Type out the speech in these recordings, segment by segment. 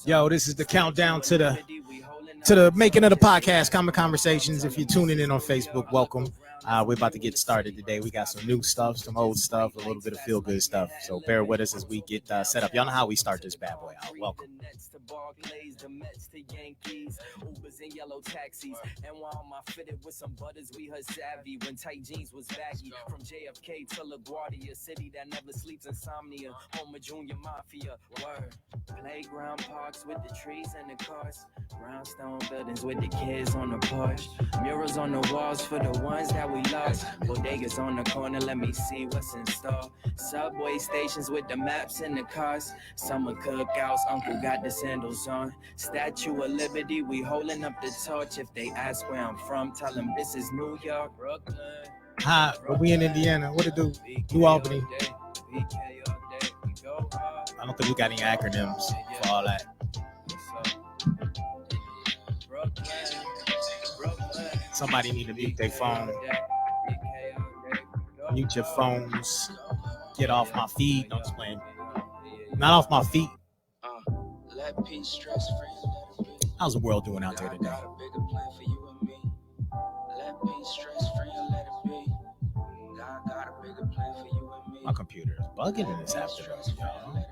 Yo, this is the countdown to the making of the podcast, Common Conversations. If you're tuning in on Facebook, welcome. We're about to get started today. We got some new stuff, some old stuff, a little bit of feel-good stuff. So bear with us as we get set up. Y'all know how we start this bad boy out. Welcome. The Mets to Yankees, Ubers and yellow taxis, and while my fitted with some butters, we heard savvy when tight jeans was baggy. From JFK to LaGuardia, city that never sleeps, insomnia, home of junior mafia. Word, playground parks with the trees and the cars, brownstone buildings with the kids on the porch, murals on the walls for the ones that we lost, bodegas on the corner, let me see what's in store, subway stations with the maps in the cars, summer cookouts, uncle got the sandals on. Statue of Liberty, we holding up the torch. If they ask where I'm from, tell them this is New York, Brooklyn. Hi, but we in Indiana. What it do? New Albany. I don't think we got any acronyms for all that. Somebody need to mute their phone. Mute your phones. Get off my feet. No, just playing. Not off my feet. How's the world doing out there today? My computer is bugging in this afternoon, y'all.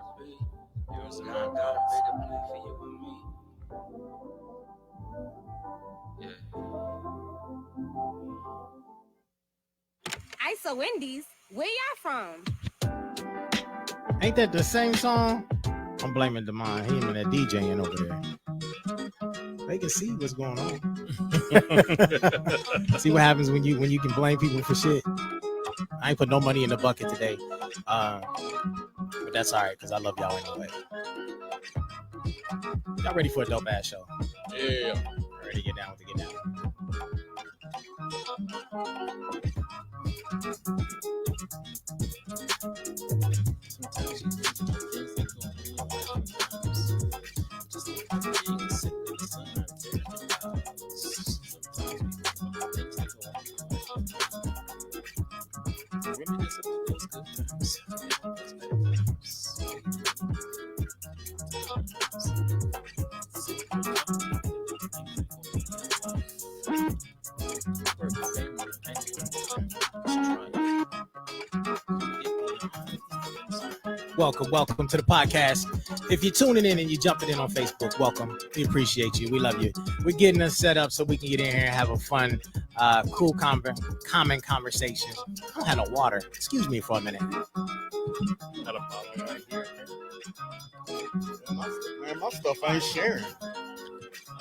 ISO Wendy's, where y'all from? Ain't that the same song? I'm blaming Demond. He and that DJing over there. They can see what's going on. See what happens when you can blame people for shit. I ain't put no money in the bucket today. But that's all right, because I love y'all anyway. Y'all ready for a dope ass show? Yeah. Ready to get down with the get down. Welcome to the podcast. If you're tuning in and you're jumping in on Facebook, welcome. We appreciate you. We love you. We're getting us set up so we can get in here and have a fun, cool, common conversation. I don't have no water. Excuse me for a minute. Got a bottle right here. Man, my stuff ain't sharing.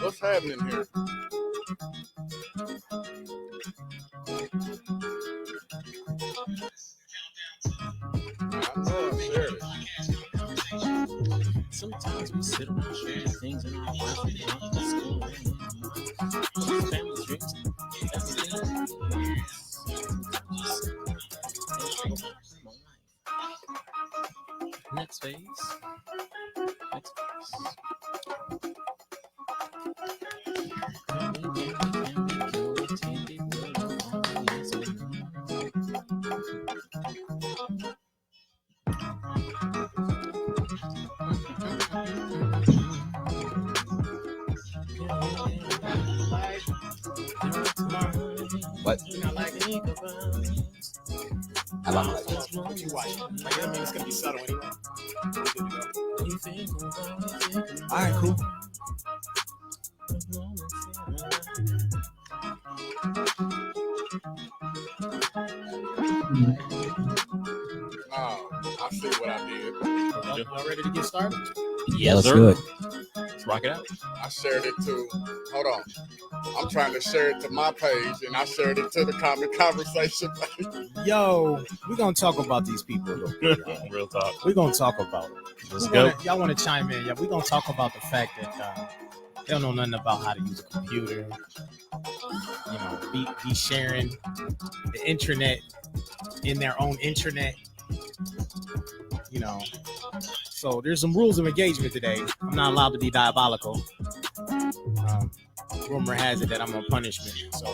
What's happening here? Sometimes we sit around sharing things in our life. Family drinks. Next phase. What? I love it. What you watch? Like, I mean, it's gonna be subtle anyway. All right, cool. Oh, I see what I did. Y'all ready to get started? Yeah, let's do it. Let's rock it out. I shared it to, hold on. I'm trying to share it to my page, and I shared it to the Common Conversation page. Yo, we're gonna talk about these people. Real talk. We're gonna talk about it. Let's go. Y'all want to chime in? Yeah, we're gonna talk about the fact that they don't know nothing about how to use a computer. You know, be sharing the intranet in their own intranet. You know, so there's some rules of engagement today. I'm not allowed to be diabolical. rumor has it that I'm on punishment. So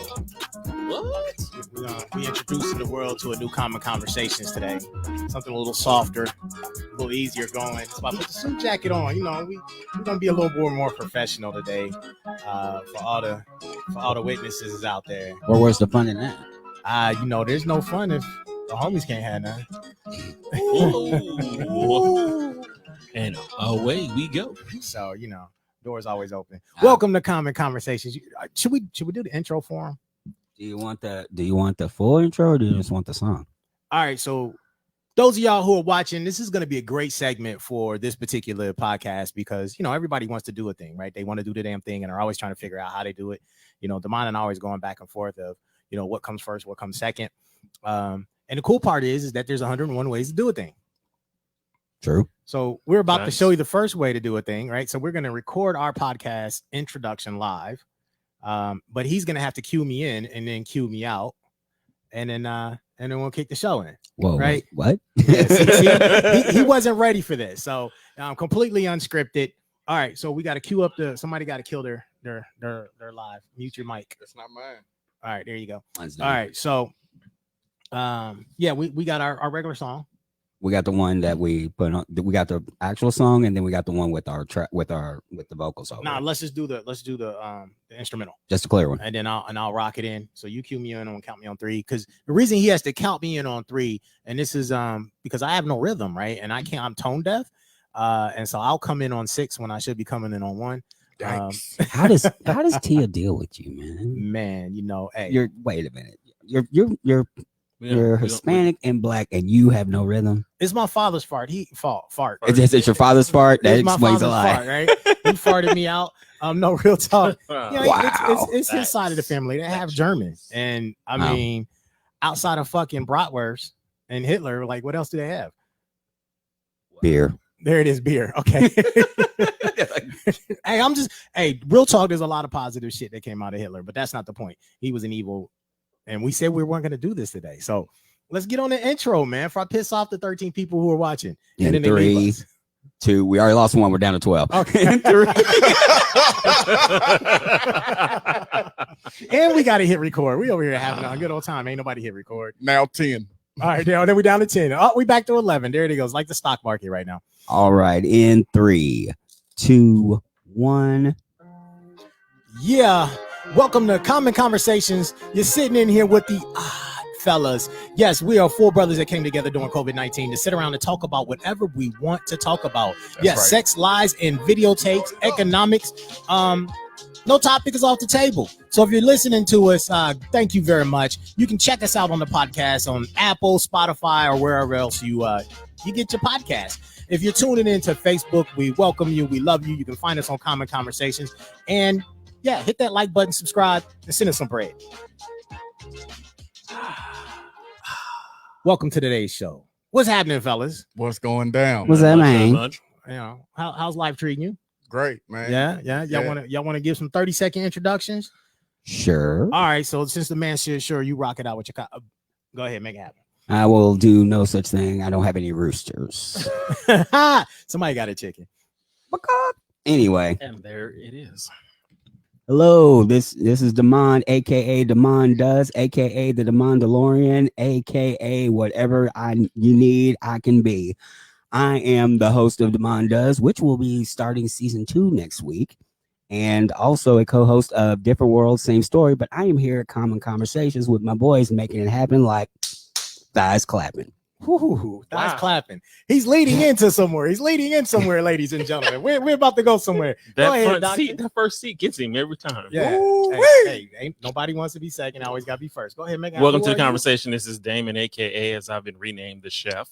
What? we introducing the world to a new common conversations today. Something a little softer, a little easier going. So I put the suit jacket on. You know, we're gonna be a little more professional today. For all the witnesses out there. Well, where's the fun in that? You know, there's no fun if the homies can't have none. Ooh. And away we go. So, you know, doors always open. Welcome to Common Conversations. Should we do the intro for him? Do you want the full intro or do you just want the song? All right, so those of y'all who are watching, this is going to be a great segment for this particular podcast because, you know, everybody wants to do a thing, right? They want to do the damn thing and are always trying to figure out how they do it. You know, Damon and I always going back and forth of, you know, what comes first, what comes second. And the cool part is that there's 101 ways to do a thing. True. So we're about to show you the first way to do a thing, right? So we're going to record our podcast introduction live, but he's going to have to cue me in and then cue me out, and then we'll kick the show in. Whoa, right? What? Yeah, see, he wasn't ready for this, so completely unscripted. All right, so we got to cue up somebody got to kill their live. Mute your mic. That's not mine. All right, there you go. All right, so yeah, we got our regular song. We got the one that we put on. We got the actual song, and then we got the one with our track with the vocals. Nah, let's do the instrumental, just a clear one, and then I'll rock it in. So you cue me in and count me on 3, because the reason he has to count me in on 3, and this is because I have no rhythm, right? And I'm tone deaf, and so I'll come in on 6 when I should be coming in on 1. How does Tia deal with you, man? Man, you know, hey, wait a minute, you're Hispanic and black, and you have no rhythm. It's my father's fart. Fart. It's your father's fart. That explains a lot, right? He farted me out. No, real talk. You know, wow, it's his side of the family. They have German, and I mean, outside of fucking bratwurst and Hitler, like what else do they have? Beer. There it is, beer. Okay. Hey, real talk. There's a lot of positive shit that came out of Hitler, but that's not the point. He was an evil. And we said we weren't going to do this today. So let's get on the intro, man, before I piss off the 13 people who are watching. And then 3, 2, we already lost 1. We're down to 12. Okay. And 3. And we got to hit record. We over here having a good old time. Ain't nobody hit record. Now 10. All right. Then we down to 10. Oh, we back to 11. There it goes. Like the stock market right now. All right. In 3, 2, 1. Yeah. Welcome to Common Conversations. You're sitting in here with the fellas. Yes, we are 4 brothers that came together during COVID-19 to sit around and talk about whatever we want to talk about. That's yes, right. Sex, lies, and videotapes, economics. No topic is off the table. So if you're listening to us, thank you very much. You can check us out on the podcast on Apple, Spotify, or wherever else you get your podcast. If you're tuning into Facebook, we welcome you. We love you. You can find us on Common Conversations. And yeah, hit that like button, subscribe, and send us some bread. Welcome to today's show. What's happening, fellas? What's going down? What's that, man? You know, how's life treating you? Great, man. Yeah. Y'all want to give some 30-second introductions? Sure. All right. So since the man said sure, you rock it out with your go ahead, make it happen. I will do no such thing. I don't have any roosters. Somebody got a chicken. Anyway, and there it is. Hello, this is Damon, aka Damon Does, aka the Damon DeLorean, aka whatever you need, I can be. I am the host of Damon Does, which will be starting season 2 next week, and also a co-host of Different Worlds, Same Story. But I am here at Common Conversations with my boys, making it happen like thighs clapping. That's clapping. He's leading into somewhere. Ladies and gentlemen. We're about to go somewhere. That first seat gets him every time. Yeah. Hey, ain't nobody wants to be second. I always got to be first. Go ahead, make it. Welcome to the conversation. This is Damon, aka as I've been renamed the chef.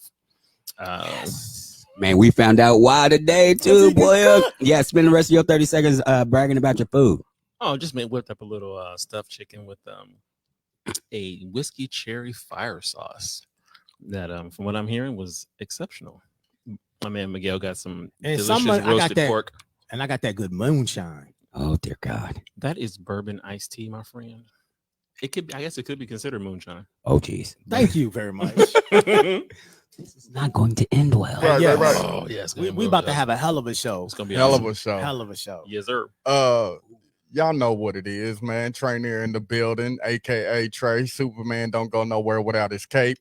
Man, we found out why today too, boy. Yeah, spend the rest of your 30 seconds bragging about your food. Oh, just whipped up a little stuffed chicken with a whiskey cherry fire sauce. That from what I'm hearing was exceptional. My man Miguel got some delicious roasted pork. And I got that good moonshine. Oh dear God. That is bourbon iced tea, my friend. I guess it could be considered moonshine. Oh geez. Thank you very much. This is not going to end well. Right. Oh yes. We about to have a hell of a show. It's gonna be hell awesome. of a show. Hell of a show. Yes, sir. Y'all know what it is, man. Tranere in the building, aka Trey. Superman don't go nowhere without his cape.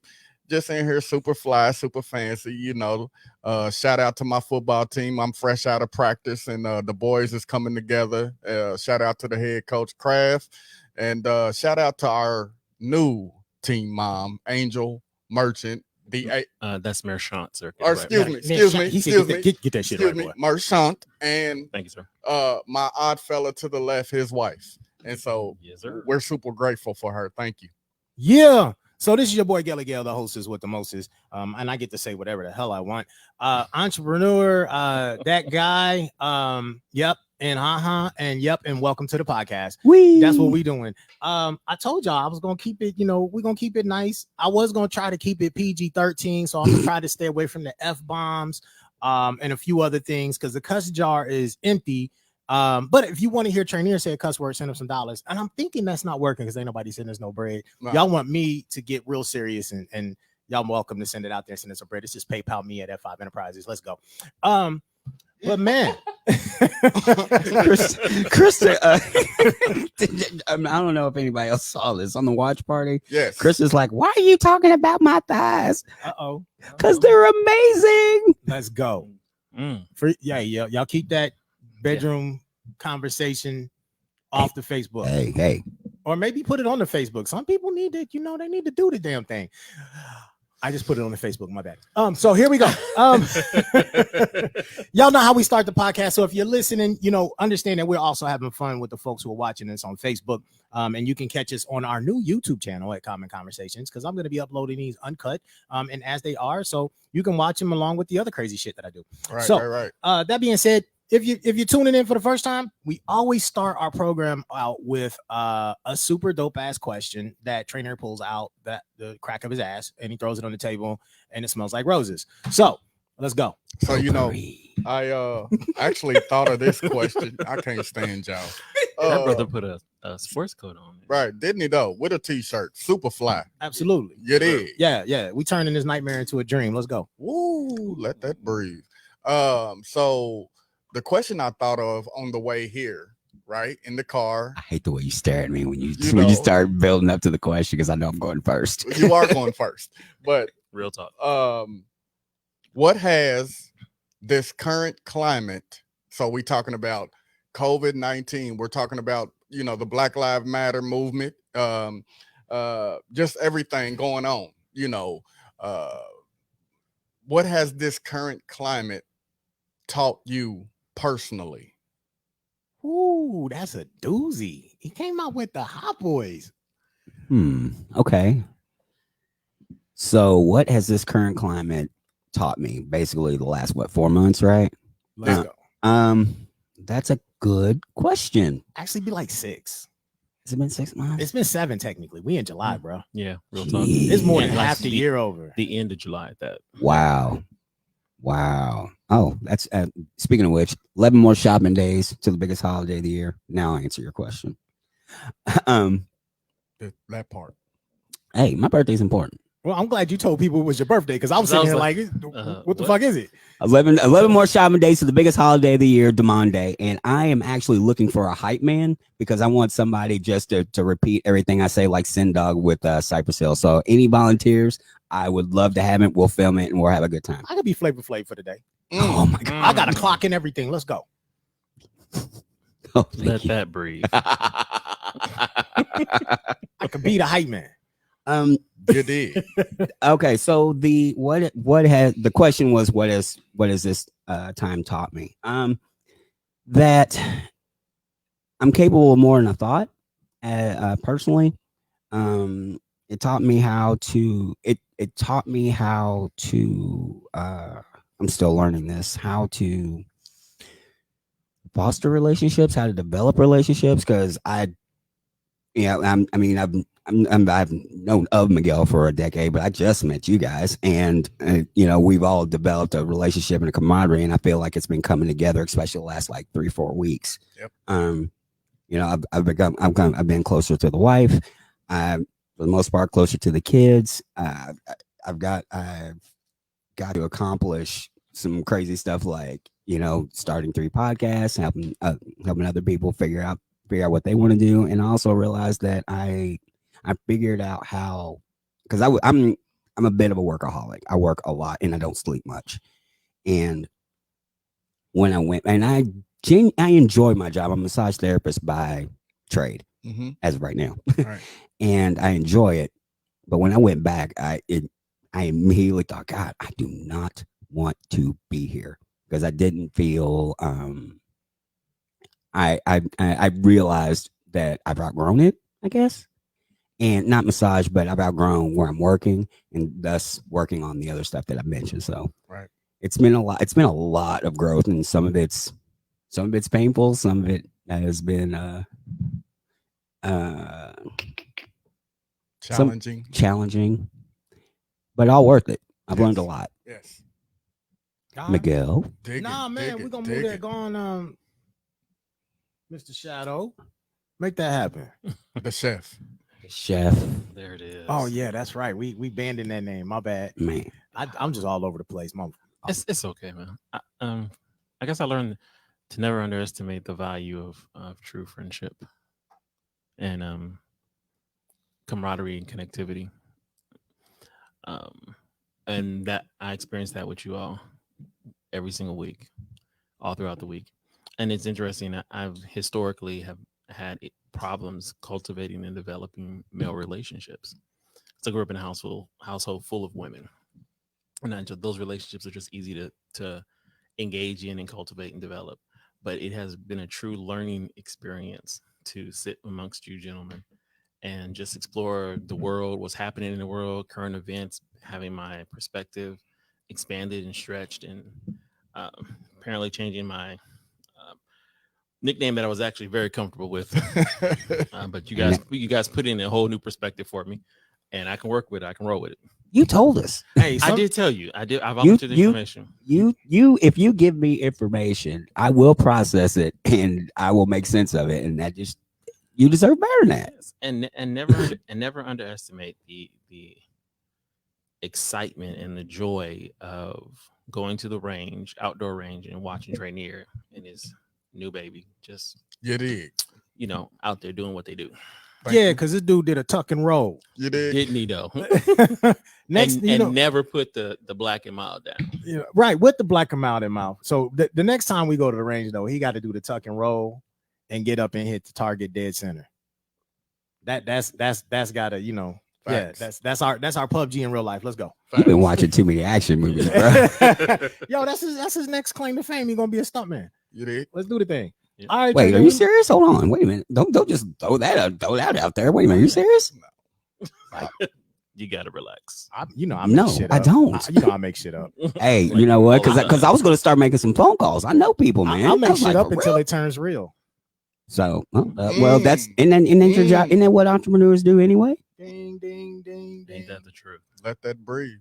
Just in here, super fly, super fancy, you know. Shout out to my football team. I'm fresh out of practice, and the boys is coming together. Shout out to the head coach Kraft, and shout out to our new team mom, Angel Merchant. That's Merchant, sir. Or excuse me, Get that shit right, boy. Merchant, and Thank you, sir. my odd fella to the left, his wife. And so Yes, sir. we're super grateful for her. Thank you. Yeah. So this is your boy Gelly Gale, the hostess with the mostest. And I get to say whatever the hell I want. Entrepreneur, that guy. Yep. And and yep, and welcome to the podcast. That's what we doing. I told y'all I was gonna keep it, we're gonna keep it nice. I was gonna try to keep it PG-13, so I'm gonna try to stay away from the F-bombs and a few other things because the cuss jar is empty. But if you want to hear Tranere say a cuss word, send him some dollars. And I'm thinking that's not working because ain't nobody sending us no bread. No. Y'all want me to get real serious and y'all welcome to send it out there, send us some bread. It's just PayPal me at F5 Enterprises. Let's go. But man, Krista, I don't know if anybody else saw this on the watch party. Yes. Krista's like, why are you talking about my thighs? uh-oh. Because they're amazing. Let's go. Mm. Y'all keep that bedroom conversation off the Facebook. Hey. Or maybe put it on the Facebook. Some people need it, they need to do the damn thing. I just put it on the Facebook, my bad. So here we go. Y'all know how we start the podcast. So if you're listening, understand that we're also having fun with the folks who are watching us on Facebook. And you can catch us on our new YouTube channel at Common Conversations, because I'm going to be uploading these uncut and as they are. So you can watch them along with the other crazy shit that I do. Right. That being said, if you're tuning in for the first time, we always start our program out with a super dope ass question that Tranere pulls out the crack of his ass and he throws it on the table and it smells like roses. So let's go. So I actually thought of this question. I can't stand y'all. That brother put a sports coat on. Right, didn't he though? With a t-shirt, super fly. Absolutely. You did. Yeah. We turning this nightmare into a dream. Let's go. Woo, let that breathe. So the question I thought of on the way here, right, in the car. I hate the way you stare at me when you start building up to the question, because I know I'm going first. You are going first, but Real talk. What has this current climate? So we talking about COVID-19. We're talking about the Black Lives Matter movement. Just everything going on. What has this current climate taught you personally? Ooh, that's a doozy. He came out with the Hot Boys. Okay. So what has this current climate taught me? Basically the last 4 months, right? Let's go. That's a good question. Actually be like 6. Has it been 6 months? It's been 7 technically. We in July, bro. Yeah, real talk. It's more than Yeah, half the year over. The end of July at that. Wow. Oh, that's speaking of which, 11 more shopping days to the biggest holiday of the year. Now I answer your question. That part. Hey, my birthday's important. Well, I'm glad you told people it was your birthday, because I was sitting here like, what the fuck is it? 11 more shopping days to the biggest holiday of the year, Demand Day. And I am actually looking for a hype man, because I want somebody just to repeat everything I say, like Sin Dog with Cypress Hill. So any volunteers, I would love to have it. We'll film it and we'll have a good time. I could be Flavor Flav for the day. Oh my God. I got a clock and everything. Let's go. Oh, Let that breathe. I could be the hype man. You did. Okay, so the question was, what has this time taught me? That I'm capable of more than I thought. Personally, it taught me how to. It taught me how to. I'm still learning this. How to foster relationships, how to develop relationships, because I've known of Miguel for a decade, but I just met you guys, and we've all developed a relationship and a camaraderie, and I feel like it's been coming together, especially the last 3-4 weeks. Yep. I've been closer to the wife, for the most part, closer to the kids. I've got to accomplish some crazy stuff, like starting 3 podcasts, helping other people figure out figure out what they want to do, and I also realized that I figured out how, because I'm a bit of a workaholic. I work a lot and I don't sleep much. And when I went, and I enjoy my job. I'm a massage therapist by trade as of right now, Right. and I enjoy it. But when I went back, I immediately thought, God, I do not want to be here, because I didn't feel. I realized that I've outgrown it, I guess, and not massage, but I've outgrown where I'm working, and thus working on the other stuff that I mentioned. So Right. it's been a lot. It's been a lot of growth, and some of it's painful. Some of it has been challenging, but all worth it. I've learned a lot. Yes. Miguel. Man, we're gonna move that. Go on, Mr. Shadow. Make that happen. The chef. There it is. Oh yeah, that's right. We banding that name. My bad. Man. I'm just all over the place. It's okay, man. I guess I learned to never underestimate the value of true friendship and camaraderie and connectivity. And that I experienced that with you all every single week, all throughout the week. And it's interesting. I've historically have had problems cultivating and developing male relationships. So I grew up in a household full of women, and those relationships are just easy to engage in and cultivate and develop. But it has been a true learning experience to sit amongst you gentlemen and just explore the world, what's happening in the world, current events, having my perspective expanded and stretched, and apparently changing my nickname that I was actually very comfortable with. But you guys put in a whole new perspective for me, and I can work with it. I can roll with it. You told us. Hey, I did tell you. I did. I volunteered the information. If you give me information, I will process it and I will make sense of it. And that just, you deserve better than that. Yes. And never underestimate the excitement and the joy of going to the outdoor range, and watching Tranere and his new baby just out there doing what they do. Because this dude did a tuck and roll. You did, didn't he though? Never put the black and mild down. Yeah, right, with the black and mild in mouth. So the next time we go to the range, though, he got to do the tuck and roll and get up and hit the target dead center. That's gotta, Facts. Yeah, that's our PUBG in real life. Let's go. You've been watching too many action movies, bro. Yo, that's his next claim to fame. He's gonna be a stuntman. You did. Let's do the thing. Yeah. All right. Wait, are you serious? Hold on. Wait a minute. Don't just throw that out there. Wait a minute. Are you serious? You gotta relax. I make shit up. I don't. I make shit up. Hey, you know what? Because I was going to start making some phone calls. I know people, man. I'll make shit up until it turns real. So, well, that's and then your job. Isn't that what entrepreneurs do anyway? Ding, ding, ding, ding. Ain't that the truth? Let that breathe.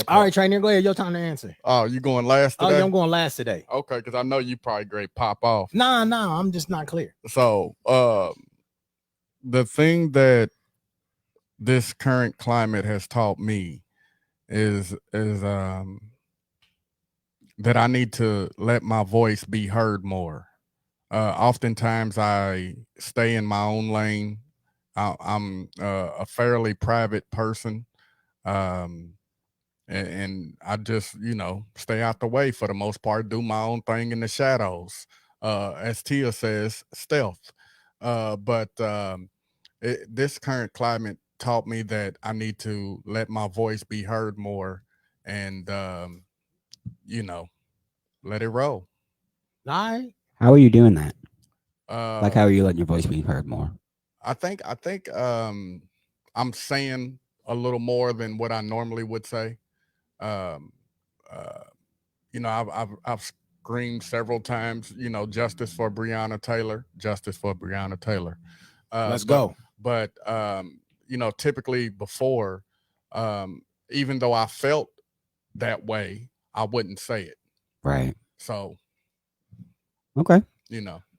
All right, Tranere, go ahead. Your time to answer. Oh, you going last today? Oh, yeah, I'm going last today. Okay, because I know you probably great pop off. Nah, I'm just not clear. So, the thing that this current climate has taught me is that I need to let my voice be heard more. Oftentimes I stay in my own lane. I'm a fairly private person. And I just, stay out the way for the most part, do my own thing in the shadows. As Tia says, stealth. But this current climate taught me that I need to let my voice be heard more and, let it roll. All right. How are you doing that? Like, how are you letting your voice be heard more? I think I'm saying a little more than what I normally would say. I've screamed several times, justice for Breonna Taylor. Let's go. But typically before, even though I felt that way, I wouldn't say it. Right. So, okay.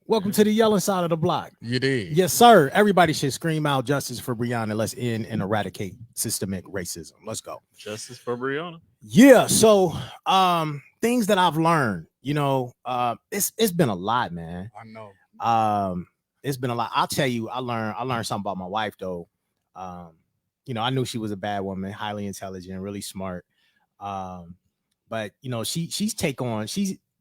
Welcome to the yellow side of the block. You did. Yes, sir. Everybody should scream out justice for Breonna. Let's end and eradicate systemic racism. Let's go. Justice for Breonna. Yeah. So, things that I've learned, it's been a lot, man. I know. it's been a lot. I'll tell you, I learned something about my wife though. You know, I knew she was a bad woman, highly intelligent, really smart. But you know, she's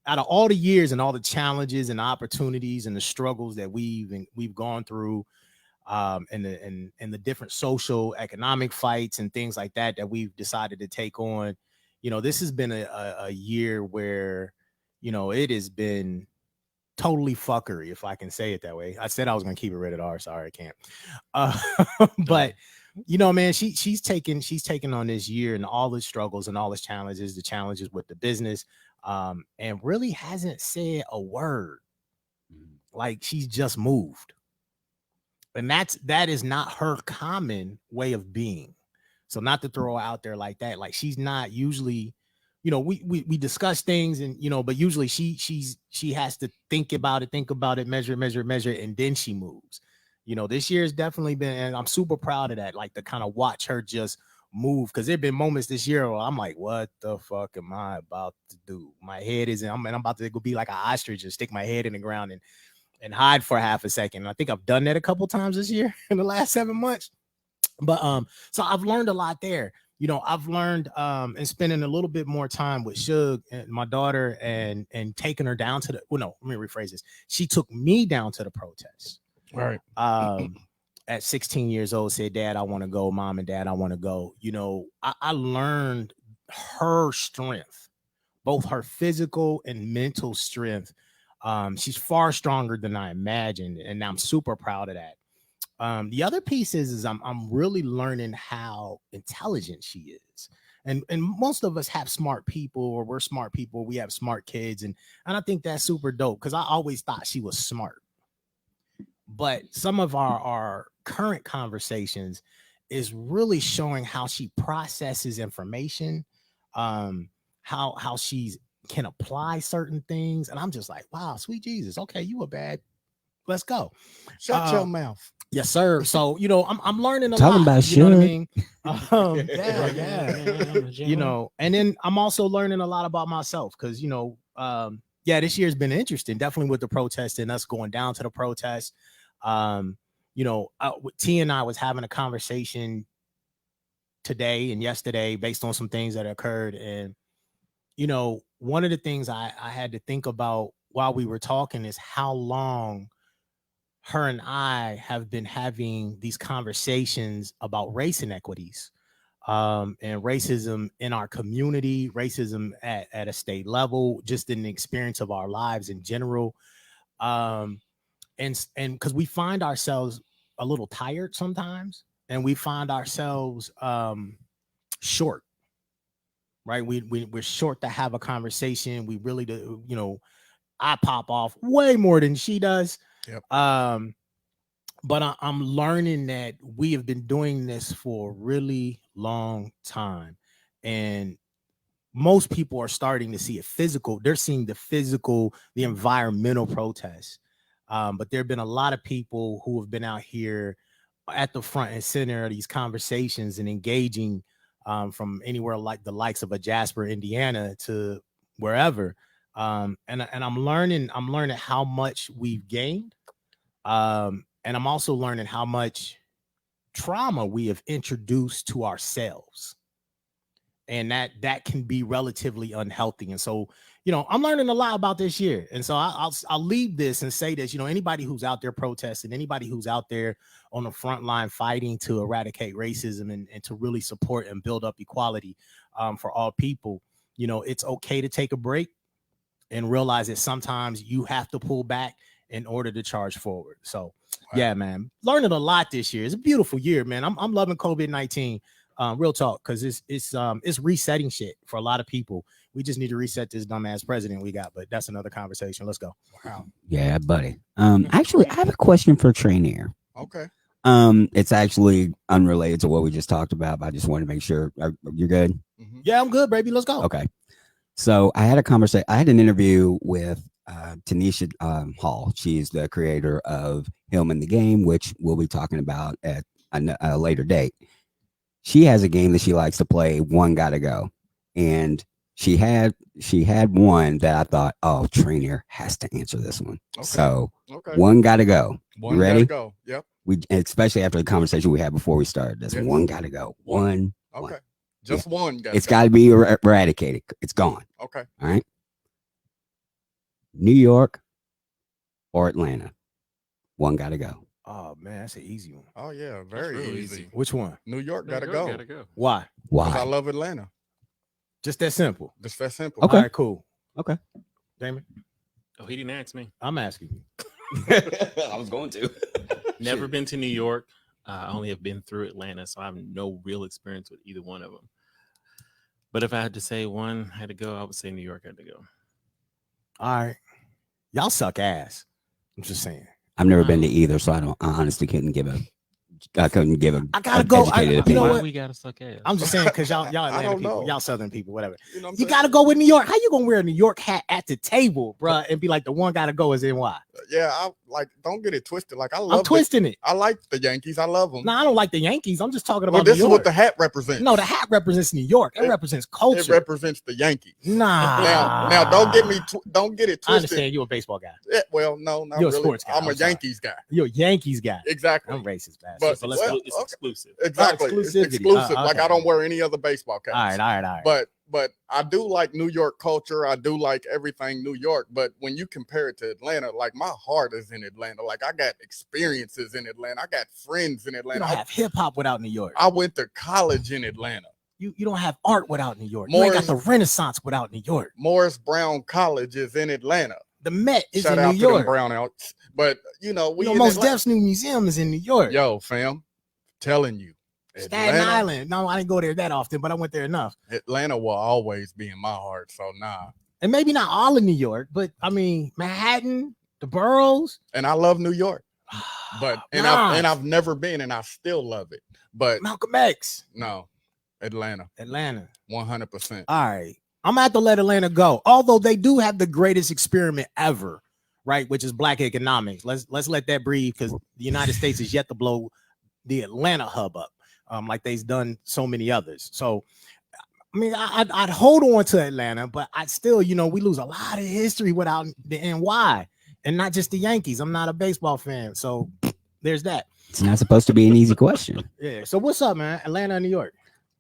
out of all the years and all the challenges and opportunities and the struggles that we've gone through, and the different social economic fights and things like that we've decided to take on. You know, this has been a year where, you know, it has been totally fuckery, if I can say it that way. I said I was gonna keep it rated R. Sorry, I can't. But you know, man, she's taken on this year and all the struggles and all the challenges with the business, and really hasn't said a word. Like, she's just moved, and that is not her common way of being. So not to throw her out there like that, like she's not usually, you know, we discuss things, and you know, but usually she has to think about it, measure, and then she moves. You know, this year has definitely been, and I'm super proud of that, like to kind of watch her just move, because there have been moments this year where I'm like, what the fuck am I about to do? My head is I'm about to go be like an ostrich and stick my head in the ground and hide for half a second. And I think I've done that a couple times this year in the last 7 months. But so I've learned a lot there. You know, I've learned and spending a little bit more time with Suge and my daughter, and taking her down to the, well, no, let me rephrase this. She took me down to the protest. Right. At 16 years old, said, Dad, I want to go. Mom and Dad, I want to go. You know, I learned her strength, both her physical and mental strength. She's far stronger than I imagined, and I'm super proud of that. The other piece is I'm really learning how intelligent she is. And most of us have smart people, or we're smart people. We have smart kids. And I think that's super dope, because I always thought she was smart. But some of our current conversations is really showing how she processes information, how she can apply certain things. And I'm just like, wow, sweet Jesus. Okay, you a bad. Let's go. Shut your mouth. Yes, sir. So, you know, I'm learning a Talking lot. about you know what I shit. mean? Yeah. You know, and then I'm also learning a lot about myself, because, you know, this year's been interesting, definitely with the protest and us going down to the protest. You know, T and I was having a conversation today and yesterday based on some things that occurred. And, you know, one of the things I had to think about while we were talking is how long her and I have been having these conversations about race inequities, and racism in our community, racism at a state level, just in the experience of our lives in general. And because we find ourselves a little tired sometimes, and we find ourselves short, right? We're short to have a conversation. We really do, you know, I pop off way more than she does. Yep. But I'm learning that we have been doing this for a really long time, and most people are starting to see it physical. They're seeing the physical, the environmental protests. But there have been a lot of people who have been out here at the front and center of these conversations and engaging, from anywhere like the likes of a Jasper, Indiana, to wherever. And I'm learning how much we've gained. And I'm also learning how much trauma we have introduced to ourselves. And that can be relatively unhealthy. And so, you know, I'm learning a lot about this year. And so I'll leave this and say this, you know, anybody who's out there protesting, anybody who's out there on the front line fighting to eradicate racism and to really support and build up equality, for all people, you know, it's okay to take a break and realize that sometimes you have to pull back in order to charge forward. So, yeah, man, learning a lot this year. It's a beautiful year, man. I'm loving COVID-19. Real talk, because it's resetting shit for a lot of people. We just need to reset this dumbass president we got, but that's another conversation. Let's go. Wow. Yeah, buddy. Actually, I have a question for Tranere. Okay. It's actually unrelated to what we just talked about, but I just wanted to make sure you're good. Mm-hmm. Yeah, I'm good, baby. Let's go. Okay. So I had an interview with Tanisha Hall. She's the creator of Him in the Game, which we'll be talking about at a later date. She has a game that she likes to play, One Gotta Go. And she had one that I thought, oh, Tranere has to answer this one. Okay. So Okay. one got to go. One You ready? gotta go. Yep. Especially after the conversation we had before we started this. Yes. One got to go. One. Okay. Just one. It's got to be eradicated. It's gone. Okay. All right. New York or Atlanta. One got to go. Oh man, that's an easy one. Oh yeah, very real easy. easy. Which one? New York gotta New York go. Gotta go. Why? Because I Why? love Atlanta. Just that simple. Just that simple. Okay. All right, cool. Okay. Damon, Oh, he didn't ask me. I'm asking you. I was going to. Never been to New York. I only have been through Atlanta, so I have no real experience with either one of them. But if I had to say one had to go, I would say New York had to go. All right. Y'all suck ass. I'm just saying. I've never been to either, so I honestly couldn't give a. I couldn't give a. I gotta go. educated You know opinion. Why what? we gotta suck ass? I'm just saying because y'all Atlanta don't people, know. y'all Southern people, whatever. You know what I'm You saying? gotta go with New York. How you gonna wear a New York hat at the table, bruh, and be like the one gotta go is NY? Yeah, I like. Don't get it twisted. Like I love. I'm twisting it. I like the Yankees. I love them. No, I don't like the Yankees. I'm just talking about Well, this New is York. what the hat represents. No, the hat represents New York. It represents It culture. represents the Yankees. Nah. Now, don't get me. Don't get it I twisted. understand you're a baseball guy. Yeah, well, no, not You're a really. sports guy. I'm a I'm sorry. Yankees guy. You're a Yankees guy. Exactly. I'm racist, bastard. But- So let's well, go. It's okay. exclusive. Exactly. It's exclusivity. exclusive. Like Okay. I don't wear any other baseball caps. All right. But I do like New York culture. I do like everything New York. But when you compare it to Atlanta, like my heart is in Atlanta. Like I got experiences in Atlanta. I got friends in You Atlanta. don't have hip hop without New York. I went to college in Atlanta. You don't have art without New York. You ain't got the Renaissance without New York. Morris Brown College is in Atlanta. The Met is Shout in out New to them York. brownouts. But you know, we You know, in most Atlanta. Def's new museum is in New York. Yo, fam, telling you, Staten Island. No, I didn't go there that often, but I went there enough. Atlanta will always be in my heart. So nah. And maybe not all of New York, but I mean Manhattan, the boroughs. And I love New York. But and Nah. I've never been and I still love it. But Malcolm X, no, Atlanta, Atlanta. 100%. All right. I'm gonna have to let Atlanta go. Although they do have the greatest experiment ever, right? Which is black economics. Let's let that breathe because the United States is yet to blow the Atlanta hub up, like they've done so many others. So I mean, I'd hold on to Atlanta, but I'd still, you know, we lose a lot of history without the NY and not just the Yankees. I'm not a baseball fan, so there's that. It's not supposed to be an easy question. Yeah. So what's up, man? Atlanta, New York.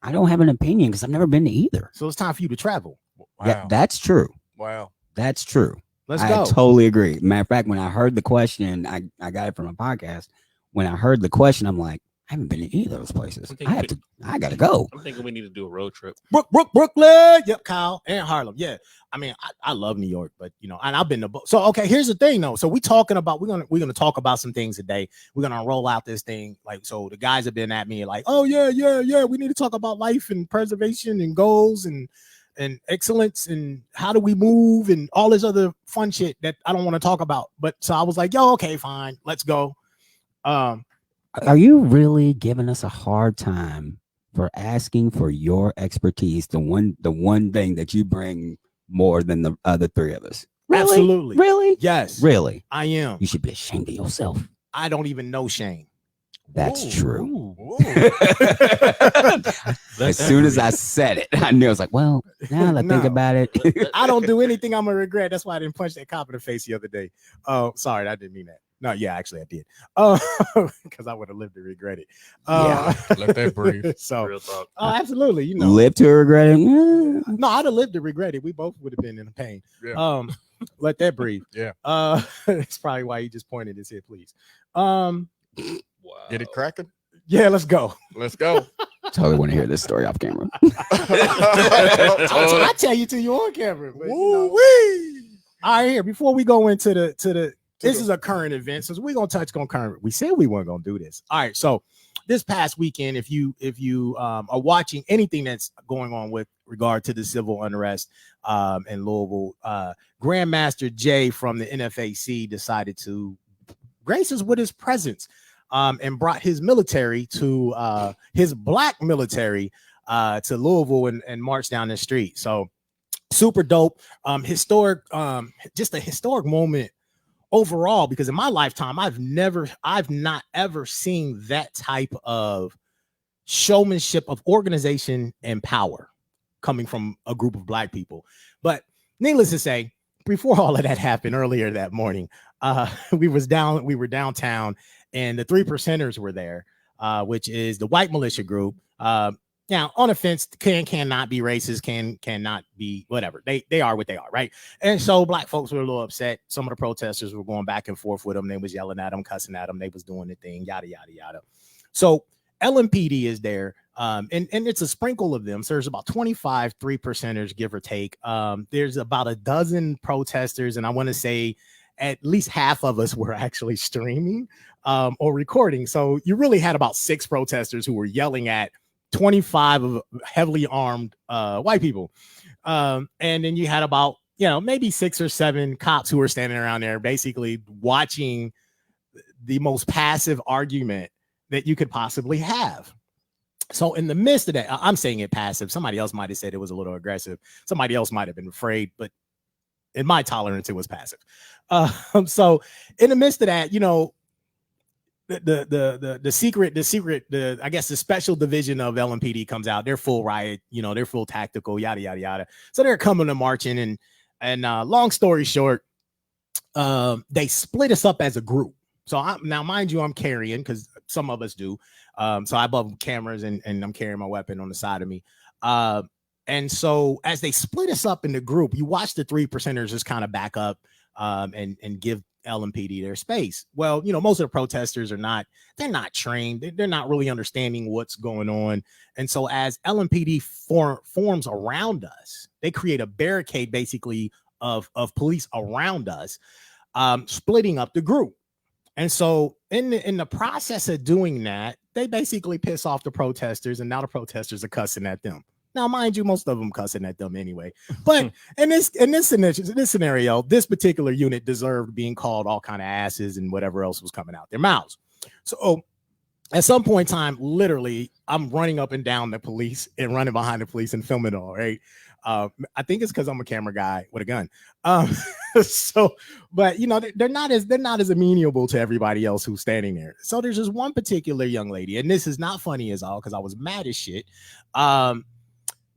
I don't have an opinion because I've never been to either. So it's time for you to travel. Wow. Yeah, that's true. Wow. That's true. Let's I go. totally agree. Matter of fact, when I heard the question, I got it from a podcast. When I heard the question, I'm like, I haven't been to either of those places. I gotta go. I'm thinking we need to do a road trip. Brooklyn. Yep, Kyle and Harlem. Yeah, I mean, I love New York, but you know, and I've been to both. So okay, here's the thing though. So we're gonna talk about some things today. We're gonna roll out this thing like so. The guys have been at me like, oh yeah. We need to talk about life and preservation and goals and excellence and how do we move and all this other fun shit that I don't want to talk about. But so I was like, yo, okay, fine, let's go. Are you really giving us a hard time for asking for your expertise? The one thing that you bring more than the other three of us. Really? Absolutely. Really? Yes, Really? I am. You should be ashamed of yourself. I don't even know Shane. That's Ooh, true. Ooh. As soon as I said it, I knew. I was like, well, now that I think No. about it. I don't do anything I'm gonna regret. That's why I didn't punch that cop in the face the other day. Oh, sorry, I didn't mean that. No, yeah, actually I did. Because I would have lived to regret it. Let that breathe. So, Real talk. absolutely, you know. Live to regret it. Mm. No, I'd have lived to regret it. We both would have been in pain. Yeah. Let that breathe. Yeah. It's probably why he just pointed his head, please. Wow. Get it cracking? Yeah, let's go. Let's go. Totally want to hear this story off camera. I'll tell you till you're on camera. But, you know. Woo-wee. All right, here before we go into the this is a current event, so we're gonna touch on current. We said we weren't gonna do this. All right, so this past weekend, if you are watching anything that's going on with regard to the civil unrest in Louisville, Grandmaster Jay from the NFAC decided to grace us with his presence and brought his military to his black military to Louisville and marched down the street. So super dope, historic, just a historic moment overall, because in my lifetime I've not ever seen that type of showmanship of organization and power. coming from a group of black people. But needless to say, before all of that happened earlier that morning, we were downtown, and the 3%ers were there, which is the white militia group. Now, on offense, cannot be racist, cannot be whatever. They are what they are, right? And so black folks were a little upset. Some of the protesters were going back and forth with them. They was yelling at them, cussing at them. They was doing the thing, yada, yada, yada. So LMPD is there, and it's a sprinkle of them. So there's about 25 3%ers, give or take. There's about a dozen protesters, and I want to say at least half of us were actually streaming or recording. So you really had about 6 protesters who were yelling at 25 of heavily armed white people. And then you had about, maybe 6 or 7 cops who were standing around there basically watching the most passive argument that you could possibly have. So in the midst of that, I'm saying it passive. Somebody else might have said it was a little aggressive. Somebody else might have been afraid, but in my tolerance, it was passive. So in the midst of that, I guess the special division of LMPD comes out. They're full riot, they're full tactical, yada, yada, yada. So they're coming to marching, and long story short, they split us up as a group. So now, mind you, I'm carrying, because some of us do. So I have cameras, and I'm carrying my weapon on the side of me. And so as they split us up in the group, you watch the 3%ers just kind of back up and give LMPD their space. Well, most of the protesters they're not trained. They're not really understanding what's going on. And so as LMPD forms around us, they create a barricade basically of police around us, splitting up the group. And so in the process of doing that, they basically piss off the protesters, and now the protesters are cussing at them. Now, mind you, most of them cussing at them anyway. But in this scenario, this particular unit deserved being called all kind of asses and whatever else was coming out their mouths. So at some point in time, literally, I'm running up and down the police and running behind the police and filming it all, right? I think it's because I'm a camera guy with a gun. But they're not as amenable to everybody else who's standing there. So there's just one particular young lady, and this is not funny as all because I was mad as shit.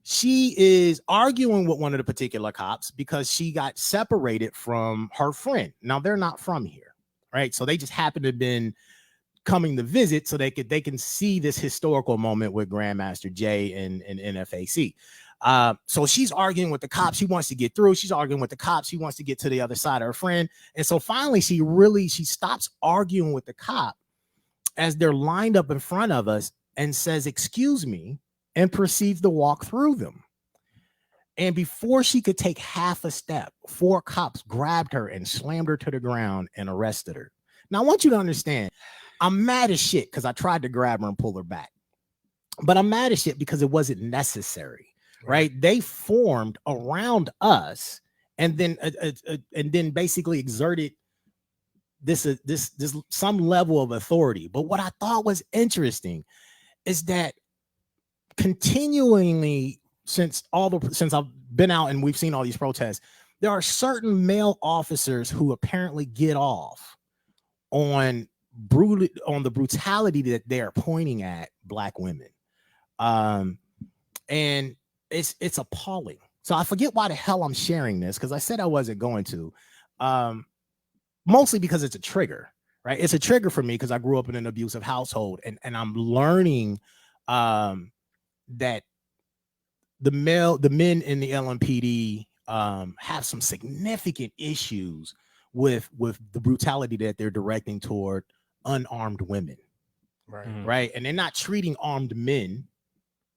She is arguing with one of the particular cops because she got separated from her friend. Now they're not from here, right? So they just happen to have been coming to visit so they can see this historical moment with Grandmaster Jay and NFAC. So she's arguing with the cops. She wants to get through. She's arguing with the cops. She wants to get to the other side of her friend. And so finally she stops arguing with the cop as they're lined up in front of us and says, "Excuse me," and proceeds to walk through them. And before she could take half a step, 4 cops grabbed her and slammed her to the ground and arrested her. Now, I want you to understand, I'm mad as shit because I tried to grab her and pull her back. But I'm mad as shit because it wasn't necessary, right? They formed around us and then basically exerted this some level of authority. But what I thought was interesting is that continually since I've been out and we've seen all these protests, there are certain male officers who apparently get off on the brutality that they're pointing at Black women. And it's appalling. So I forget why the hell I'm sharing this, because I said I wasn't going to. Mostly because it's a trigger, right? It's a trigger for me because I grew up in an abusive household, and I'm learning that the men in the LMPD have some significant issues with the brutality that they're directing toward unarmed women, right? And they're not treating armed men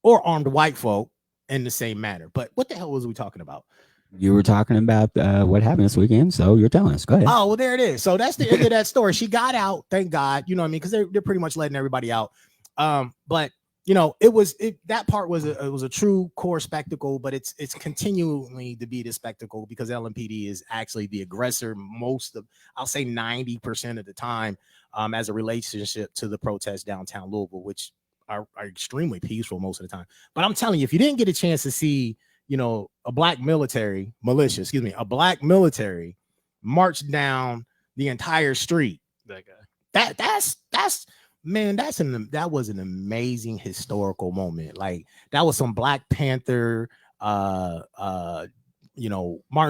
or armed white folk in the same manner. But what the hell was we talking about? You were talking about what happened this weekend, so you're telling us. Go ahead. Oh, well, there it is. So that's the end of that story. She got out, thank God. You know what I mean? Because they're pretty much letting everybody out. But that part was a true core spectacle, but it's continually to be the spectacle because LMPD is actually the aggressor I'll say 90% of the time, as a relationship to the protests downtown Louisville, which are extremely peaceful most of the time. But I'm telling you, if you didn't get a chance to see, a black military march down the entire street, That guy. that was an amazing historical moment. Like that was some Black Panther Martin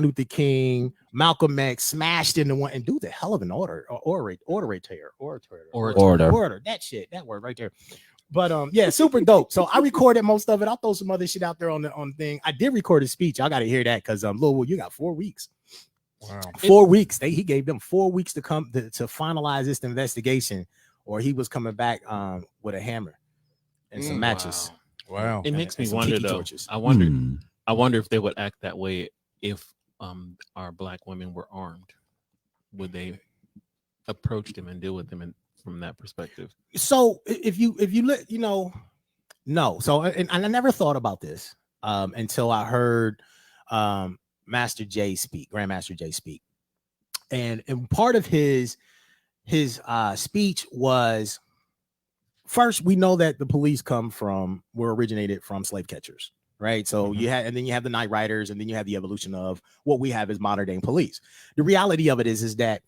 Luther King, Malcolm X smashed into one, and dude's a hell of an orator. That word right there. But yeah, super dope. So I recorded most of it. I'll throw some other shit out there on the thing. I did record a speech. I got to hear that because Lil, you got 4 weeks. Wow. 4 weeks. He gave them 4 weeks to come to finalize this investigation, or he was coming back with a hammer and some matches. Wow. It makes me some wonder tiki though. torches. I wonder if they would act that way if our black women were armed. Would they approach them and deal with them from that perspective? So if you look, no. So and I never thought about this until I heard Grandmaster Jay speak, and part of his speech was, first, we know that the police were originated from slave catchers, right? So you have the night riders, and then you have the evolution of what we have as modern day police. The reality of it is that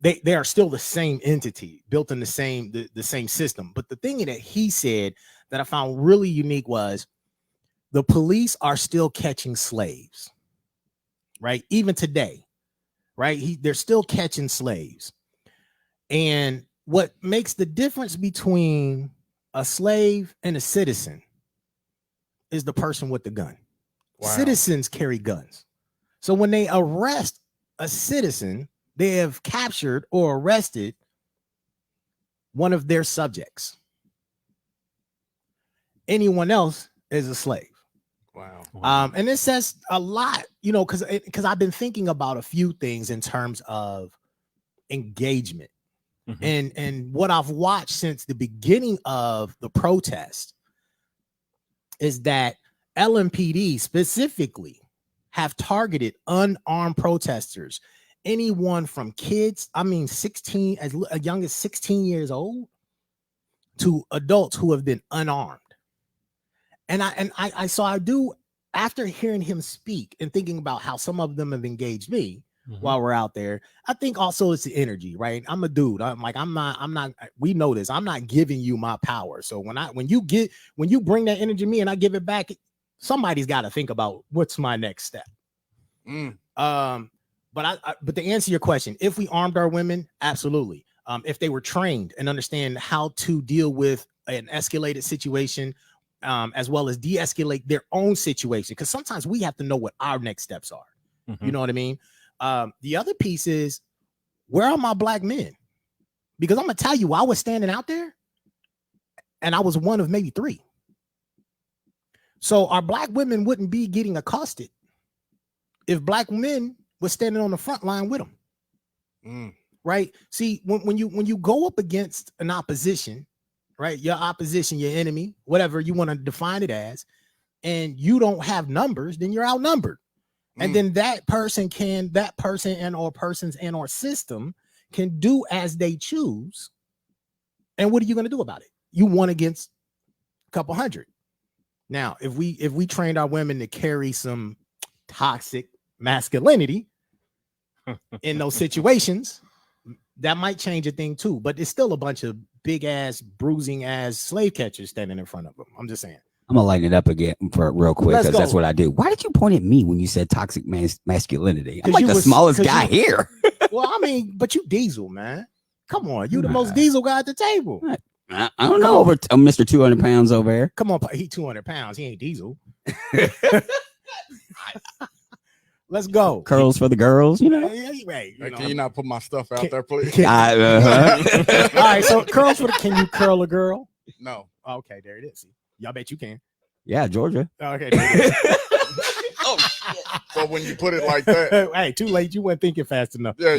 they are still the same entity built in the same system. But the thing that he said that I found really unique was the police are still catching slaves, right? Even today, right? They're still catching slaves. And what makes the difference between a slave and a citizen is the person with the gun. Wow. Citizens carry guns. So when they arrest a citizen, they have captured or arrested one of their subjects. Anyone else is a slave. Wow. And this says a lot, because I've been thinking about a few things in terms of engagement. And what I've watched since the beginning of the protest is that LMPD specifically have targeted unarmed protesters, anyone from kids, 16, as young as 16 years old, to adults who have been unarmed. And I do, after hearing him speak and thinking about how some of them have engaged me while we're out there, I think also it's the energy, right? I'm a dude. I'm not, we know this. I'm not giving you my power. So when you bring that energy to me and I give it back, somebody's got to think about what's my next step. But to answer your question, if we armed our women, absolutely. If they were trained and understand how to deal with an escalated situation, as well as de-escalate their own situation, because sometimes we have to know what our next steps are. You know what I mean? The other piece is, where are my black men? Because I'm gonna tell you, I was standing out there and I was one of maybe 3. So our black women wouldn't be getting accosted if black men were standing on the front line with them. Right? See, when you go up against an opposition, right? Your opposition, your enemy, whatever you want to define it as, and you don't have numbers, then you're outnumbered. And then that person and or persons and or system can do as they choose. And what are you going to do about it? You won against a couple hundred. Now, if we trained our women to carry some toxic masculinity in those situations, that might change a thing too. But it's still a bunch of big ass, bruising ass slave catchers standing in front of them. I'm just saying. I'm gonna lighten it up again for real quick because that's what I do. Why did you point at me when you said toxic masculinity? I'm like the smallest guy here. Well, but you diesel, man. Come on, you the most diesel guy at the table. I don't know. Over Mr. 200 pounds over there. Come on, he 200 pounds. He ain't diesel. Let's go. Curls for the girls, Right, Can you not put my stuff out there, please? All right, so curls for the. Can you curl a girl? No. Okay, there it is. See, y'all bet you can. Yeah, Georgia. Okay. There it is. Oh, so when you put it like that, hey, too late. You weren't thinking fast enough. Yeah.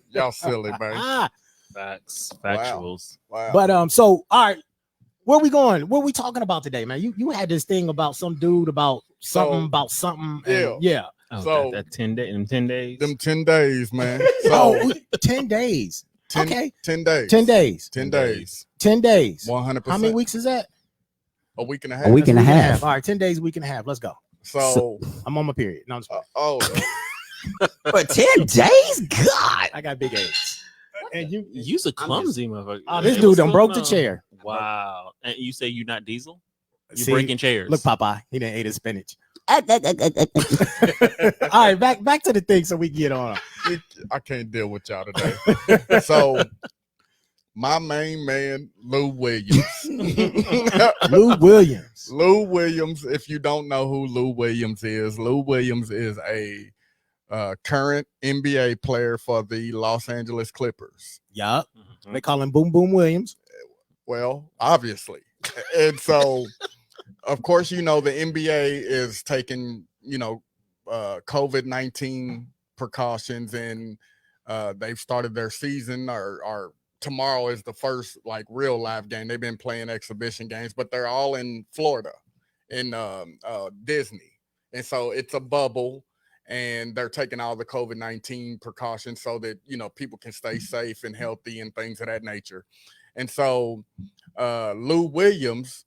Y'all silly, man. Facts, factuals. Wow. But so all right, where we going? What are we talking about today, man? You had this thing about some dude about something. Yeah. Oh, so that 10 day in 10 days. Them 10 days, man. So 10 days. 10, okay. 10 days. 10 days. 10 days. 10 days. 100%. How many weeks is that? A week and a half. A week and a half. All right, 10 days, a week and a half. Let's go. So I'm on my period. No, I'm just but 10 days? God. I got big eggs. And you's a clumsy motherfucker. Oh, this dude done broke the chair. Wow. And you say you're not diesel? You're breaking chairs. Look, Popeye, he didn't eat his spinach. All right, back to the thing so we can get on. I can't deal with y'all today. So my main man, Lou Williams. Lou Williams. Lou Williams, if you don't know who Lou Williams is a current NBA player for the Los Angeles Clippers. Yup. They call him Boom Boom Williams. Well, obviously. And so, of course, you know, the NBA is taking, COVID-19 precautions, and they've started their season, or tomorrow is the first like real live game. They've been playing exhibition games, but they're all in Florida, in Disney. And so it's a bubble, and they're taking all the COVID-19 precautions so that, people can stay safe and healthy and things of that nature. And so Lou Williams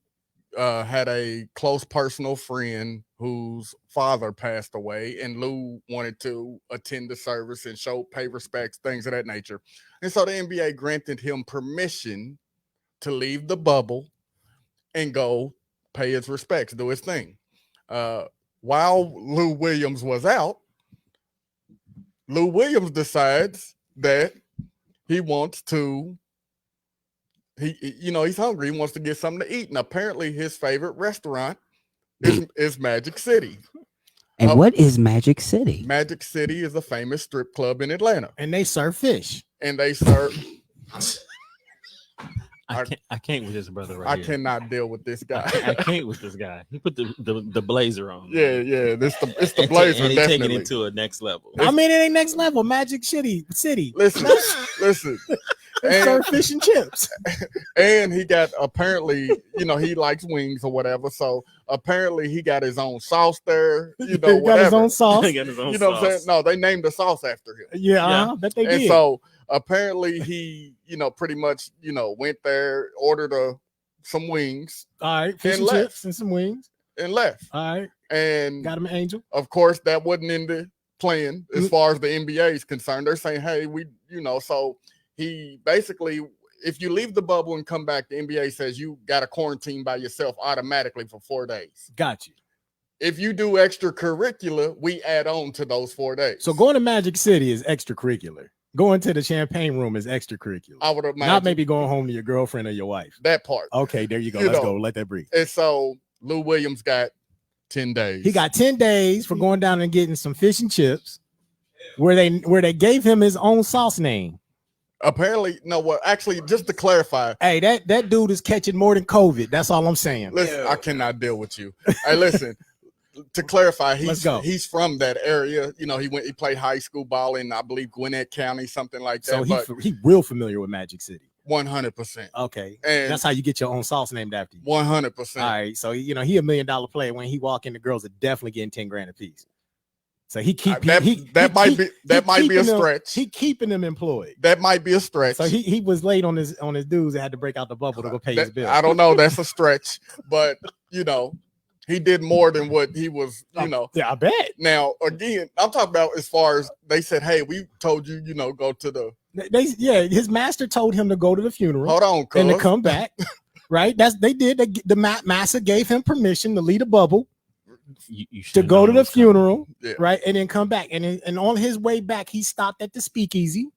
had a close personal friend whose father passed away, and Lou wanted to attend the service and pay respects, things of that nature. And so the NBA granted him permission to leave the bubble and go pay his respects, do his thing. While Lou Williams was out, Lou Williams decides that he wants to, he's hungry. He wants to get something to eat. And apparently his favorite restaurant is Magic City. And what is Magic City? Magic City is a famous strip club in Atlanta. And they serve fish. And they serve... I can't with this brother right here. I cannot deal with this guy. I can't with this guy. He put the blazer on. Yeah. It's the blazer. And definitely taking it to a next level. I mean, it ain't next level. Magic City. Listen. They serve fish and chips. And he got, apparently, he likes wings or whatever. So apparently he got his own sauce there. He got his own sauce. He got his own You know what I'm saying? sauce. No, they named the sauce after him. Yeah. Bet they And did. so apparently he, pretty much, went there, ordered some wings. All right, fish and chips and some wings. And left. All right. And got him an angel. Of course, that wasn't in the plan as far as the NBA is concerned. They're saying, hey, so he basically, if you leave the bubble and come back, the NBA says you got to quarantine by yourself automatically for 4 days. Got you. If you do extracurricular, we add on to those 4 days. So going to Magic City is extracurricular. Going to the champagne room is extracurricular. I would imagine. Not maybe going home to your girlfriend or your wife. That part. Okay, there you go. Let's go. Let that breathe. And so Lou Williams got 10 days. He got 10 days for going down and getting some fish and chips, where they gave him his own sauce name. Apparently, no. Well, actually, just to clarify, hey, that dude is catching more than COVID. That's all I'm saying. Listen, I cannot deal with you. Hey, listen. To clarify, he's from that area. He played high school ball in, I believe, Gwinnett County, something like that. So he's real familiar with Magic City. 100%. Okay, and that's how you get your own sauce named after you. 100%. All right, so he $1 million player. When he walk in, the girls are definitely getting 10 grand a piece. So he might be a stretch. He keeping them employed. That might be a stretch. So he was late on his dues and had to break out the bubble to go pay his bill. I don't know. That's a stretch, but he did more than what he was, Yeah, I bet. Now, again, I'm talking about as far as they said, hey, we told you, go to the. His master told him to go to the funeral. Hold on, and to come back. Right? They did. The master gave him permission to lead a bubble. You to go to the funeral, right, and then come back. And on his way back, he stopped at the speakeasy,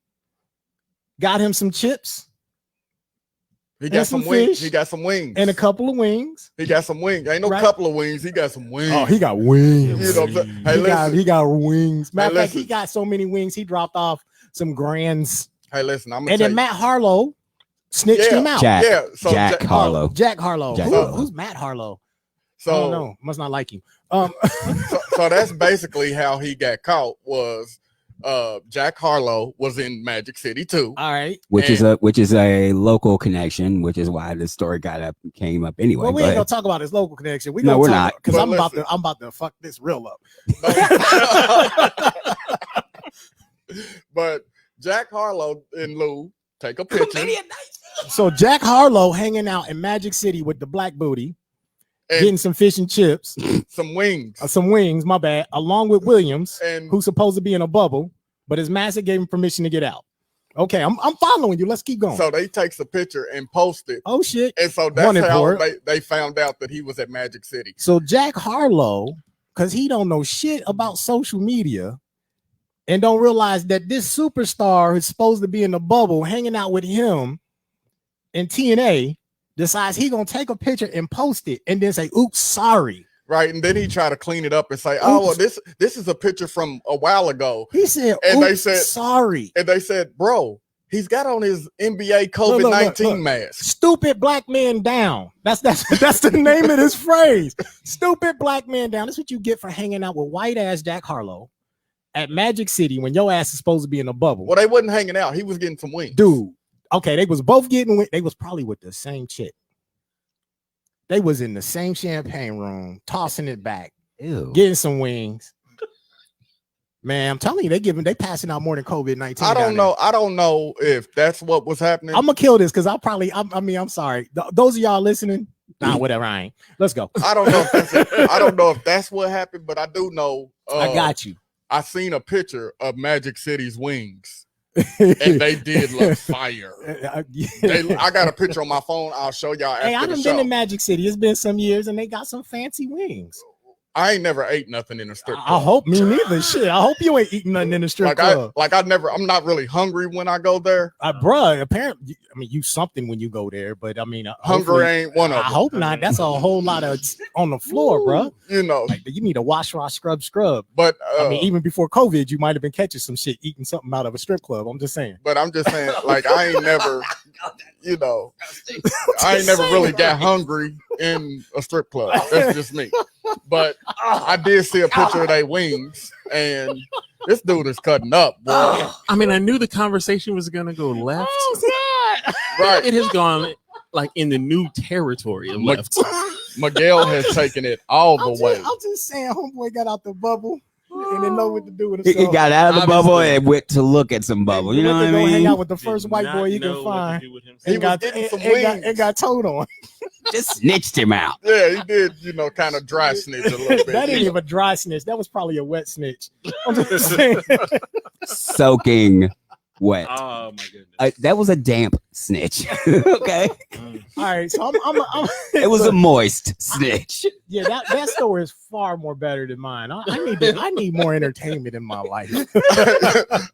got him some chips. He got some wings. He got some wings. And a couple of wings. He got some wings. Ain't no couple of wings. He got some wings. Oh, he got wings. You know what I'm saying? Hey, he got wings. Matter of fact, he got so many wings, he dropped off some grands. Hey, listen, I'm and then Matt Harlow snitched him out. Jack Harlow. Jack Harlow. Who's Matt Harlow? So I don't know. Must not like you. So that's basically how he got caught. Was Jack Harlow was in Magic City too. All right, which is a local connection, which is why the story came up anyway. Well, we ain't gonna talk about his local connection. We're not, because I'm about to fuck this real up. But Jack Harlow and Lou take a picture. So Jack Harlow hanging out in Magic City with the black booty. Getting some fish and chips, some wings, my bad, along with Williams, and who's supposed to be in a bubble, but his master gave him permission to get out. Okay, I'm following you. Let's keep going. So they takes a picture and post it. Oh shit. And so that's how they found out that he was at Magic City. So Jack Harlow, because he don't know shit about social media and don't realize that this superstar who's supposed to be in the bubble hanging out with him in TNA decides he gonna take a picture and post it and then say, oops, sorry. Right, and then he tried to clean it up and say, "Oh, well, this is a picture from a while ago." He said, and oops, they said, sorry. And they said, "Bro, he's got on his NBA COVID-19 mask." Stupid black man down. That's the name of this phrase. Stupid black man down. That's what you get for hanging out with white ass Jack Harlow at Magic City when your ass is supposed to be in a bubble. Well, they wasn't hanging out. He was getting some wings, dude. Okay, they was both getting. They was probably with the same chick. They was in the same champagne room, tossing it back, getting some wings. Man, I'm telling you, they passing out more than COVID-19. I don't know if that's what was happening. I'm gonna kill this because I'm sorry. Those of y'all listening, nah, whatever. I ain't. Let's go. I don't know if that's what happened, but I do know. I got you. I seen a picture of Magic City's wings. And they did look fire. I got a picture on my phone. I'll show y'all after Hey, I done been to Magic City. It's been some years, and they got some fancy wings. I ain't never ate nothing in a strip club. I hope me neither. Shit, I hope you ain't eating nothing in a strip club. I'm not really hungry when I go there. Bruh, apparently, I mean, you something when you go there, but I mean, hunger ain't one of them. I hope not. That's a whole lot of on the floor, bruh. You know, like, you need to wash, scrub. But I mean, even before COVID, you might have been catching some shit, eating something out of a strip club. I'm just saying. But I'm just saying, like, I ain't never, you know, I ain't never really got hungry in a strip club. That's just me. But I did see a picture of their wings, and this dude is cutting up, boy. I mean, I knew the conversation was gonna go left. Oh, God. Right. It has gone like in the new territory of left. Miguel has taken it all the way. I'm just saying, homeboy got out the bubble and didn't know what to do with himself. He got out of the bubble and went to look at some bubble. You know what I mean? Hang out with the first white boy you can find. He got getting some wings. And got told on. Just snitched him out. Yeah, he did, you know, kind of dry snitch a little bit. That ain't even a dry snitch. That was probably a wet snitch. I'm just saying. Soaking wet. Oh my goodness. That was a damp snitch. Okay. All right, so I'm it was a moist snitch. Yeah, that story is far more better than mine. I need more entertainment in my life.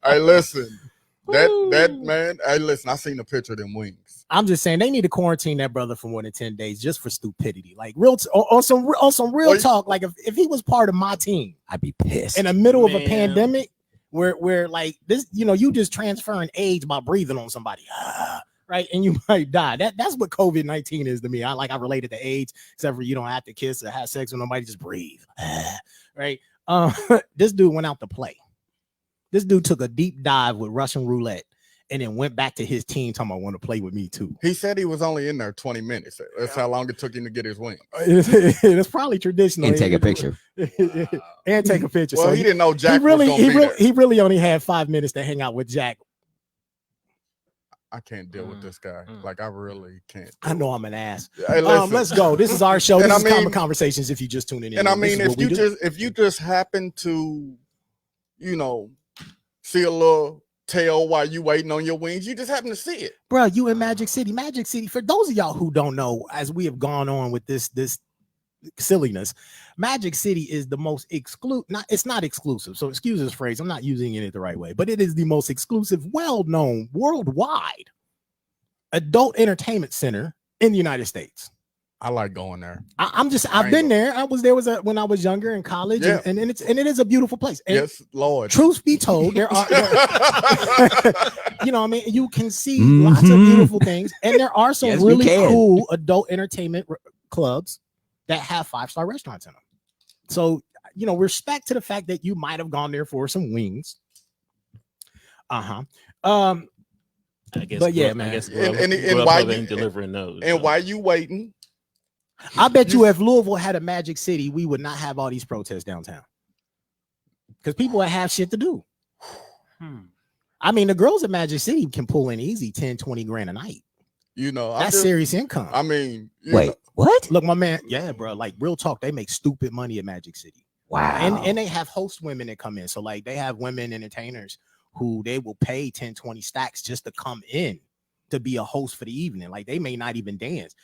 Hey, listen. That man, hey, listen, I seen a picture of them wings. I'm just saying they need to quarantine that brother for more than 10 days just for stupidity. Like on some real talk. Like if he was part of my team, I'd be pissed. In the middle of a pandemic where like this, you know, you just transferring AIDS by breathing on somebody. Right, and you might die. That's what COVID-19 is to me. I related to AIDS, except for you don't have to kiss or have sex with nobody, just breathe. Right. This dude went out to play. This dude took a deep dive with Russian roulette and then went back to his team talking about want to play with me too. He said he was only in there 20 minutes. That's how long it took him to get his wing. It's probably traditional. And take a picture. And take a picture. Well, so he didn't know Jack was gonna be there. He really only had 5 minutes to hang out with Jack. I can't deal with this guy. Like, I really can't. I know I'm an ass. Hey, let's go. This is our show. This is Common Conversations. If you just tuning in, and I mean, if you just happen to, you know, see a little tail while you waiting on your wings, you just happen to see it, bro. You in Magic City. Magic City. For those of y'all who don't know, as we have gone on with this silliness, Magic City is the most exclusive. It's not exclusive. So excuse this phrase. I'm not using it the right way, but it is the most exclusive, well-known worldwide adult entertainment center in the United States. I like going there. I've been there. I was there when I was younger in college, and it is a beautiful place. And yes, Lord. Truth be told, there are you know, I mean, you can see lots of beautiful things, and there are some really cool adult entertainment clubs that have 5-star restaurants in them. So, you know, respect to the fact that you might have gone there for some wings. I guess, but yeah, man. I guess and why you delivering those? And why you waiting? I bet you if Louisville had a Magic City, we would not have all these protests downtown. Because people would have shit to do. I mean, the girls at Magic City can pull in easy 10, 20 grand a night. You know, that's serious income. I mean, wait, what? Look, my man, yeah, bro. Like real talk, they make stupid money at Magic City. Wow. And they have host women that come in. So like they have women entertainers who they will pay 10, 20 stacks just to come in to be a host for the evening. Like they may not even dance.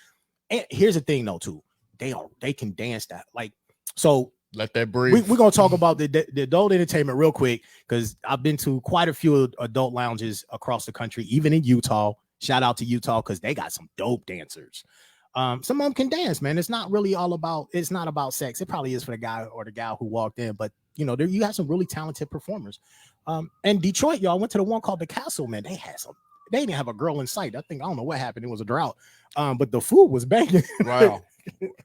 And here's the thing though, too. They can dance that. Like, so let that breathe. We're gonna talk about the adult entertainment real quick because I've been to quite a few adult lounges across the country, even in Utah. Shout out to Utah because they got some dope dancers. Some of them can dance, man. It's not really all about. It's not about sex. It probably is for the guy or the gal who walked in, but you know, you have some really talented performers. And Detroit, y'all went to the one called the Castle, man. They didn't have a girl in sight. I don't know what happened. It was a drought. But the food was banging. Wow.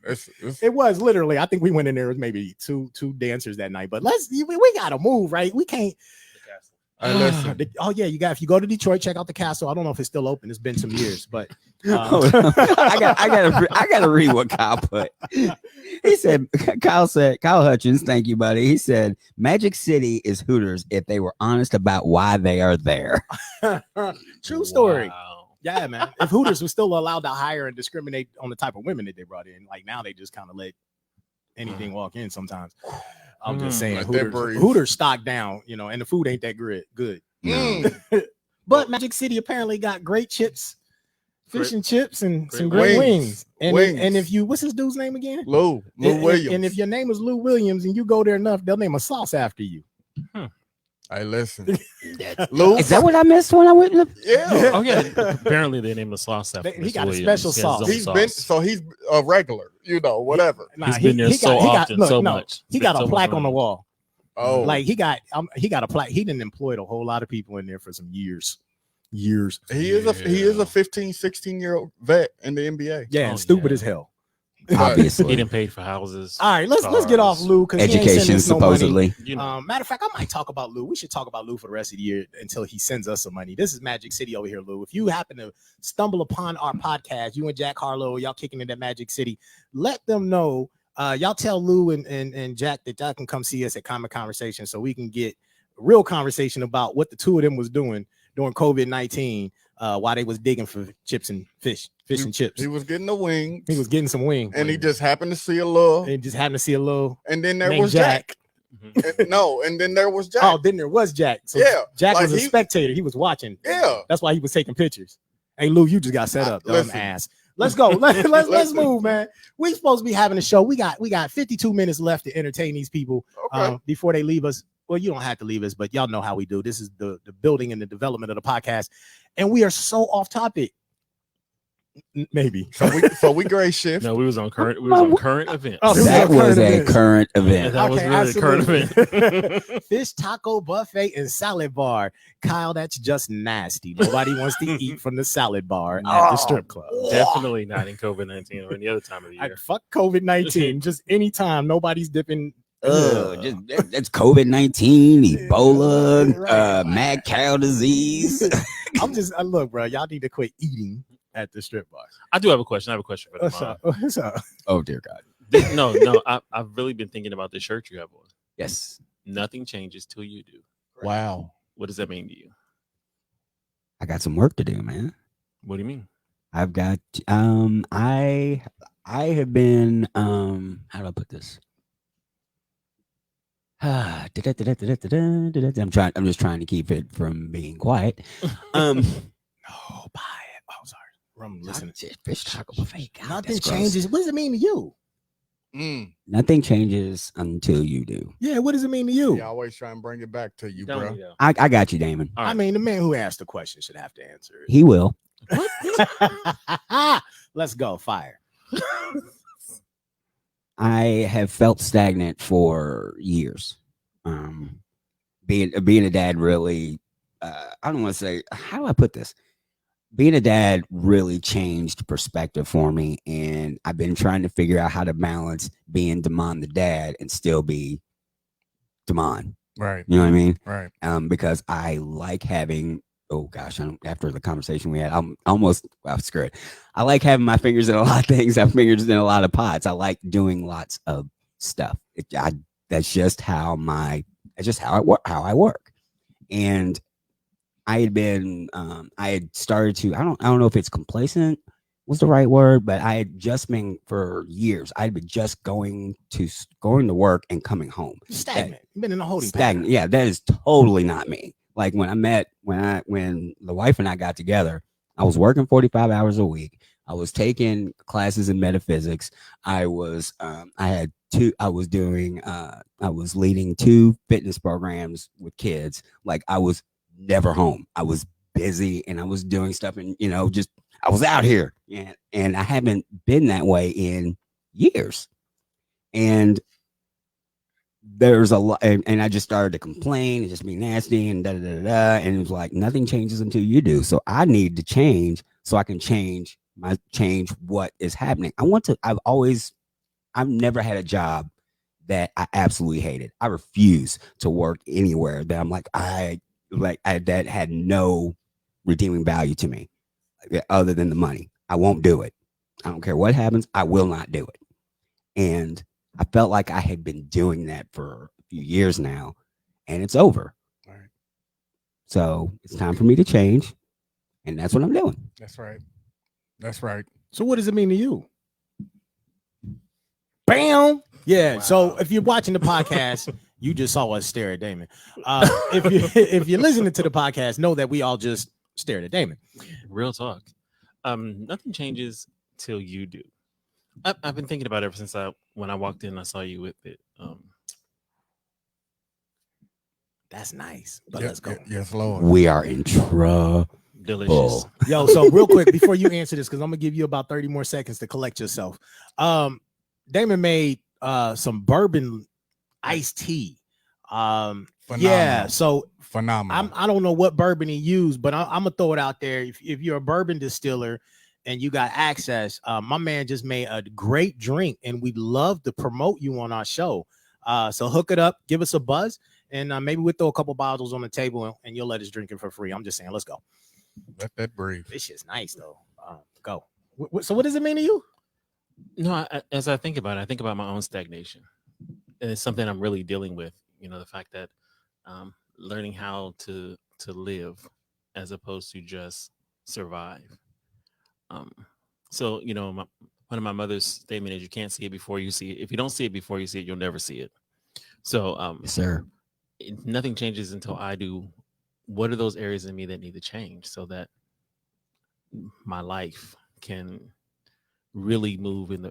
It was literally. I think we went in there with maybe two dancers that night. But we gotta move, right? We can't. If you go to Detroit, check out the Castle. I don't know if it's still open. It's been some years, but I gotta read what Kyle put. Kyle Hutchins, thank you, buddy. He said Magic City is Hooters if they were honest about why they are there. True story. Wow. Yeah, man. If Hooters was still allowed to hire and discriminate on the type of women that they brought in, like now they just kind of let anything walk in sometimes. I'm just saying Hooters stock down, you know, and the food ain't that good. But Magic City apparently got great chips, fish and chips, and some great wings. And if you, what's his dude's name again? Lou Williams. And if your name is Lou Williams and you go there enough, they'll name a sauce after you. Hey, listen. Lou, is that what I missed when I went? Yeah. Oh yeah. Apparently they named the sauce after He got Williams. a special sauce. He's a regular, you know, whatever. He's been there so often, so much. He got a plaque on the wall. Oh, like he got a plaque. He didn't employ a whole lot of people in there for some years. He is a 15, 16-year-old vet in the NBA. Yeah, and stupid as hell. Obviously, he didn't pay for houses. All right, let's get off Lou because education supposedly. Matter of fact, I might talk about Lou. We should talk about Lou for the rest of the year until he sends us some money. This is Magic City over here, Lou. If you happen to stumble upon our podcast, you and Jack Harlow, y'all kicking into Magic City, let them know. Y'all tell Lou and Jack that y'all can come see us at Common Conversation so we can get a real conversation about what the two of them was doing during COVID-19 while they was digging for chips and fish and chips. He was getting a wing. He was getting some wing. And he just happened to see a little. And then there was Jack. And then there was Jack. Oh, then there was Jack. So yeah. Jack was a spectator. He was watching. Yeah. That's why he was taking pictures. Hey, Lou, you just got set up. Dumb ass. Let's go. Let's move, man. We supposed to be having a show. We got 52 minutes left to entertain these people before they leave us. Well, you don't have to leave us, but y'all know how we do. This is the building and the development of the podcast, and we are so off topic. Maybe so we gray shift. No, we was on current event. Oh, that was a current event. That was really a current event. Fish taco buffet and salad bar. Kyle, that's just nasty. Nobody wants to eat from the salad bar at the strip club. Definitely not in COVID-19 or any other time of the year. Fuck COVID-19. Just anytime nobody's dipping. That's COVID-19, Ebola, mad cow disease. I'm just look, bro. Y'all need to quit eating at the strip bar. I do have a question. I have a question for the What's up? Oh dear God. No. I've really been thinking about the shirt you have on. Yes. Nothing changes till you do. Wow. What does that mean to you? I got some work to do, man. What do you mean? I've got I have been how do I put this? I'm just trying to keep it from being quiet. No, buy it. Oh, sorry. I'm listening. Fish taco buffet. Nothing changes. What does it mean to you? Nothing changes until you do. Yeah, what does it mean to you? Yeah, always try and bring it back to you, bro. I got you, Damon. Right. I mean, the man who asked the question should have to answer it. He will. Let's go. Fire. I have felt stagnant for years. Being a dad really, I don't want to say, how do I put this? Being a dad really changed perspective for me, and I've been trying to figure out how to balance being Damon the dad and still be Damon. Right. You know what I mean? Right. Because I like having. Oh gosh, after the conversation we had, screw it. I like having my fingers in a lot of things. I have fingers in a lot of pots. I like doing lots of stuff. That's just how I work. And I had started to, I don't know if it's complacent was the right word, but I had just been for years. I'd been just going to work and coming home. Stagnant. You've been in a holding stagnant. pattern. Yeah, that is totally not me. Like when the wife and I got together, I was working 45 hours a week. I was taking classes in metaphysics. I was I was leading 2 fitness programs with kids. Like I was never home. I was busy and I was doing stuff, and just I was out here. And I haven't been that way in years. And there's a lot, and I just started to complain and just be nasty and da da da da. And it was like nothing changes until you do. So I need to change so I can change what is happening. I've never had a job that I absolutely hated. I refuse to work anywhere that I'm like that had no redeeming value to me other than the money. I won't do it. I don't care what happens. I will not do it. And I felt like I had been doing that for a few years now, and it's over. All right. So it's time for me to change, and that's what I'm doing. That's right. That's right. So what does it mean to you? Bam. Yeah. Wow. So if you're watching the podcast, you just saw us stare at Damon. If you're listening to the podcast, know that we all just stared at Damon. Real talk. Nothing changes till you do. I've been thinking about it ever since when I walked in, I saw you with it. That's nice. But let's go. Yes, Lord. We are in trouble. Delicious. Yo, so real quick before you answer this, because I'm gonna give you about 30 more seconds to collect yourself. Damon made some bourbon iced tea. Yeah, so phenomenal. I don't know what bourbon he used, but I'm gonna throw it out there. If you're a bourbon distiller and you got access, my man just made a great drink, and we'd love to promote you on our show. So hook it up, give us a buzz, and maybe we'll throw a couple bottles on the table and you'll let us drink it for free. I'm just saying, let's go. Let that breathe. This shit's nice though. Go. So what does it mean to you? No, as I think about it, I think about my own stagnation. And it's something I'm really dealing with. The fact that learning how to live as opposed to just survive. So, one of my mother's statement is you can't see it before you see it. If you don't see it before you see it, you'll never see it. So, Yes, sir. Nothing changes until I do. What are those areas in me that need to change so that my life can really move in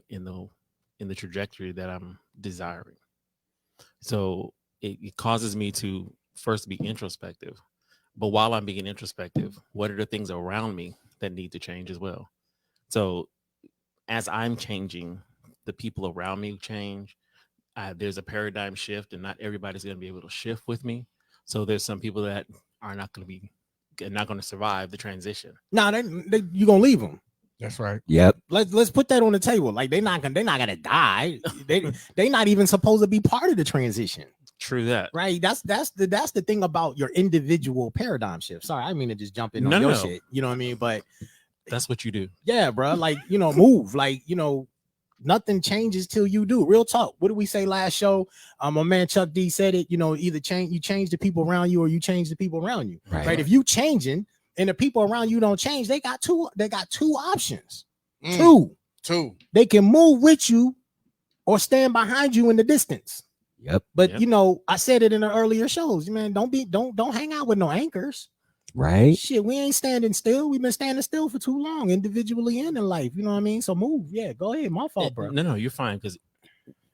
the trajectory that I'm desiring? So it causes me to first be introspective, but while I'm being introspective, what are the things around me that need to change as well? So as I'm changing, the people around me change. There's a paradigm shift, and not everybody's going to be able to shift with me. So there's some people that are not going to survive the transition. Nah, you gonna leave them. That's right. Yep. Let's put that on the table. Like they're not gonna die. They not even supposed to be part of the transition. True that. Right. That's the thing about your individual paradigm shift. Sorry, I didn't mean to just jump in on your shit. You know what I mean? But that's what you do. Yeah, bro. Like, move. Like, nothing changes till you do. Real talk. What did we say last show? My man Chuck D said it. Either you change the people around you or you change the people around you. Right. If you changing and the people around you don't change, they got two options. Two. They can move with you or stand behind you in the distance. Yep. But I said it in the earlier shows, man. Don't hang out with no anchors. Right. Shit, we ain't standing still. We've been standing still for too long, individually and in life. You know what I mean? So move. Yeah, go ahead. My fault, bro. No, you're fine. Because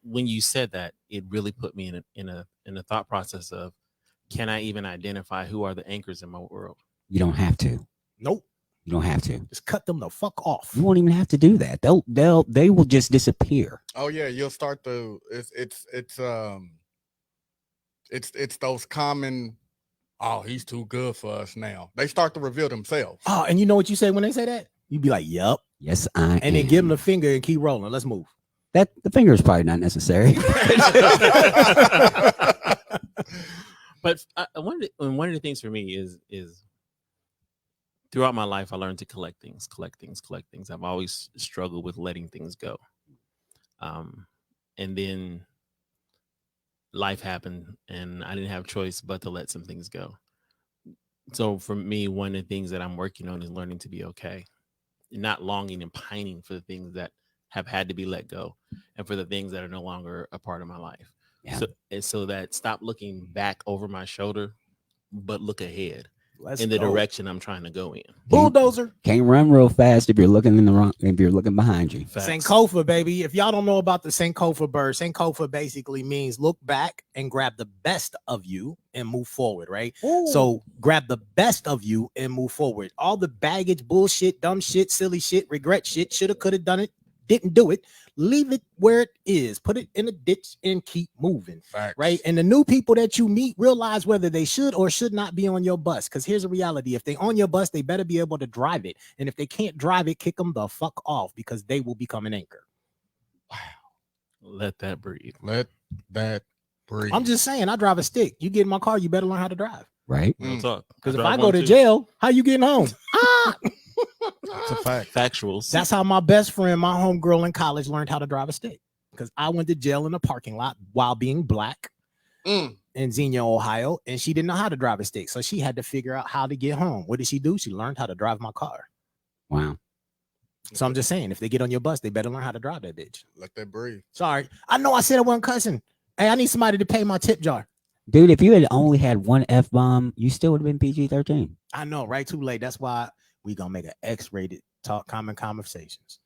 when you said that, it really put me in a thought process of, can I even identify who are the anchors in my world? You don't have to. Nope. You don't have to. Just cut them the fuck off. You won't even have to do that. They will just disappear. Oh yeah, you'll start to. It's those common. Oh, he's too good for us now. They start to reveal themselves. Oh, and you know what you say when they say that? You'd be like, "Yup." Yes, I. And then give them the finger and keep rolling. Let's move. The finger is probably not necessary. But one of the things for me is throughout my life, I learned to collect things. I've always struggled with letting things go. And then life happened and I didn't have a choice but to let some things go. So for me, one of the things that I'm working on is learning to be okay, and not longing and pining for the things that have had to be let go and for the things that are no longer a part of my life. Yeah. So that stop looking back over my shoulder but look ahead Let's in the go. direction I'm trying to go in. Bulldozer. Can't run real fast if you're looking in the wrong. If you're looking behind you. Facts. Sankofa, baby. If y'all don't know about the Sankofa bird, Sankofa basically means look back and grab the best of you and move forward, right? Ooh. So grab the best of you and move forward. All the baggage, bullshit, dumb shit, silly shit, regret shit, shoulda, coulda done it, didn't do it. Leave it where it is. Put it in a ditch and keep moving. Facts. Right. And the new people that you meet realize whether they should or should not be on your bus. Because here's the reality. If they on your bus, they better be able to drive it. And if they can't drive it, kick them the fuck off because they will become an anchor. Let that breathe. Let that breathe. I'm just saying, I drive a stick. You get in my car, you better learn how to drive. Right. Real talk. Because if drive I go one to too. jail, how you getting home? That's a fact. Factuals. That's how my best friend, my homegirl in college, learned how to drive a stick. Because I went to jail in a parking lot while being black in Xenia, Ohio, and she didn't know how to drive a stick. So she had to figure out how to get home. What did she do? She learned how to drive my car. Wow. So I'm just saying, if they get on your bus, they better learn how to drive that bitch. Let that breathe. Sorry. I know I said I wasn't cussing. Hey, I need somebody to pay my tip jar. Dude, if you had only had one F-bomb, you still would have been PG-13. I know, right? Too late. That's why we gonna make an X-rated talk common conversations.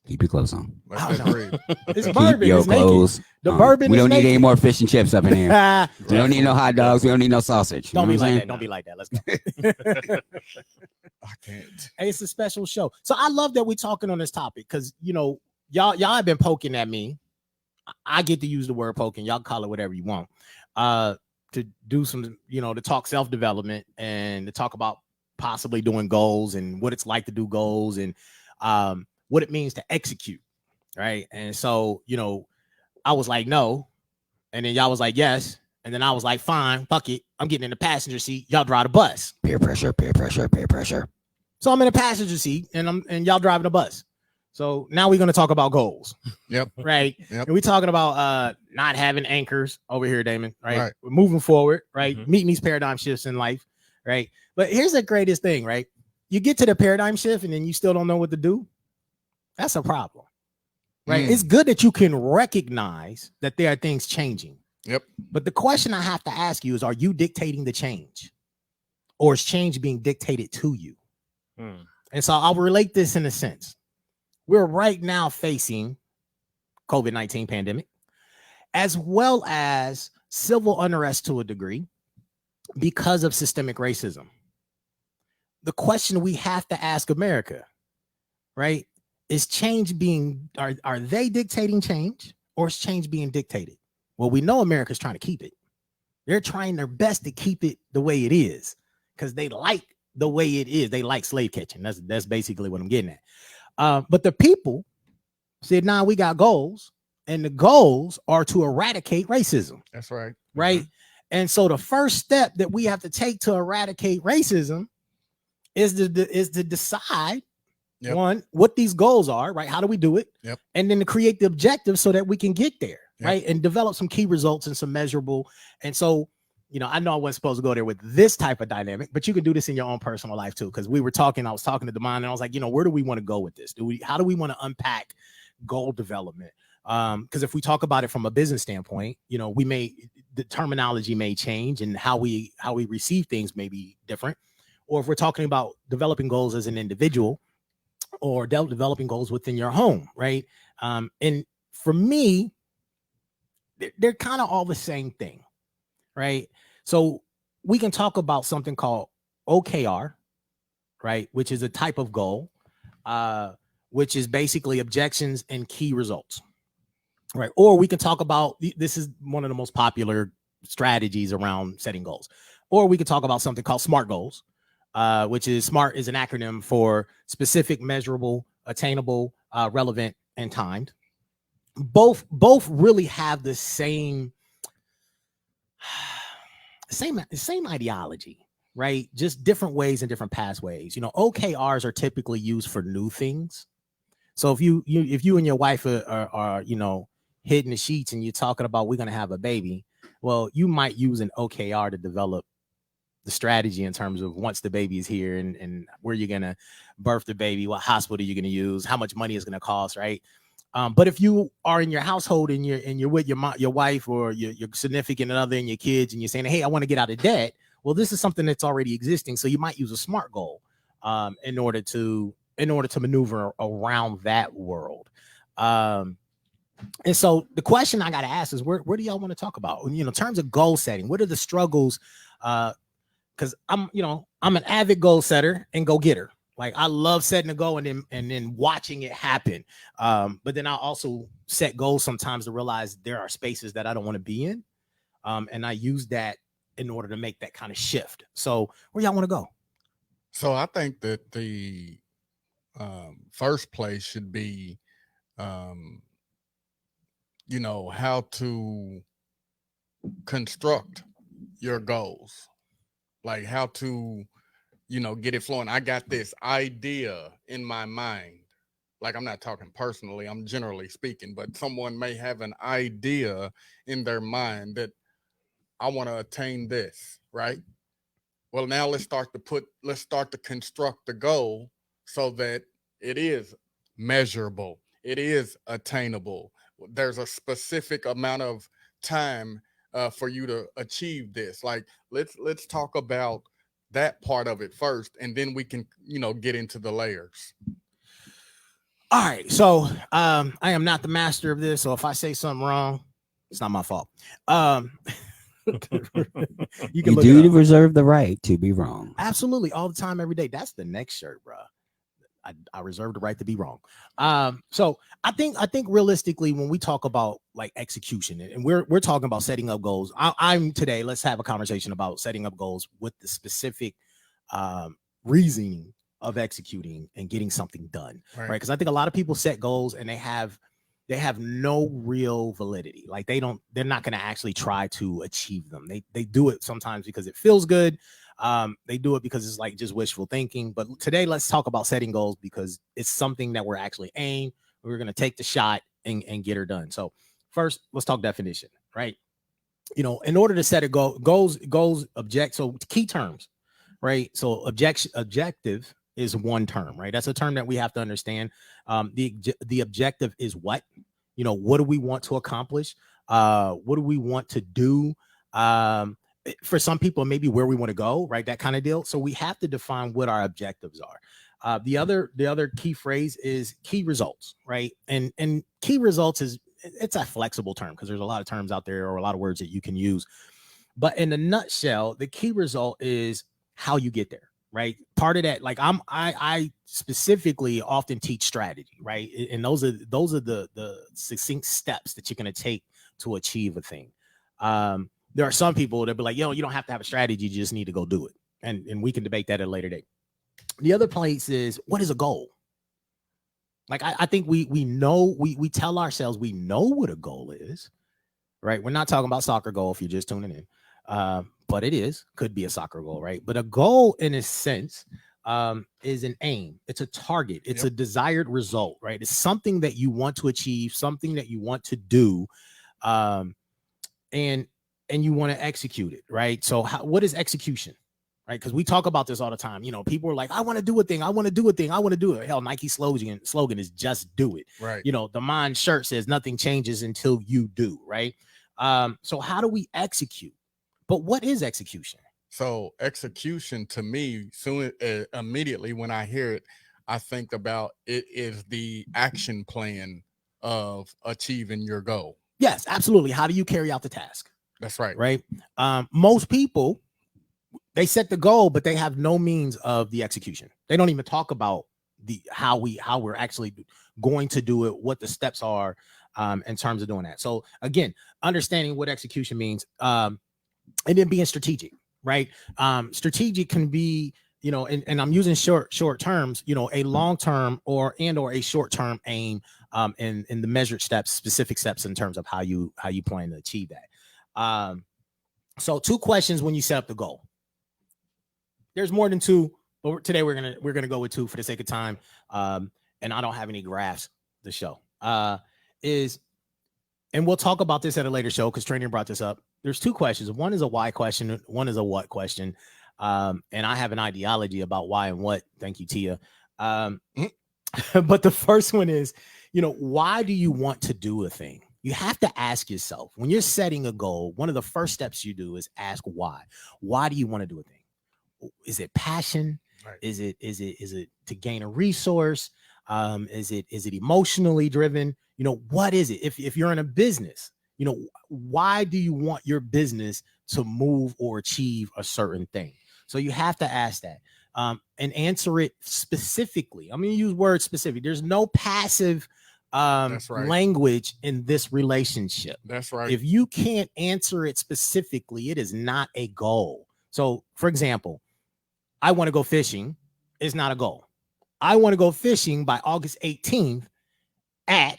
Keep your clothes on. Let I that know. breathe. It's Keep bourbon. your It's naked. clothes. The bourbon We is don't need naked. any more fish and chips up in here. We don't need no hot dogs. We don't need no sausage. Don't You be know what I'm like saying? that. Don't be like that. Let's go. I can't. Hey, it's a special show. So I love that we're talking on this topic because y'all have been poking at me. I get to use the word poking. Y'all call it whatever you want. To do some, to talk self-development and to talk about possibly doing goals and what it's like to do goals and what it means to execute. Right. And so, I was like, no. And then y'all was like, yes. And then I was like, fine, fuck it. I'm getting in the passenger seat. Y'all drive the bus. Peer pressure, peer pressure, peer pressure. So I'm in the passenger seat and y'all driving the bus. So now we're going to talk about goals. Yep. Right. Yep. And we're talking about not having anchors over here, Damon. Right. Right. We're moving forward. Right. Mhm. Meeting these paradigm shifts in life. Right. But here's the greatest thing. Right. You get to the paradigm shift and then you still don't know what to do. That's a problem. Right. It's good that you can recognize that there are things changing. Yep. But the question I have to ask you is, are you dictating the change or is change being dictated to you? And so I'll relate this in a sense. We're right now facing COVID-19 pandemic, as well as civil unrest to a degree because of systemic racism. The question we have to ask America, right, is change being, are they dictating change or is change being dictated? Well, we know America's trying to keep it. They're trying their best to keep it the way it is because they like the way it is. They like slave catching. That's basically what I'm getting at. But the people said, nah, we got goals, and the goals are to eradicate racism. That's right. Right. And so the first step that we have to take to eradicate racism is to decide one, what these goals are, right? How do we do it? Yep. And then to create the objectives so that we can get there, Yep. right? And develop some key results and some measurable. And so, I know I wasn't supposed to go there with this type of dynamic, but you can do this in your own personal life too. Because I was talking to Damon and I was like, where do we want to go with this? How do we want to unpack goal development? Because if we talk about it from a business standpoint, the terminology may change and how we receive things may be different. Or if we're talking about developing goals as an individual or developing goals within your home, right? And for me, they're kind of all the same thing, right? So we can talk about something called OKR, right? Which is a type of goal, which is basically objections and key results, right? Or we can talk about, this is one of the most popular strategies around setting goals. Or we could talk about something called SMART goals, which is SMART is an acronym for specific, measurable, attainable, relevant, and timed. Both really have the same ideology, right? Just different ways and different pathways. OKRs are typically used for new things. So if you and your wife are hitting the sheets and you're talking about we're gonna have a baby, well, you might use an OKR to develop the strategy in terms of once the baby is here and where you're gonna birth the baby, what hospital you're gonna use, how much money it's gonna cost, right? But if you are in your household and you're with your wife or your significant other and your kids and you're saying, hey, I want to get out of debt, Well, this is something that's already existing, so you might use a SMART goal in order to maneuver around that world. And so the question I got to ask is, where do y'all want to talk about? In terms of goal setting, what are the struggles? Because I'm an avid goal setter and go getter. Like, I love setting a goal and then watching it happen. But then I also set goals sometimes to realize there are spaces that I don't want to be in. And I use that in order to make that kind of shift. So where y'all want to go? So I think that the first place should be, how to construct your goals, like how to, get it flowing. I got this idea in my mind. Like, I'm not talking personally, I'm generally speaking, but someone may have an idea in their mind that I want to attain this, right? Well, now let's start to construct the goal so that it is measurable, it is attainable. There's a specific amount of time for you to achieve this. Like, let's talk about that part of it first, and then we can, get into the layers. All right. So I am not the master of this. So if I say something wrong, it's not my fault. You do reserve the right to be wrong. Absolutely. All the time, every day. That's the next shirt, bro. I reserve the right to be wrong. So I think realistically, when we talk about like execution, and we're talking about setting up goals, I'm today, let's have a conversation about setting up goals with the specific reasoning of executing and getting something done, right? Because I think a lot of people set goals and they have no real validity. Like, they're not going to actually try to achieve them. They do it sometimes because it feels good. They do it because it's like just wishful thinking. But today, let's talk about setting goals because it's something that we're actually aiming. We're going to take the shot and get her done. So first, let's talk definition, right? In order to set a goal, goals object. So key terms, right? So objective is one term, right? That's a term that we have to understand. The objective is what? What do we want to accomplish? What do we want to do? For some people, maybe where we want to go, right? That kind of deal. So we have to define what our objectives are. The other key phrase is key results, right? And key results it's a flexible term because there's a lot of terms out there or a lot of words that you can use. But in a nutshell, the key result is how you get there. Right. Part of that, like I specifically often teach strategy, right? And those are the succinct steps that you're going to take to achieve a thing. There are some people that be like, you don't have to have a strategy, you just need to go do it. And we can debate that at a later date. The other place is, what is a goal? Like, I think we know, we tell ourselves we know what a goal is, right? We're not talking about soccer goal if you're just tuning in. But could be a soccer goal, right? But a goal in a sense is an aim. It's a target. It's a desired result, right? It's something that you want to achieve, something that you want to do, and you want to execute it, right? So what is execution, right? Because we talk about this all the time. People are like, I want to do a thing. I want to do a thing. I want to do it. Hell, Nike slogan is just do it. Right. The Mind shirt says nothing changes until you do, right? So how do we execute? But what is execution? So execution, to me, immediately when I hear it, I think about it is the action plan of achieving your goal. Yes, absolutely. How do you carry out the task? That's right. Right. Most people, they set the goal, but they have no means of the execution. They don't even talk about how we're actually going to do it, what the steps are in terms of doing that. So again, understanding what execution means. And then being strategic, right? Strategic can be, and I'm using short terms, a long term or a short term aim, in the measured steps, specific steps in terms of how you plan to achieve that. So 2 questions when you set up the goal. There's more than 2, but today we're gonna go with 2 for the sake of time. And I don't have any graphs to show. And we'll talk about this at a later show because Tranere brought this up. There's 2 questions. One is a why question. One is a what question. And I have an ideology about why and what. Thank you, Tia. But the first one is, why do you want to do a thing? You have to ask yourself when you're setting a goal, one of the first steps you do is ask why. Why do you want to do a thing? Is it passion? Right. Is it to gain a resource? Is it emotionally driven? You know, what is it? If you're in a business, you know, why do you want your business to move or achieve a certain thing? So you have to ask that and answer it specifically. I'm going to use words specific. There's no passive That's right. language in this relationship. That's right. If you can't answer it specifically, it is not a goal. So, for example, I want to go fishing is not a goal. I want to go fishing by August 18th at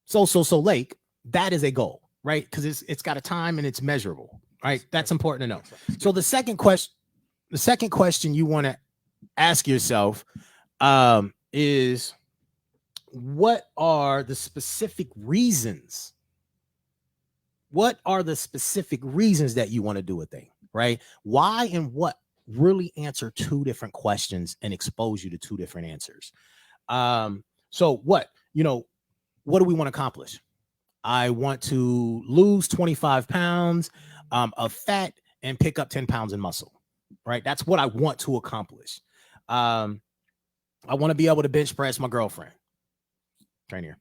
so lake. That is a goal, right? Because it's got a time and it's measurable, right? That's important to know. So the second question you want to ask yourself is, what are the specific reasons? What are the specific reasons that you want to do a thing, right? Why and what really answer two different questions and expose you to two different answers. So what do we want to accomplish? I want to lose 25 pounds of fat and pick up 10 pounds in muscle, right? That's what I want to accomplish. I want to be able to bench press my girlfriend. Tranere.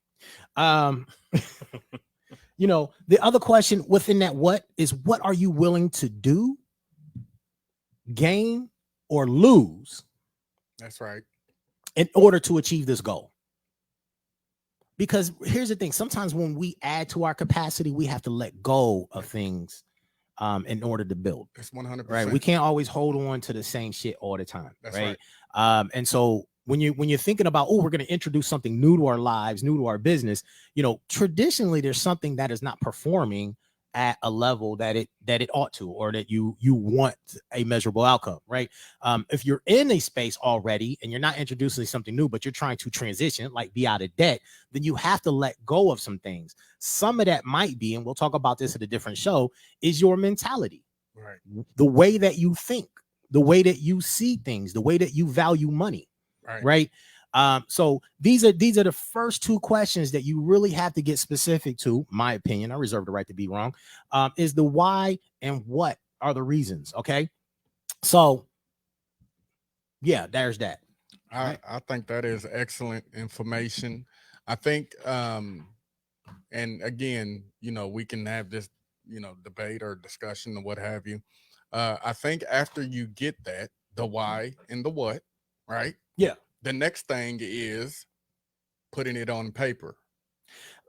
The other question within that what are you willing to do, gain, or lose? That's right. In order to achieve this goal. Because here's the thing, sometimes when we add to our capacity, we have to let go of things in order to build. That's 100%. Right. We can't always hold on to the same shit all the time. That's right. And so when you're thinking about, we're going to introduce something new to our lives, new to our business, traditionally there's something that is not performing at a level that it ought to, or that you want a measurable outcome, right? If you're in a space already and you're not introducing something new, but you're trying to transition, like be out of debt, then you have to let go of some things. Some of that might be, and we'll talk about this at a different show, is your mentality, right? The way that you think, the way that you see things, the way that you value money, right? So these are the first two questions that you really have to get specific to. My opinion, I reserve the right to be wrong, is the why and what are the reasons. Okay. So yeah, there's that. I think that is excellent information. I think, and again, we can have this, debate or discussion or what have you. I think after you get that, the why and the what, right? Yeah. The next thing is putting it on paper.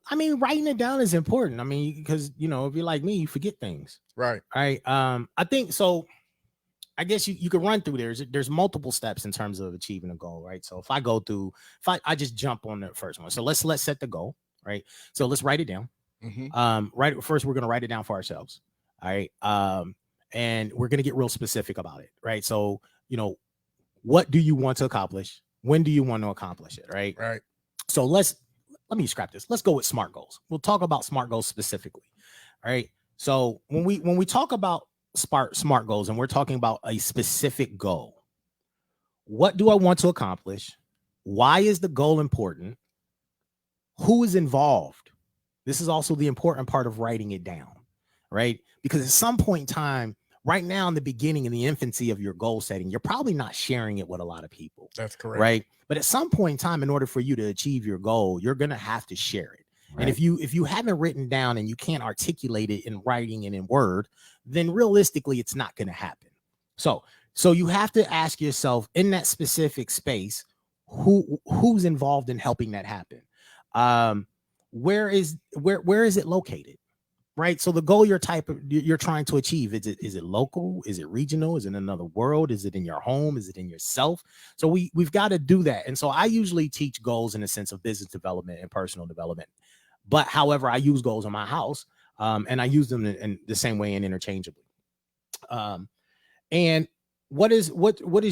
I mean, writing it down is important. I mean, because, if you're like me, you forget things. Right. Right. I think so. I guess you could run through there's multiple steps in terms of achieving a goal. Right. So if I just jump on the first one. So let's set the goal. Right. So let's write it down. Mm-hmm. First, we're going to write it down for ourselves. All right. And we're going to get real specific about it. Right. So, what do you want to accomplish? When do you want to accomplish it? Right. Right. So let me scrap this. Let's go with SMART goals. We'll talk about SMART goals specifically. All right. So when we talk about SMART goals and we're talking about a specific goal, what do I want to accomplish? Why is the goal important? Who is involved? This is also the important part of writing it down, right? Because at some point in time, right now in the beginning, in the infancy of your goal setting, you're probably not sharing it with a lot of people. That's correct. Right. But at some point in time, in order for you to achieve your goal, you're going to have to share it. Right. And if you haven't written down and you can't articulate it in writing and in word, then realistically, it's not going to happen. So you have to ask yourself in that specific space, who's involved in helping that happen? Where is it located? Right. So the goal you're trying to achieve, is it local? Is it regional? Is it in another world? Is it in your home? Is it in yourself? So we've got to do that. And so I usually teach goals in the sense of business development and personal development. But however, I use goals in my house and I use them in the same way and interchangeably. And what is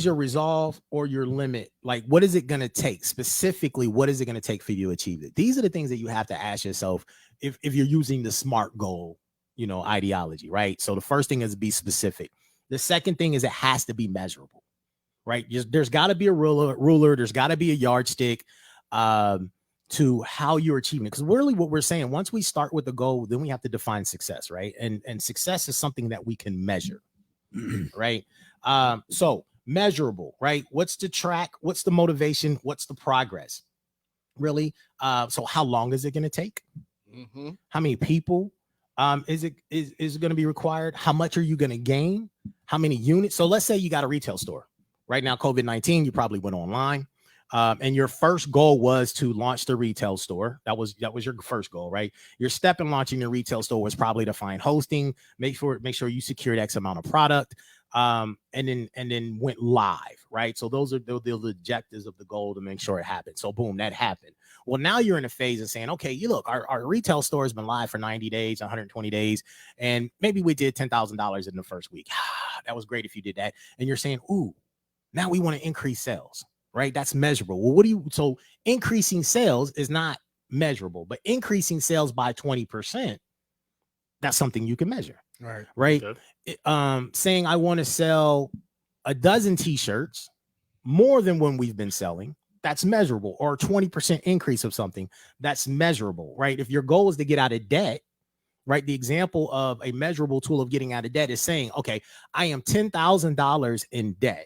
your resolve or your limit? Like, what is it going to take specifically? What is it going to take for you to achieve it? These are the things that you have to ask yourself if you're using the SMART goal, ideology, right? So the first thing is be specific. The second thing is it has to be measurable, right? There's got to be a ruler. There's got to be a yardstick. to how you're achieving it. Because really what we're saying, once we start with the goal, then we have to define success, right? And success is something that we can measure, right? So measurable, right? What's the track? What's the motivation? What's the progress? Really? So how long is it going to take? How many people is it going to be required? How much are you going to gain? How many units? So let's say you got a retail store right now, COVID-19, you probably went online. And your first goal was to launch the retail store. That was your first goal, right? Your step in launching your retail store was probably to find hosting, make sure you secured X amount of product, and then went live, right? So those are the objectives of the goal to make sure it happened. So boom, that happened. Well, now you're in a phase of saying, okay, you look, our retail store has been live for 90 days, 120 days, and maybe we did $10,000 in the first week. That was great if you did that. And you're saying, ooh, now we want to increase sales. Right? That's measurable. Well, so increasing sales is not measurable, but increasing sales by 20%, that's something you can measure. Right. Saying I want to sell a dozen t-shirts more than when we've been selling, that's measurable. Or a 20% increase of something, that's measurable, right? If your goal is to get out of debt, right? The example of a measurable tool of getting out of debt is saying, okay, I am $10,000 in debt.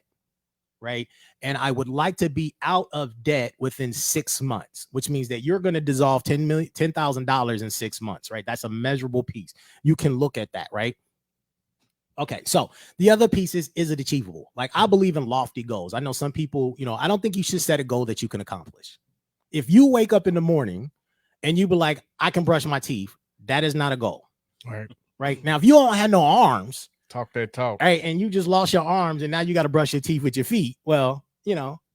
Right. And I would like to be out of debt within 6 months, which means that you're going to dissolve $10,000 in 6 months. Right. That's a measurable piece. You can look at that. Right. Okay. So the other piece is it achievable? Like, I believe in lofty goals. I know some people, I don't think you should set a goal that you can accomplish. If you wake up in the morning and you be like, I can brush my teeth, that is not a goal. Right. Now, if you don't have no arms, talk that talk. Right, and you just lost your arms and now you got to brush your teeth with your feet. Well,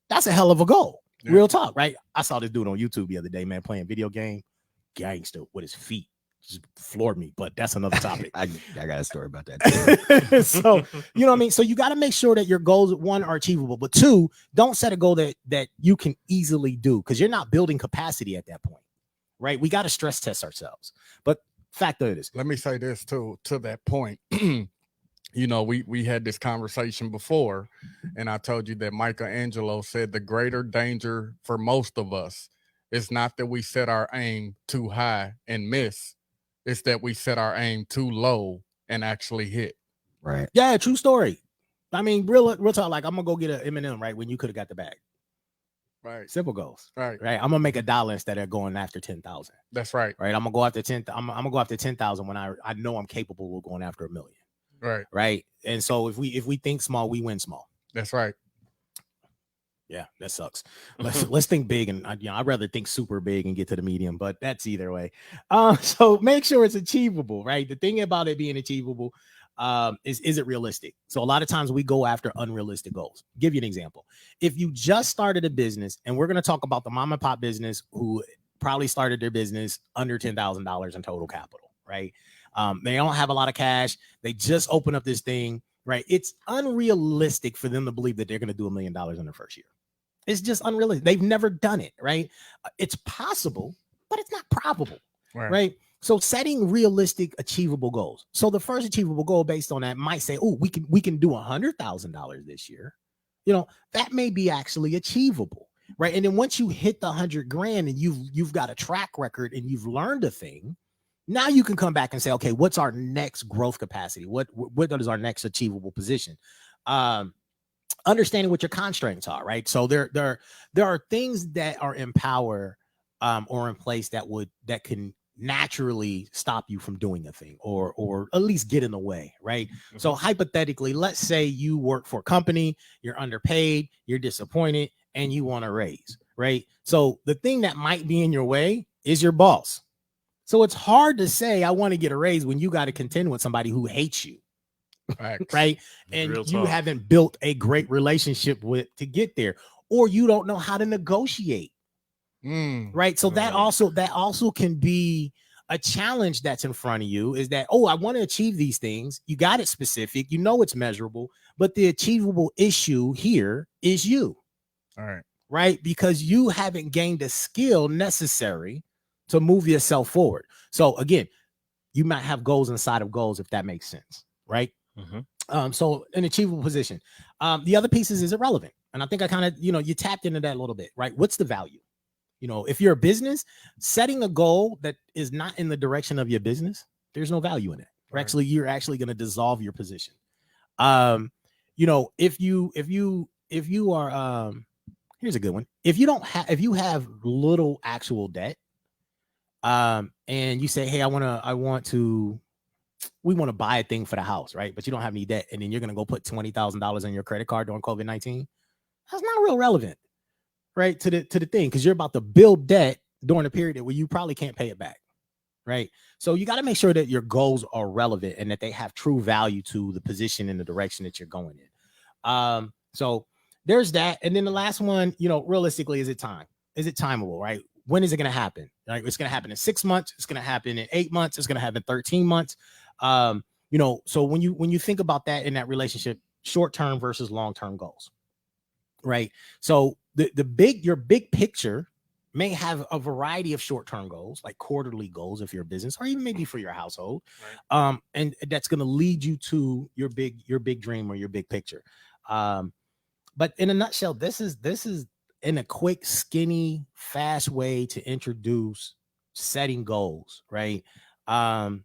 that's a hell of a goal. Yeah. Real talk, right? I saw this dude on YouTube the other day, man, playing video game, gangster with his feet. Just floored me, but that's another topic. I got a story about that. So, you know what I mean? So you got to make sure that your goals, one, are achievable, but two, don't set a goal that you can easily do, because you're not building capacity at that point, right? We got to stress test ourselves. But fact of it is, let me say this too, to that point. We had this conversation before, and I told you that Michelangelo said the greater danger for most of us is not that we set our aim too high and miss. It's that we set our aim too low and actually hit. Right. Yeah, true story. I mean, real talk, like, I'm going to go get an M&M, right, when you could have got the bag. Right. Simple goals. Right. I'm gonna make $1 instead of going after 10,000. That's right. Right. I'm gonna go after 10. I'm gonna go after 10,000 when I know I'm capable of going after 1 million. Right. Right. And so if we think small, we win small. That's right. Yeah, that sucks. Let's think big, and I'd rather think super big and get to the medium, but that's either way. So make sure it's achievable, right? The thing about it being achievable is it realistic? So a lot of times we go after unrealistic goals. Give you an example. If you just started a business, and we're going to talk about the mom and pop business who probably started their business under $10,000 in total capital, right? They don't have a lot of cash. They just open up this thing, right? It's unrealistic for them to believe that they're going to do $1 million in their first year. It's just unrealistic. They've never done it, right? It's possible, but it's not probable, right? So setting realistic, achievable goals. So the first achievable goal based on that might say, oh, we can do $100,000 this year. That may be actually achievable, right? And then once you hit the 100 grand and you've got a track record and you've learned a thing, now you can come back and say, okay, what's our next growth capacity? What is our next achievable position? Understanding what your constraints are, right? So there are things that are in power or in place that can naturally stop you from doing a thing or at least get in the way, right? Mm-hmm. So hypothetically, let's say you work for a company, you're underpaid, you're disappointed, and you want a raise, right? So the thing that might be in your way is your boss. So it's hard to say, I want to get a raise when you got to contend with somebody who hates you. Right. And you haven't built a great relationship with to get there, or you don't know how to negotiate. Right. So that also can be a challenge that's in front of you, is that, oh, I want to achieve these things. You got it specific, it's measurable, but the achievable issue here is you. All right. Right. Because you haven't gained the skill necessary to move yourself forward. So again, you might have goals inside of goals, if that makes sense. Right. Mm-hmm. So an achievable position. The other piece is it relevant? And I think I kind of, you tapped into that a little bit, right? What's the value? If you're a business, setting a goal that is not in the direction of your business, there's no value in it. Right. You're actually going to dissolve your position. If you are, here's a good one. If you have little actual debt, and you say, hey, we want to buy a thing for the house, right? But you don't have any debt, and then you're going to go put $20,000 on your credit card during COVID-19. That's not real relevant, right? To the thing, because you're about to build debt during a period where you probably can't pay it back, right? So you got to make sure that your goals are relevant and that they have true value to the position and the direction that you're going in. So there's that. And then the last one, realistically, is it time? Is it timeable, right? When is it going to happen? Like, it's going to happen in 6 months. It's going to happen in 8 months. It's going to happen in 13 months. So when you think about that in that relationship, short-term versus long-term goals, right? So your big picture may have a variety of short-term goals, like quarterly goals if you're a business, or even maybe for your household. Right. And that's going to lead you to your big dream or your big picture. But in a nutshell, this is in a quick, skinny, fast way to introduce setting goals, right? The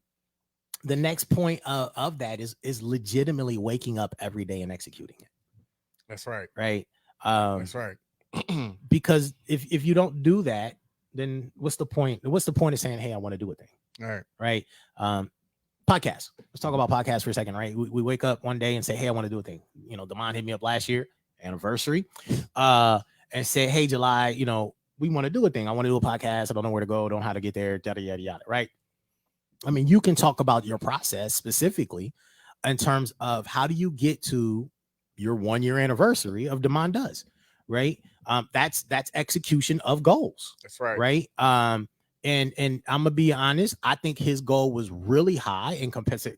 next point of that is legitimately waking up every day and executing it. That's right. Right. That's right. Because if you don't do that, then what's the point? What's the point of saying, hey, I want to do a thing? All right. Right. Podcasts. Let's talk about podcasts for a second, right? We wake up one day and say, hey, I want to do a thing. Damon hit me up last year, anniversary, and said, hey, July, we want to do a thing. I want to do a podcast. I don't know where to go. Don't know how to get there. Yada, yada, yada. Right. I mean, you can talk about your process specifically in terms of how do you get to your 1 year anniversary of Damon Does, right? That's execution of goals. That's right. Right. And I'm gonna be honest, I think his goal was really high in comparison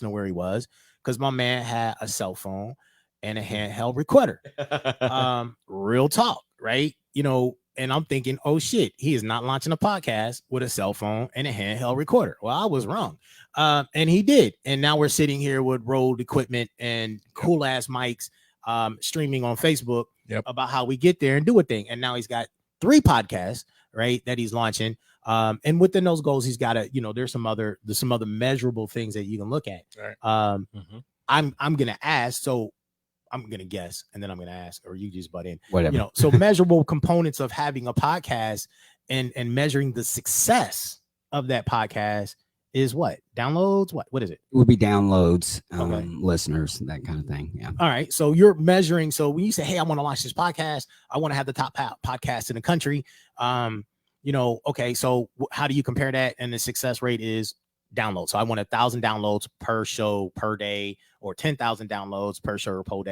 to where he was, because my man had a cell phone and a handheld recorder. Real talk, right? And I'm thinking, oh shit, he is not launching a podcast with a cell phone and a handheld recorder. Well, I was wrong. And he did. And now we're sitting here with rolled equipment and cool ass mics, streaming on Facebook about how we get there and do a thing. And now he's got 3 podcasts, right, that he's launching. And within those goals, he's got there's some other measurable things that you can look at. Right. I'm gonna ask, so I'm gonna guess, and then I'm gonna ask, or you just butt in. Whatever. So measurable components of having a podcast and measuring the success of that podcast is what? Downloads? What is it? It would be downloads, listeners, that kind of thing. Yeah. All right. So you're measuring. So when you say, hey, I want to launch this podcast, I want to have the top podcast in the country. Okay. So how do you compare that? And the success rate is downloads. So I want 1,000 downloads per show per day, or 10,000 downloads per show per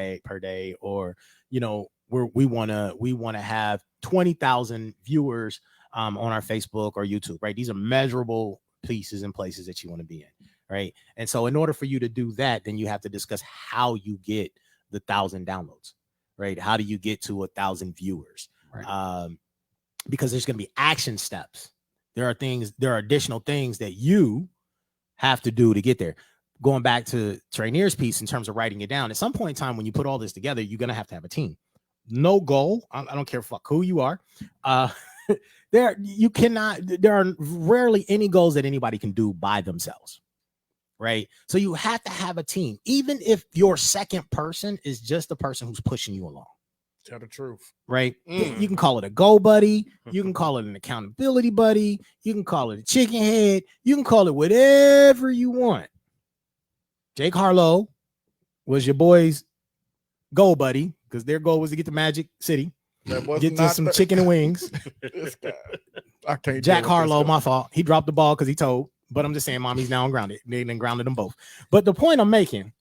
day, or we want to have 20,000 viewers on our Facebook or YouTube, right? These are measurable pieces and places that you want to be in, right? And so in order for you to do that, then you have to discuss how you get the 1,000 downloads, right? How do you get to 1,000 viewers? Right. Because there's going to be action steps. There are additional things that you have to do to get there. Going back to Tranere's piece in terms of writing it down, at some point in time, when you put all this together, you're going to have a team. No goal. I don't care who you are. There are rarely any goals that anybody can do by themselves. Right. So you have to have a team, even if your second person is just the person who's pushing you along. Tell the truth. Right. You can call it a go buddy. You can call it an accountability buddy. You can call it a chicken head. You can call it whatever you want. Jake Harlow was your boy's go buddy, because their goal was to get to Magic City, get to some chicken and wings. This guy. I can't. Jack Harlow, my fault. He dropped the ball because he told. But I'm just saying, Mommy's now ungrounded. They then grounded them both. But the point I'm making.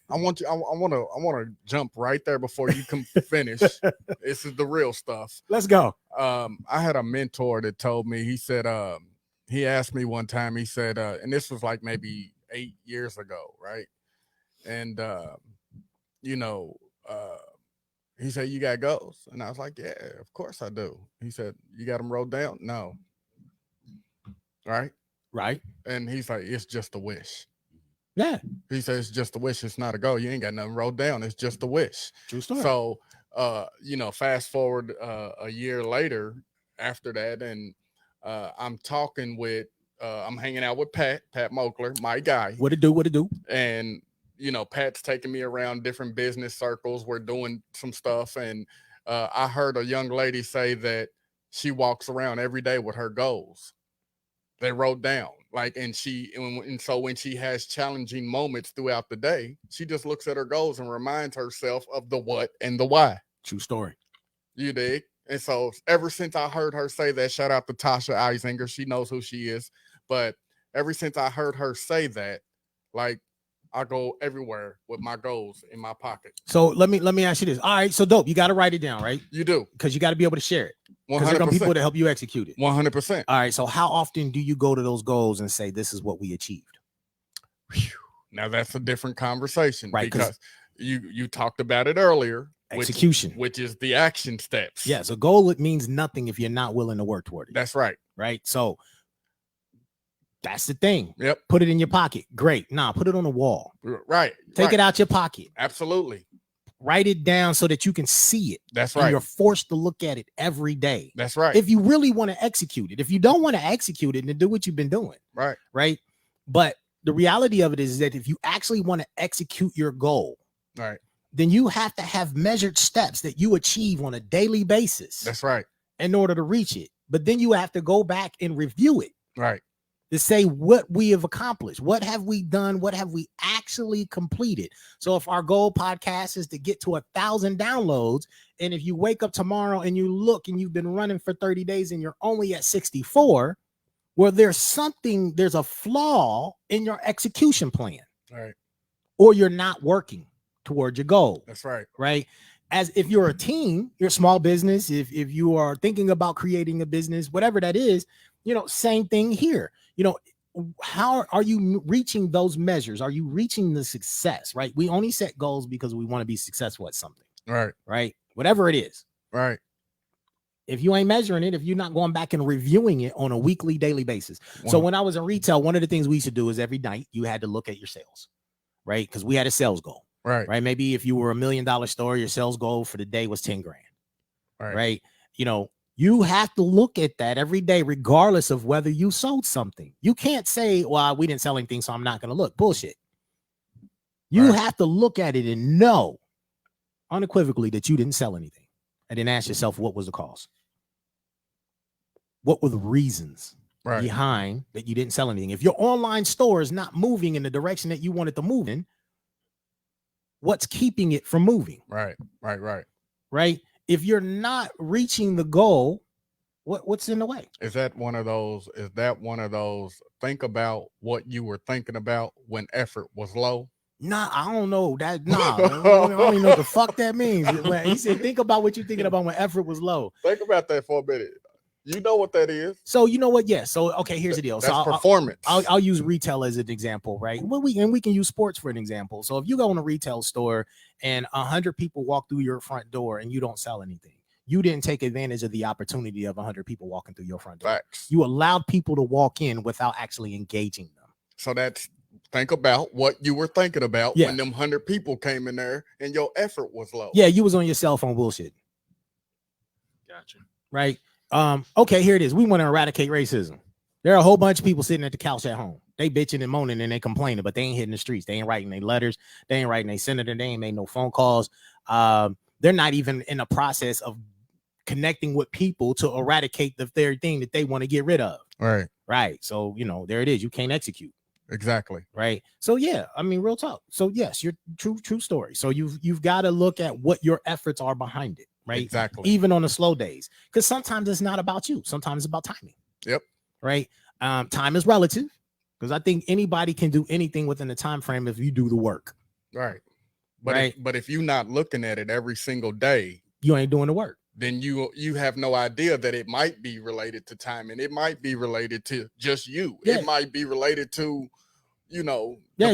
I want to jump right there before you can finish. This is the real stuff. Let's go. I had a mentor that told me, he said, he asked me one time, he said, and this was like maybe 8 years ago, right? And, he said, you got goals? And I was like, yeah, of course I do. He said, you got them wrote down? No. Right. And he's like, it's just a wish. Yeah. He says, it's just a wish. It's not a goal. You ain't got nothing wrote down. It's just a wish. True story. So, fast forward a year later, after that, and I'm talking with I'm hanging out with Pat Mokler, my guy. What it do? And Pat's taking me around different business circles. We're doing some stuff, and I heard a young lady say that she walks around every day with her goals. They wrote down, and so when she has challenging moments throughout the day, she just looks at her goals and reminds herself of the what and the why. True story. You dig? And so ever since I heard her say that, shout out to Tasha Eisinger, she knows who she is. But ever since I heard her say that, I go everywhere with my goals in my pocket. So let me ask you this. All right, so dope. You got to write it down, right? You do, because you got to be able to share it. Because there are people to help you execute it. 100%. All right. So how often do you go to those goals and say, "This is what we achieved"? Now that's a different conversation, right? Because you talked about it earlier. Execution, which is the action steps. Yes, a goal, it means nothing if you're not willing to work toward it. That's right. Right. So that's the thing. Yep. Put it in your pocket. Great. Nah, put it on the wall. Right. Take it out your pocket. Absolutely. Write it down so that you can see it. That's and right. You're forced to look at it every day. That's right. If you really want to execute it. If you don't want to execute it, then do what you've been doing. Right. Right. But the reality of it is that if you actually want to execute your goal, right, then you have to have measured steps that you achieve on a daily basis. That's right. In order to reach it. But then you have to go back and review it. Right. To say what we have accomplished. What have we done? What have we actually completed? So if our goal podcast is to get to 1,000 downloads, and if you wake up tomorrow and you look and you've been running for 30 days and you're only at 64, well, there's a flaw in your execution plan. Right. Or you're not working toward your goal. That's right. Right. As if you're a team, you're a small business, if you are thinking about creating a business, whatever that is, same thing here. How are you reaching those measures? Are you reaching the success? Right. We only set goals because we want to be successful at something. Right. Right. Whatever it is. Right. If you ain't measuring it, if you're not going back and reviewing it on a weekly, daily basis. So when I was in retail, one of the things we used to do is every night you had to look at your sales. Right. Because we had a sales goal. Right. Right. Maybe if you were $1 million store, your sales goal for the day was 10 grand. Right. You have to look at that every day, regardless of whether you sold something. You can't say, well, we didn't sell anything, so I'm not going to look. Bullshit. You have to look at it and know unequivocally that you didn't sell anything. And then ask yourself, what was the cause? What were the reasons behind that you didn't sell anything? If your online store is not moving in the direction that you want it to move in, what's keeping it from moving? Right. If you're not reaching the goal, what's in the way? Is that one of those? Think about what you were thinking about when effort was low. Nah, I don't know that. Nah, I don't even know what the fuck that means. He said, think about what you're thinking about when effort was low. Think about that for a minute. You know what that is. So you know what? Yeah. So okay, here's the deal. That's so performance. I'll use retail as an example, right? Well, we can use sports for an example. So if you go in a retail store and 100 people walk through your front door and you don't sell anything, you didn't take advantage of the opportunity of 100 people walking through your front door. Facts. You allowed people to walk in without actually engaging them. So think about what you were thinking about when them 100 people came in there and your effort was low. Yeah, you was on your cell phone bullshit. Gotcha. Right. Okay, here it is. We want to eradicate racism. There are a whole bunch of people sitting at the couch at home. They bitching and moaning and they complaining, but they ain't hitting the streets. They ain't writing their letters. They ain't writing their senator. They ain't made no phone calls. They're not even in the process of connecting with people to eradicate the very thing that they want to get rid of. Right. Right. So, there it is. You can't execute. Exactly. Right. So, yeah, I mean, real talk. So, yes, you're true story. So you've got to look at what your efforts are behind it. Right. Exactly. Even on the slow days, because sometimes it's not about you. Sometimes it's about timing. Yep. Right. Time is relative, because I think anybody can do anything within the time frame if you do the work. Right. But if you're not looking at it every single day, you ain't doing the work. Then you have no idea that it might be related to timing. It might be related to just you. Yeah. It might be related to, you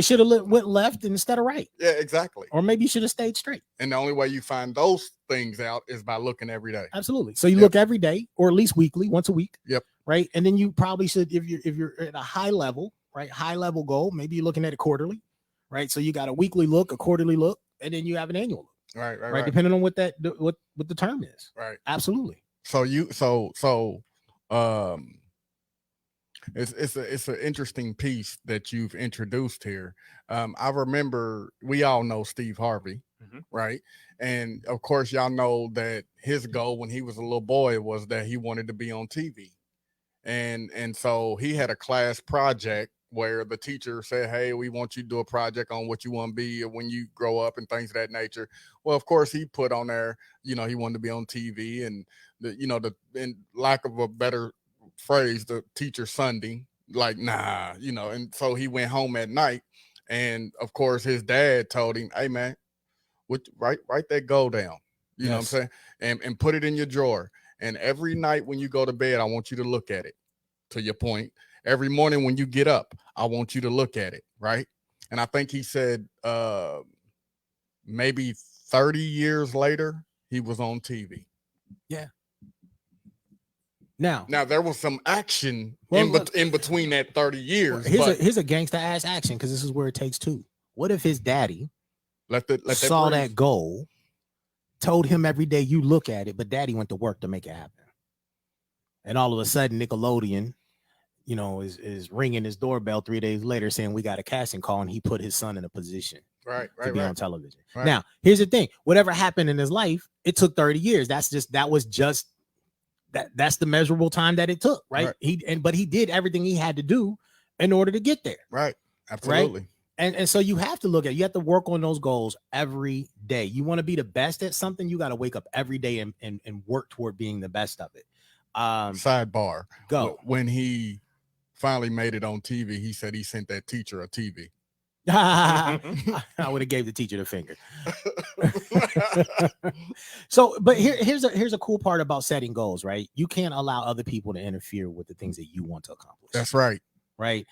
should have went left instead of right. Yeah, exactly. Or maybe you should have stayed straight. And the only way you find those things out is by looking every day. Absolutely. So you look every day, or at least weekly, once a week. Yep. Right. And then you probably should, if you're at a high level, right, high level goal, maybe you're looking at it quarterly. Right. So you got a weekly look, a quarterly look, and then you have an annual look. Right. Depending on what the term is. Right. Absolutely. It's an interesting piece that you've introduced here. I remember we all know Steve Harvey, right? And of course, y'all know that his goal when he was a little boy was that he wanted to be on TV. And so he had a class project where the teacher said, hey, we want you to do a project on what you want to be when you grow up and things of that nature. Well, of course, he put on there, he wanted to be on TV, and in lack of a better phrase, the teacher Sunday, like, nah, and so he went home at night, and of course his dad told him, hey man, write that goal down, know what I'm saying, and put it in your drawer, and every night when you go to bed, I want you to look at it. To your point, every morning when you get up, I want you to look at it, right? And I think he said maybe 30 years later he was on TV. Yeah. Now there was some action in between that 30 years. Here's a gangsta ass action, because this is where it takes two. What if his daddy saw that goal, told him every day you look at it, but daddy went to work to make it happen, and all of a sudden Nickelodeon, is ringing his doorbell 3 days later saying we got a casting call, and he put his son in a position to be on television. Right. Now, here's the thing: whatever happened in his life, it took 30 years. That's the measurable time that it took, right? But he did everything he had to do in order to get there. Right. Absolutely. Right? And so you have to work on those goals every day. You want to be the best at something, you got to wake up every day and work toward being the best of it. Sidebar. Go. When he finally made it on TV, he said he sent that teacher a TV. I would have gave the teacher the finger. So, but here's a cool part about setting goals, right? You can't allow other people to interfere with the things that you want to accomplish. That's right. Right.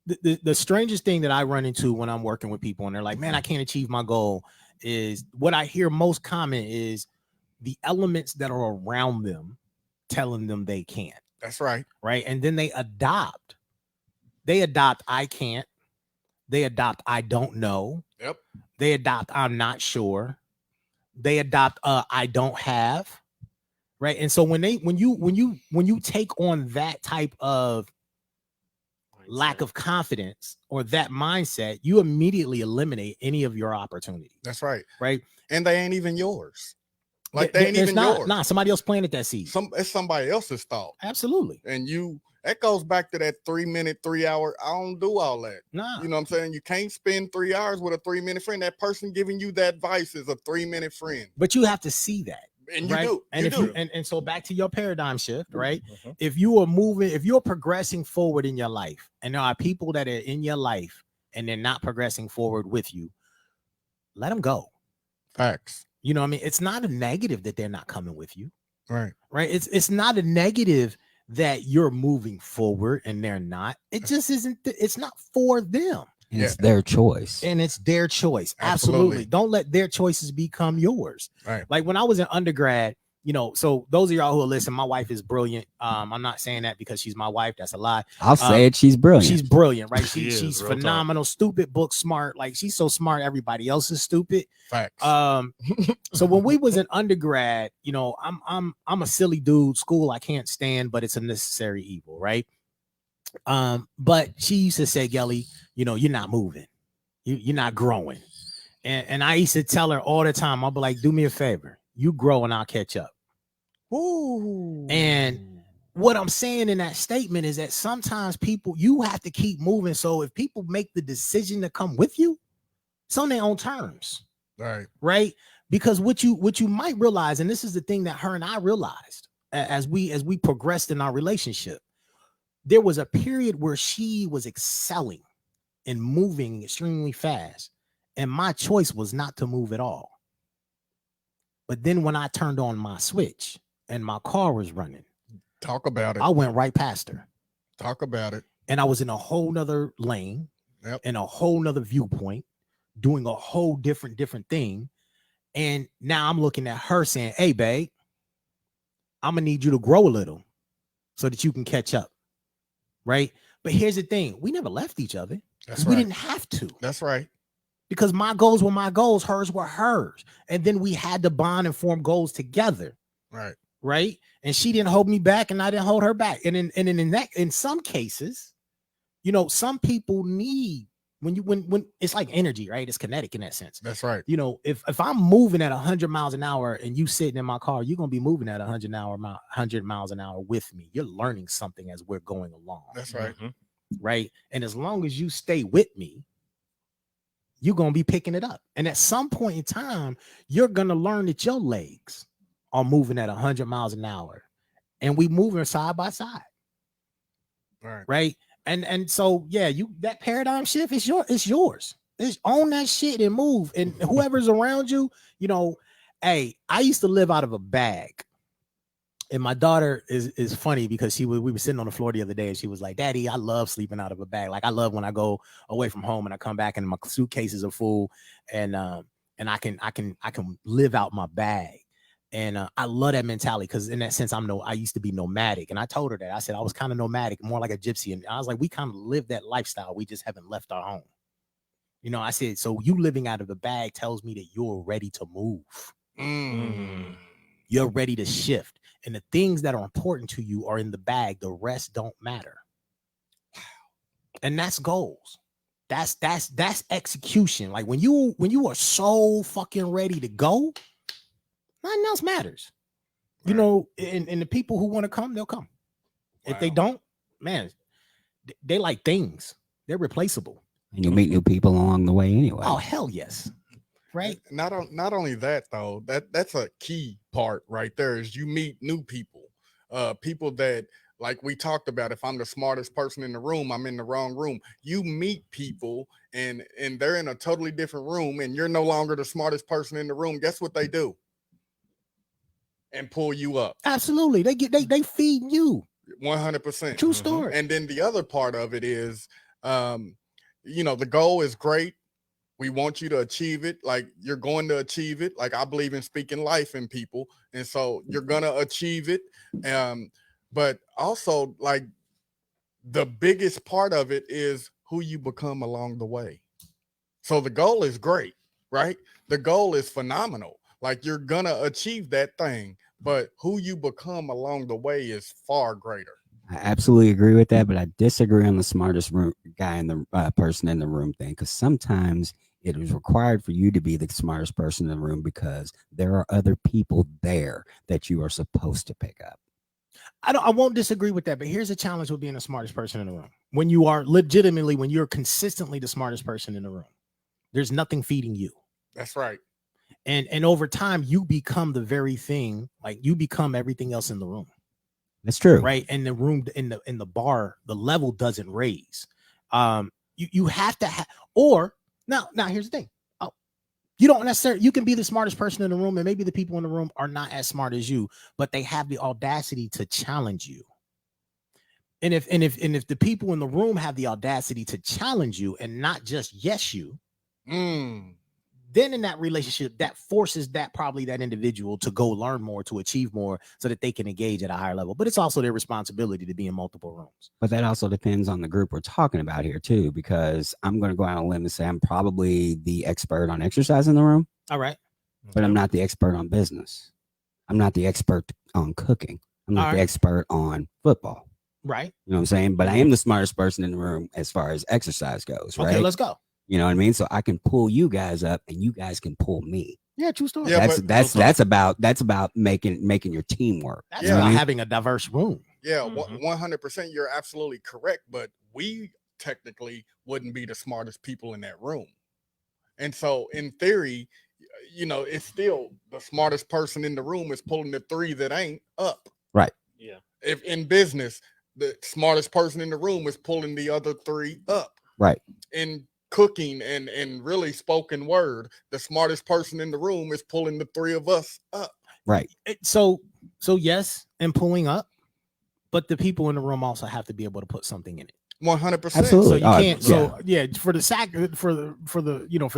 The strangest thing that I run into when I'm working with people and they're like, man, I can't achieve my goal, is what I hear most common is the elements that are around them telling them they can't. That's right. Right. And then they adopt I can't. They adopt I don't know. Yep. They adopt I'm not sure. They adopt I don't have. Right. And so when you take on that type of lack of confidence or that mindset, you immediately eliminate any of your opportunities. That's right. Right. And they ain't even yours. Like they ain't even yours. Nah, somebody else planted that seed. It's somebody else's thought. Absolutely. And that goes back to that 3 minute, 3 hour. I don't do all that. Nah. You know what I'm saying? You can't spend 3 hours with a 3 minute friend. That person giving you that advice is a 3 minute friend. But you have to see that. And you do. And so back to your paradigm shift, right? Mm-hmm. If you're progressing forward in your life, and there are people that are in your life and they're not progressing forward with you, let them go. Facts. You know what I mean? It's not a negative that they're not coming with you. Right. Right. It's not a negative that you're moving forward and they're not. It just isn't. It's not for them. It's their choice. And it's their choice. Absolutely. Don't let their choices become yours. Right. Like when I was in undergrad, so those of y'all who are listening, my wife is brilliant. I'm not saying that because she's my wife. That's a lie. I'll say it. She's brilliant. She's brilliant, right? She's phenomenal. Stupid, book smart. Like she's so smart. Everybody else is stupid. Facts. So when we was in undergrad, I'm a silly dude. School I can't stand, but it's a necessary evil, right? But she used to say, Gelly, you're not moving, you're not growing, and I used to tell her all the time, I'll be like, do me a favor, you grow and I'll catch up. Ooh. And what I'm saying in that statement is that sometimes you have to keep moving. So if people make the decision to come with you, it's on their own terms. Right. Because what you might realize, and this is the thing that her and I realized as we progressed in our relationship, there was a period where she was excelling and moving extremely fast, and my choice was not to move at all. But then when I turned on my switch and my car was running, talk about it. I went right past her. Talk about it. And I was in a whole nother lane, in a whole nother viewpoint, doing a whole different thing. And now I'm looking at her saying, hey, babe, I'm gonna need you to grow a little so that you can catch up. Right. But here's the thing. We never left each other. That's right. We didn't have to. That's right. Because my goals were my goals. Hers were hers. And then we had to bond and form goals together. Right. right? And she didn't hold me back, and I didn't hold her back. And in some cases, you know, some people need when it's like energy, right? It's kinetic in that sense. That's right. You know, if I'm moving at 100 miles an hour and you sitting in my car, you're gonna be moving at 100 miles an hour with me. You're learning something as we're going along. That's right. Right. And as long as you stay with me, you're gonna be picking it up. And at some point in time, you're gonna learn that your legs are moving at 100 miles an hour, and we moving side by side. Right. And so yeah, that paradigm shift is yours. It's own that shit and move. And whoever's around you, you know, hey, I used to live out of a bag. And my daughter is funny because we were sitting on the floor the other day and she was like, Daddy, I love sleeping out of a bag. Like I love when I go away from home and I come back and my suitcases are full and I can live out my bag. And I love that mentality because in that sense, I used to be nomadic. And I told her that. I said I was kind of nomadic, more like a gypsy. And I was like, we kind of live that lifestyle. We just haven't left our home. You know, I said, so you living out of the bag tells me that you're ready to move. You're ready to shift. And the things that are important to you are in the bag. The rest don't matter. And that's goals. That's execution. Like when you are so fucking ready to go, nothing else matters. You know, and the people who want to come, they'll come. If they don't, man, they like things. They're replaceable. And you meet new people along the way anyway. Oh, hell yes. Right. Not only that though, that's a key part right there is you meet new people, people that like we talked about. If I'm the smartest person in the room, I'm in the wrong room. You meet people and they're in a totally different room and you're no longer the smartest person in the room. Guess what they do? And pull you up. Absolutely. They feed you. 100%. True story. And then the other part of it is, you know, the goal is great. We want you to achieve it. Like you're going to achieve it. Like I believe in speaking life in people. And so you're going to achieve it. But also like the biggest part of it is who you become along the way. So the goal is great, right? The goal is phenomenal. Like you're going to achieve that thing, but who you become along the way is far greater. I absolutely agree with that, but I disagree on the smartest guy in the person in the room thing, because sometimes it is required for you to be the smartest person in the room because there are other people there that you are supposed to pick up. I won't disagree with that, but here's a challenge with being the smartest person in the room. When you're consistently the smartest person in the room, there's nothing feeding you. That's right. And over time, you become the very thing, like you become everything else in the room. That's true. Right. And the room in the bar, the level doesn't raise. You have to have, or now here's the thing. You don't necessarily, you can be the smartest person in the room and maybe the people in the room are not as smart as you, but they have the audacity to challenge you. And if the people in the room have the audacity to challenge you and not just yes you, then in that relationship, that forces that individual to go learn more, to achieve more so that they can engage at a higher level. But it's also their responsibility to be in multiple rooms. But that also depends on the group we're talking about here too, because I'm going to go out on a limb and say I'm probably the expert on exercise in the room. All right. But I'm not the expert on business. I'm not the expert on cooking. I'm not the expert on football. Right. You know what I'm saying? But I am the smartest person in the room as far as exercise goes, right? Okay, let's go. You know what I mean? So I can pull you guys up and you guys can pull me. Yeah, true story. Yeah, that's about making your team work. That's about having a diverse room. Yeah, 100%. You're absolutely correct. But we technically wouldn't be the smartest people in that room. And so in theory, you know, it's still the smartest person in the room is pulling the three that ain't up. Right. Yeah. If in business, the smartest person in the room is pulling the other three up. Right. In cooking and really spoken word, the smartest person in the room is pulling the three of us up. Right. So yes, and pulling up, but the people in the room also have to be able to put something in it. 100%. Absolutely. So you can't. So yeah, for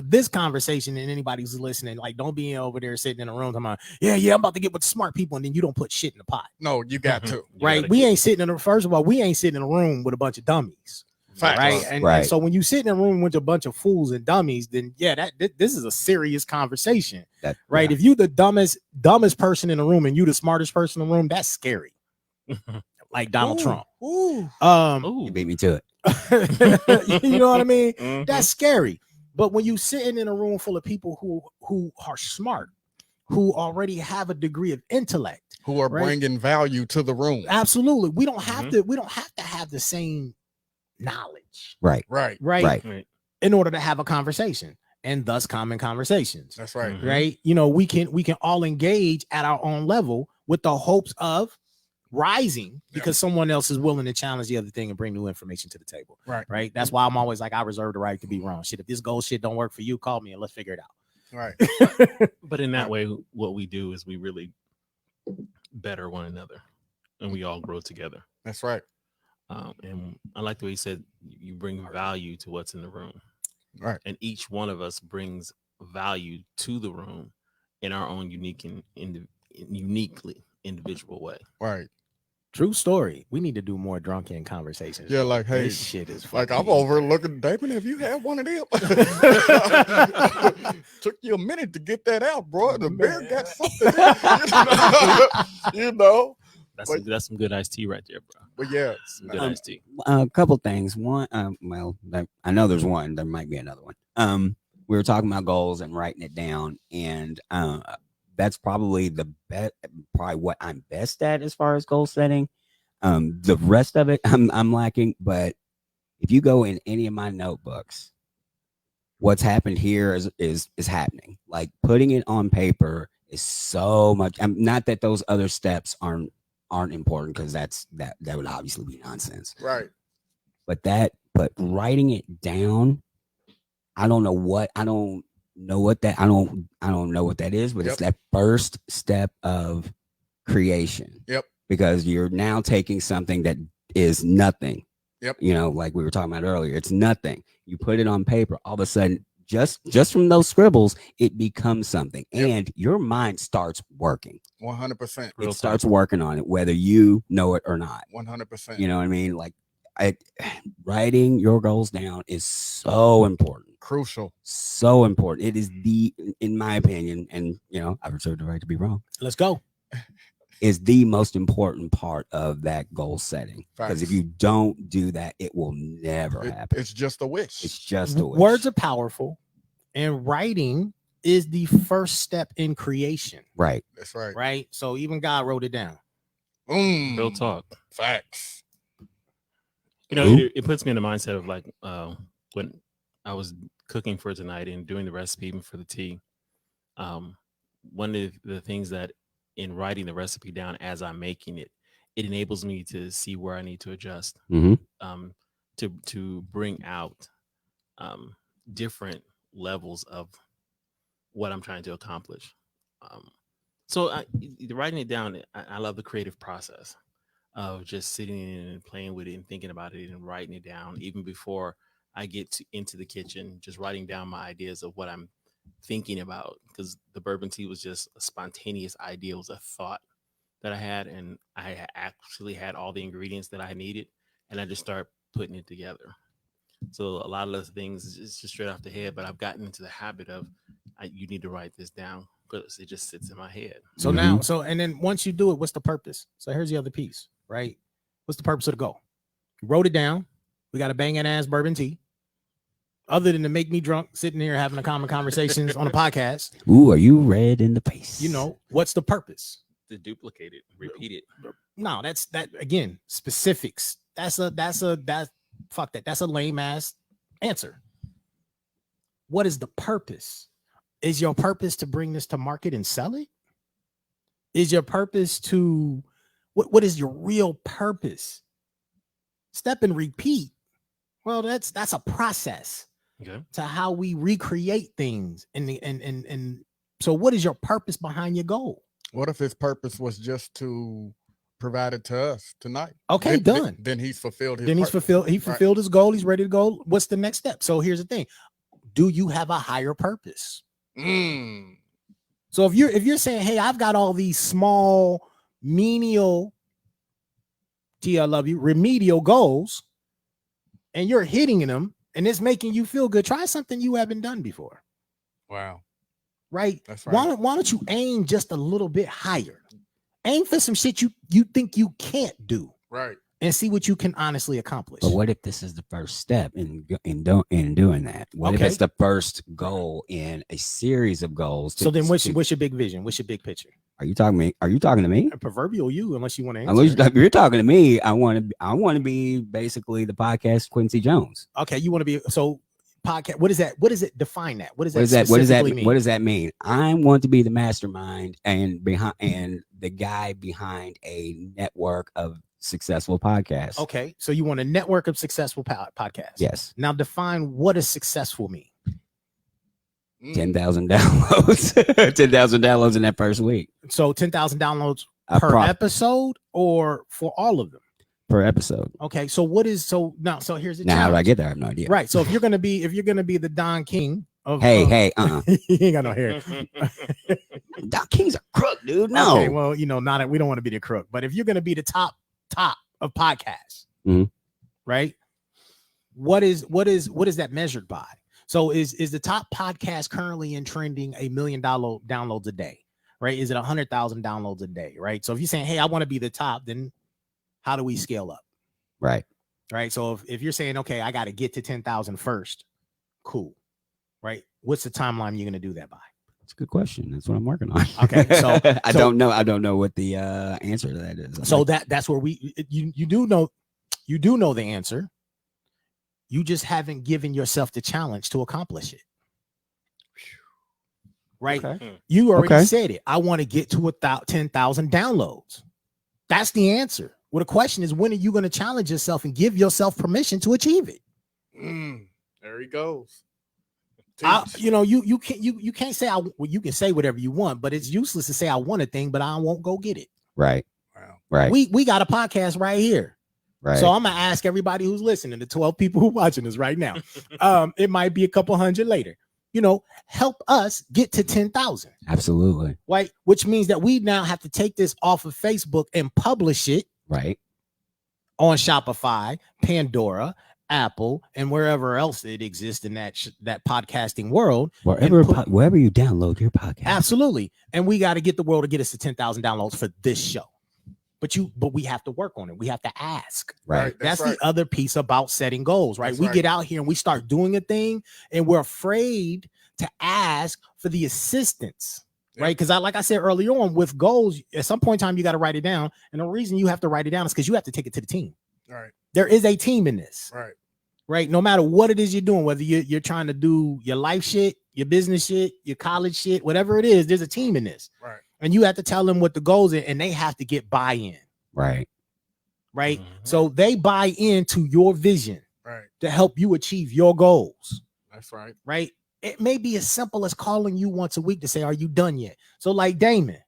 this conversation and anybody who's listening, like don't be over there sitting in a room talking about, I'm about to get with smart people, and then you don't put shit in the pot. No, you got to. Right. We ain't sitting in a room with a bunch of dummies. Facts. right? And so when you sit in a room with a bunch of fools and dummies, then this is a serious conversation, right? If you the dumbest person in the room and you the smartest person in the room, that's scary. Like Donald Trump. You beat me to it. You know what I mean? Mhm. That's scary. But when you sitting in a room full of people who are smart, who already have a degree of intellect, who are bringing value to the room. Absolutely. We don't have to have the same knowledge. Right. In order to have a conversation, and thus common conversations. That's right. Right. You know, we can all engage at our own level with the hopes of rising because someone else is willing to challenge the other thing and bring new information to the table. Right. That's why I'm always like, I reserve the right to be wrong. Shit, if this goal shit don't work for you, call me and let's figure it out. Right. But in that way, what we do is we really better one another and we all grow together. That's right. And I like the way you said you bring value to what's in the room. Right. And each one of us brings value to the room in our own unique and uniquely individual way. Right. True story. We need to do more drunken conversations. Yeah, like, hey, this shit is like I'm overlooking. Damon, have you had one of them? Took you a minute to get that out, bro. The bear got something. You know. That's some good iced tea right there, bro. But yeah, some good iced tea. A couple things. One, well, I know there's one. There might be another one. We were talking about goals and writing it down, and that's probably probably what I'm best at as far as goal setting. The rest of it, I'm lacking. But if you go in any of my notebooks, what's happened here is happening. Like putting it on paper is so much. Not that those other steps aren't important, because that would obviously be nonsense. Right. But writing it down, I don't know what that is, but it's that first step of creation. Yep. Because you're now taking something that is nothing. Yep. You know, like we were talking about earlier, it's nothing. You put it on paper, all of a sudden, just from those scribbles, it becomes something, and your mind starts working. 100%. It starts working on it, whether you know it or not. 100%. You know what I mean? Like, writing your goals down is so important. Crucial. So important. It is in my opinion, and I reserve the right to be wrong. Let's go. Is the most important part of that goal setting. Because if you don't do that, it will never happen. It's just a wish. It's just a wish. Words are powerful, and writing is the first step in creation. Right. That's right. Right. So even God wrote it down. Real talk. Facts. It puts me in the mindset of like when I was cooking for tonight and doing the recipe even for the tea. One of the things that in writing the recipe down as I'm making it, it enables me to see where I need to adjust, to bring out different levels of what I'm trying to accomplish. So writing it down, I love the creative process of just sitting in and playing with it and thinking about it and writing it down. Even before I get into the kitchen, just writing down my ideas of what I'm thinking about, because the bourbon tea was just a spontaneous idea. It was a thought that I had, and I actually had all the ingredients that I needed, and I just started putting it together. So a lot of those things is just straight off the head, but I've gotten into the habit of you need to write this down because it just sits in my head. So now, and then once you do it, what's the purpose? So here's the other piece, right? What's the purpose of the goal? You wrote it down. We got a banging ass bourbon tea. Other than to make me drunk, sitting here having a common conversations on a podcast. Ooh, are you red in the face? What's the purpose? To duplicate it, repeat it. No, that's again, specifics. That's a lame ass answer. What is the purpose? Is your purpose to bring this to market and sell it? Is your purpose to what is your real purpose? Step and repeat. Well, that's a process. Okay. To how we recreate things. And so what is your purpose behind your goal? What if his purpose was just to provide it to us tonight? Okay, done. Then he's fulfilled his He fulfilled his goal. He's ready to go. What's the next step? So here's the thing. Do you have a higher purpose? So if you're saying, hey, I've got all these small, menial, T, I love you, remedial goals, and you're hitting them and it's making you feel good, try something you haven't done before. Wow. Right? That's right. Why don't you aim just a little bit higher? Aim for some shit you think you can't do. Right. And see what you can honestly accomplish. But what if this is the first step in doing that? What if it's the first goal in a series of goals? So then what's your big vision? What's your big picture? Are you talking to me? A proverbial you, unless you want to answer. Unless you're talking to me, I want to be basically the podcast Quincy Jones. Okay, you want to be so podcast. What is that? What does it define that? What does that mean? What does that mean? I want to be the mastermind and the guy behind a network of successful podcasts. Okay, so you want a network of successful podcasts. Yes. Now define what does successful mean. 10,000 downloads. 10,000 downloads in that first week. So 10,000 downloads per episode or for all of them? Per episode. Okay, so what is so now? So here's the now challenge. How do I get there? I have no idea. Right. So if you're gonna be the Don King of he ain't got no hair. Don King's a crook, dude. No. Okay, well, we don't want to be the crook, but if you're gonna be the top of podcasts, right? What is that measured by? So is the top podcast currently in trending 1 million downloads a day, right? Is it 100,000 downloads a day, right? So if you're saying, hey, I want to be the top, then how do we scale up? Right. Right. So if you're saying, okay, I got to get to 10,000 first, cool. Right. What's the timeline you're going to do that by? That's a good question. That's what I'm working on. Okay. So I don't know what the answer to that is. So that's where you do know the answer. You just haven't given yourself the challenge to accomplish it. Right. Okay. You already said it. I want to get to 10,000 downloads. That's the answer. Well, the question is, when are you going to challenge yourself and give yourself permission to achieve it? There he goes. You can't say you can say whatever you want, but it's useless to say I want a thing, but I won't go get it. Right. Wow. Right. We got a podcast right here. Right. So I'm gonna ask everybody who's listening, the 12 people who are watching us right now. It might be a couple hundred later. Help us get to 10,000. Absolutely. Right. Which means that we now have to take this off of Facebook and publish it. Right. On Shopify, Pandora, Apple, and wherever else it exists in that podcasting world. Wherever you download your podcast. Absolutely. And we got to get the world to get us to 10,000 downloads for this show. But we have to work on it. We have to ask. Right. That's the other piece about setting goals, right? We get out here and we start doing a thing and we're afraid to ask for the assistance, right? Because like I said earlier on, with goals, at some point in time, you got to write it down. And the reason you have to write it down is because you have to take it to the team. Right. There is a team in this. Right. Right. No matter what it is you're doing, whether you're trying to do your life shit, your business shit, your college shit, whatever it is, there's a team in this. Right. And you have to tell them what the goals are, and they have to get buy-in. Right. Right. Mm-hmm. So they buy into your vision to help you achieve your goals. That's right. Right. It may be as simple as calling you once a week to say, are you done yet? So like Damon,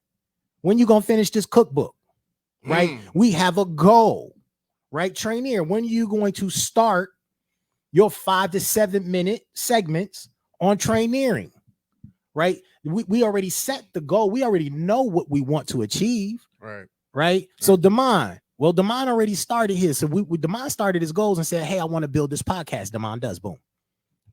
when you going to finish this cookbook? Right. We have a goal. Right. Tranere, when are you going to start your 5 to 7 minute segments on traineering? Right. We already set the goal. We already know what we want to achieve. Right. Right. So Damon already started his. So Damon started his goals and said, hey, I want to build this podcast. Damon does. Boom.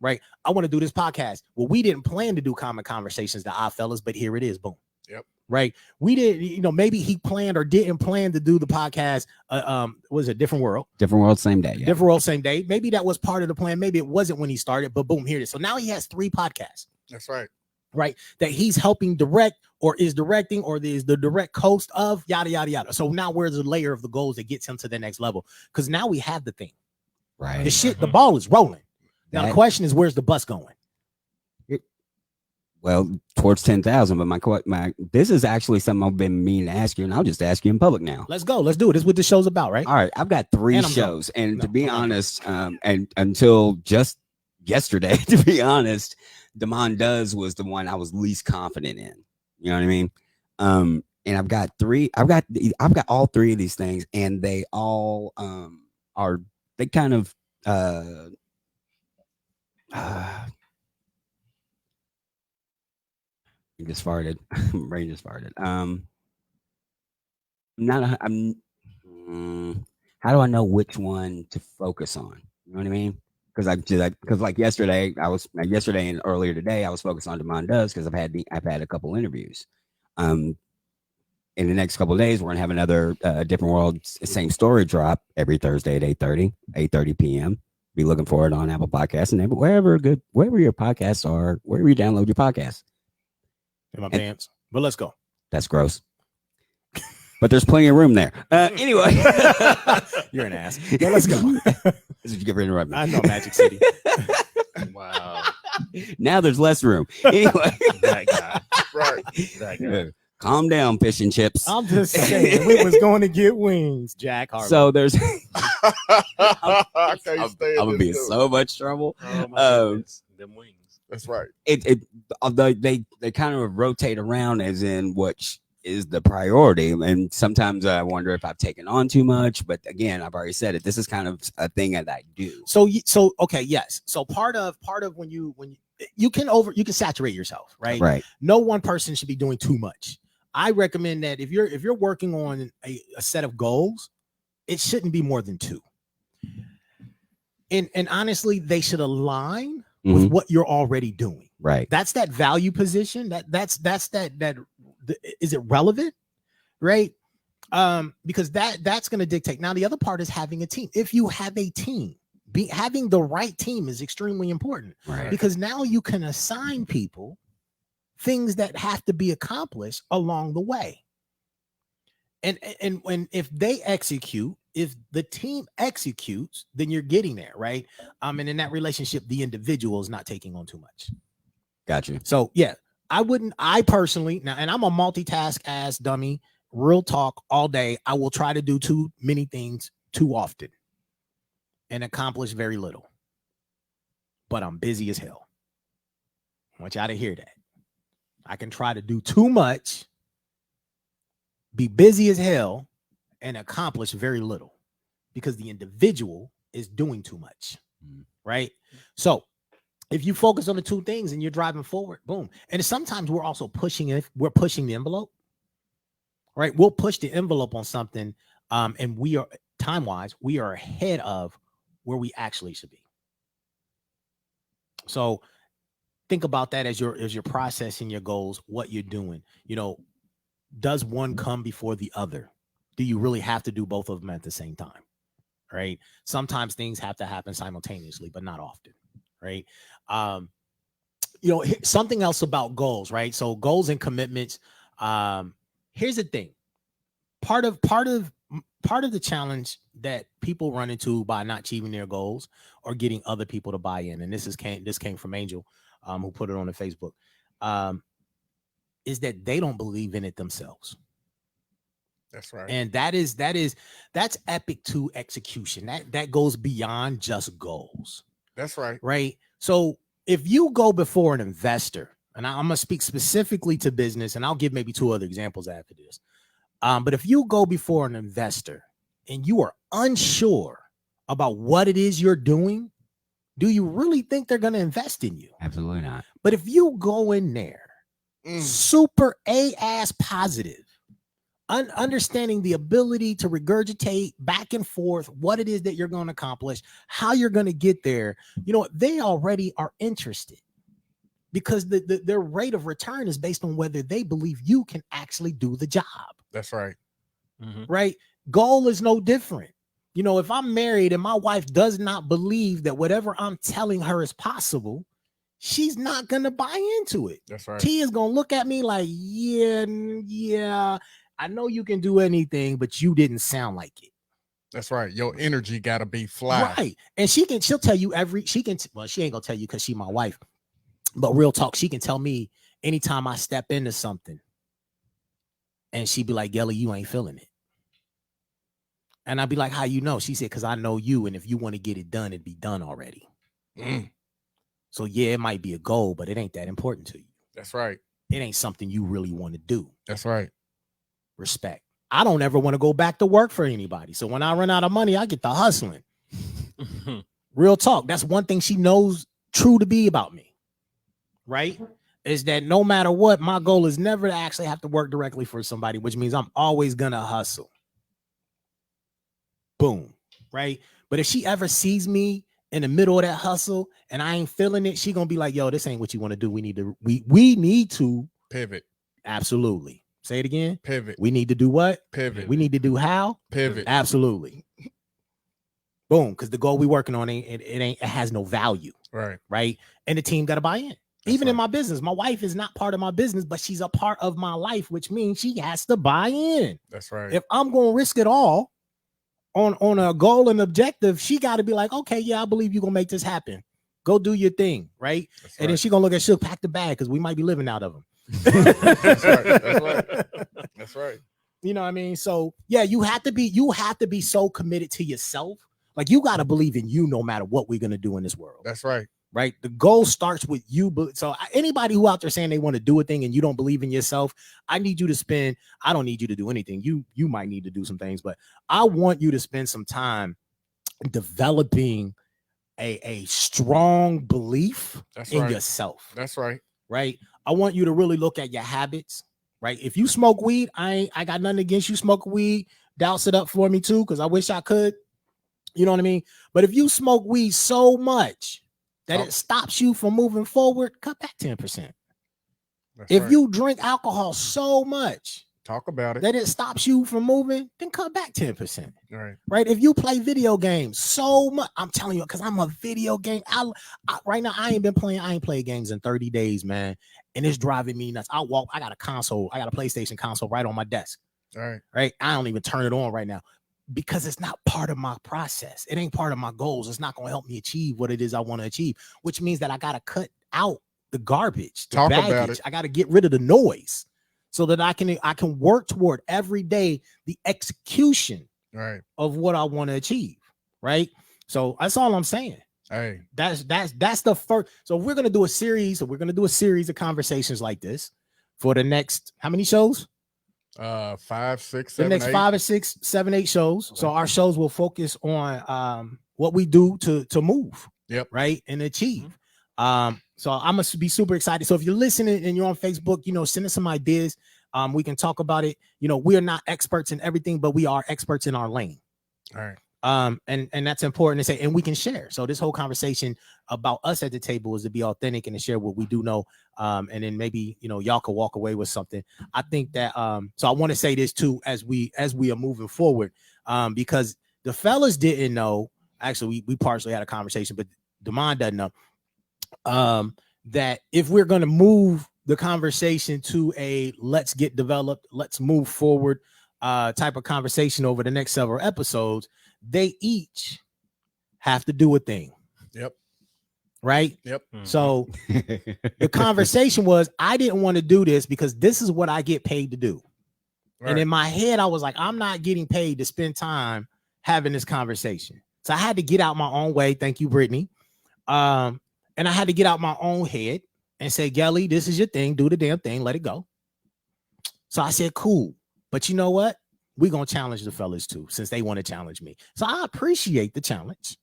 Right. I want to do this podcast. Well, we didn't plan to do Common Conversations, the Odd Fellas, but here it is. Boom. Yep. Right. We didn't, maybe he planned or didn't plan to do the podcast. Was it Different World? Different World, same day. Yeah. Different World, same day. Maybe that was part of the plan. Maybe it wasn't when he started, but boom, here it is. So now he has 3 podcasts. That's right. Right. That he's helping direct or is directing or is the direct host of, yada, yada, yada. So now where's the layer of the goals that gets him to the next level? Because now we have the thing. Right. The ball is rolling. Now the question is, where's the bus going? Well, towards 10,000. But my this is actually something I've been meaning to ask you, and I'll just ask you in public now. Let's go. Let's do it. This is what the show's about, right? All right. I've got 3 shows, and to be honest, and until just yesterday, to be honest, Damon Does was the one I was least confident in. You know what I mean? And I've got all 3 of these things, and they all they kind of just farted. Brain just farted. How do I know which one to focus on? You know what I mean? Because like yesterday and earlier today, I was focused on Demand Does because I've had a couple interviews. In the next couple of days, we're gonna have another Different World Same Story drop every Thursday at 8:30 p.m. Be looking for it on Apple Podcasts and wherever your podcasts are, wherever you download your podcasts. In my pants. But let's go. That's gross. But there's plenty of room there. Anyway, you're an ass. Yeah, let's go. This is what you get for interrupting. I know Magic City. Wow. Now there's less room. Anyway, That guy. Right. That guy. Calm down, fish and chips. I'm just saying, we was going to get wings, Jack Harlow. So there's I can't I'm stand gonna be in this dude. so much trouble. Oh my goodness. Them wings. That's right. They kind of rotate around as in which is the priority, and sometimes I wonder if I've taken on too much. But again, I've already said it. This is kind of a thing that I do. So okay, yes. So part of when you can saturate yourself, right? Right. No one person should be doing too much. I recommend that if you're working on a set of goals, it shouldn't be more than 2. And honestly, they should align with what you're already doing. Right. That's that value position. That's is it relevant? Right. Because that's going to dictate. Now, the other part is having a team. If you have a team, having the right team is extremely important. Right. Because now you can assign people things that have to be accomplished along the way. And when if they execute, if the team executes, then you're getting there, right? And in that relationship, the individual is not taking on too much. Gotcha. So yeah, I personally now, and I'm a multitask ass dummy, real talk all day. I will try to do too many things too often and accomplish very little. But I'm busy as hell. I want y'all to hear that. I can try to do too much, be busy as hell, and accomplish very little because the individual is doing too much, right? So if you focus on the 2 things and you're driving forward, boom. And sometimes we're also pushing the envelope, right? We'll push the envelope on something, and we are time-wise, we are ahead of where we actually should be. So think about that as you're processing your goals, what you're doing. You know, does one come before the other? Do you really have to do both of them at the same time? Right? Sometimes things have to happen simultaneously, but not often. Right? Something else about goals, right? So goals and commitments. Here's the thing. Part of the challenge that people run into by not achieving their goals or getting other people to buy in, and this came from Angel, who put it on the Facebook, is that they don't believe in it themselves. That's right. And that's epic to execution. That goes beyond just goals. That's right. Right. So if you go before an investor, and I'm gonna speak specifically to business, and I'll give maybe 2 other examples after this. But if you go before an investor and you are unsure about what it is you're doing, do you really think they're going to invest in you? Absolutely not. But if you go in there super ass positive, understanding the ability to regurgitate back and forth what it is that you're going to accomplish, how you're going to get there, they already are interested because their rate of return is based on whether they believe you can actually do the job. That's right. Right. Goal is no different. If I'm married and my wife does not believe that whatever I'm telling her is possible, she's not going to buy into it. That's right. T is going to look at me like, yeah, I know you can do anything, but you didn't sound like it. That's right. Your energy got to be fly. Right. And she'll tell you she ain't going to tell you because she's my wife, but real talk, she can tell me anytime I step into something and she'd be like, Gelly, you ain't feeling it. And I'd be like, how you know? She said, because I know you. And if you want to get it done, it'd be done already. So yeah, it might be a goal, but it ain't that important to you. That's right. It ain't something you really want to do. That's right. Respect. I don't ever want to go back to work for anybody. So when I run out of money, I get the hustling. Real talk. That's one thing she knows true to be about me. Right? Is that no matter what, my goal is never to actually have to work directly for somebody, which means I'm always going to hustle. Boom. Right. But if she ever sees me in the middle of that hustle and I ain't feeling it, she gonna be like, yo, this ain't what you want to do. We need to pivot. Absolutely. Say it again. Pivot. We need to do what? Pivot. We need to do how? Pivot. Absolutely. Boom. Because the goal we working on it has no value. Right. And the team got to buy in. Even in my business, my wife is not part of my business, but she's a part of my life, which means she has to buy in. That's right. If I'm going to risk it all on a goal and objective, she got to be like, okay, yeah, I believe you're going to make this happen. Go do your thing. Right. And then she going to look at, she'll pack the bag because we might be living out of them. That's right. That's right. You know what I mean? So yeah, you have to be so committed to yourself. Like you got to believe in you no matter what we're going to do in this world. That's right. Right. The goal starts with you. So anybody who out there saying they want to do a thing and you don't believe in yourself, I need you to spend, I don't need you to do anything. You might need to do some things, but I want you to spend some time developing a strong belief in yourself. That's right. Right. I want you to really look at your habits. Right. If you smoke weed, I got nothing against you smoking weed. Douse it up for me too, because I wish I could. You know what I mean? But if you smoke weed so much that it stops you from moving forward, cut back 10%. If you drink alcohol so much, talk about it, that it stops you from moving, then cut back 10%. Right. If you play video games so much, I'm telling you, because I'm a video game. Right now, I ain't played games in 30 days, man. And it's driving me nuts. I got a PlayStation console right on my desk. Right. I don't even turn it on right now because it's not part of my process. It ain't part of my goals. It's not going to help me achieve what it is I want to achieve, which means that I got to cut out the garbage, the baggage. I got to get rid of the noise so that I can work toward every day the execution of what I want to achieve. Right. So that's all I'm saying. Hey, that's the first. So we're going to do a series. Of conversations like this for the next, how many shows? 5, 6, 7, the next 8. 5 or 6, 7, 8 shows. So our shows will focus on what we do to move. Yep. Right. And achieve. So I'm gonna be super excited. So if you're listening and you're on Facebook, send us some ideas. We can talk about it. We're not experts in everything, but we are experts in our lane. All right. And that's important to say, and we can share. So this whole conversation about us at the table is to be authentic and to share what we do know. And then maybe, y'all could walk away with something. I think that, so I want to say this too, as we are moving forward, because the fellas didn't know, actually we partially had a conversation, but Damon doesn't know, that if we're going to move the conversation to a let's get developed, let's move forward, type of conversation over the next several episodes, they each have to do a thing. Yep. Right. Yep. So the conversation was, I didn't want to do this because this is what I get paid to do. Right. And in my head, I was like, I'm not getting paid to spend time having this conversation. So I had to get out my own way. Thank you, Brittany. And I had to get out my own head and say, Gelly, this is your thing. Do the damn thing. Let it go. So I said, cool. But you know what? We're going to challenge the fellas too, since they want to challenge me. So I appreciate the challenge.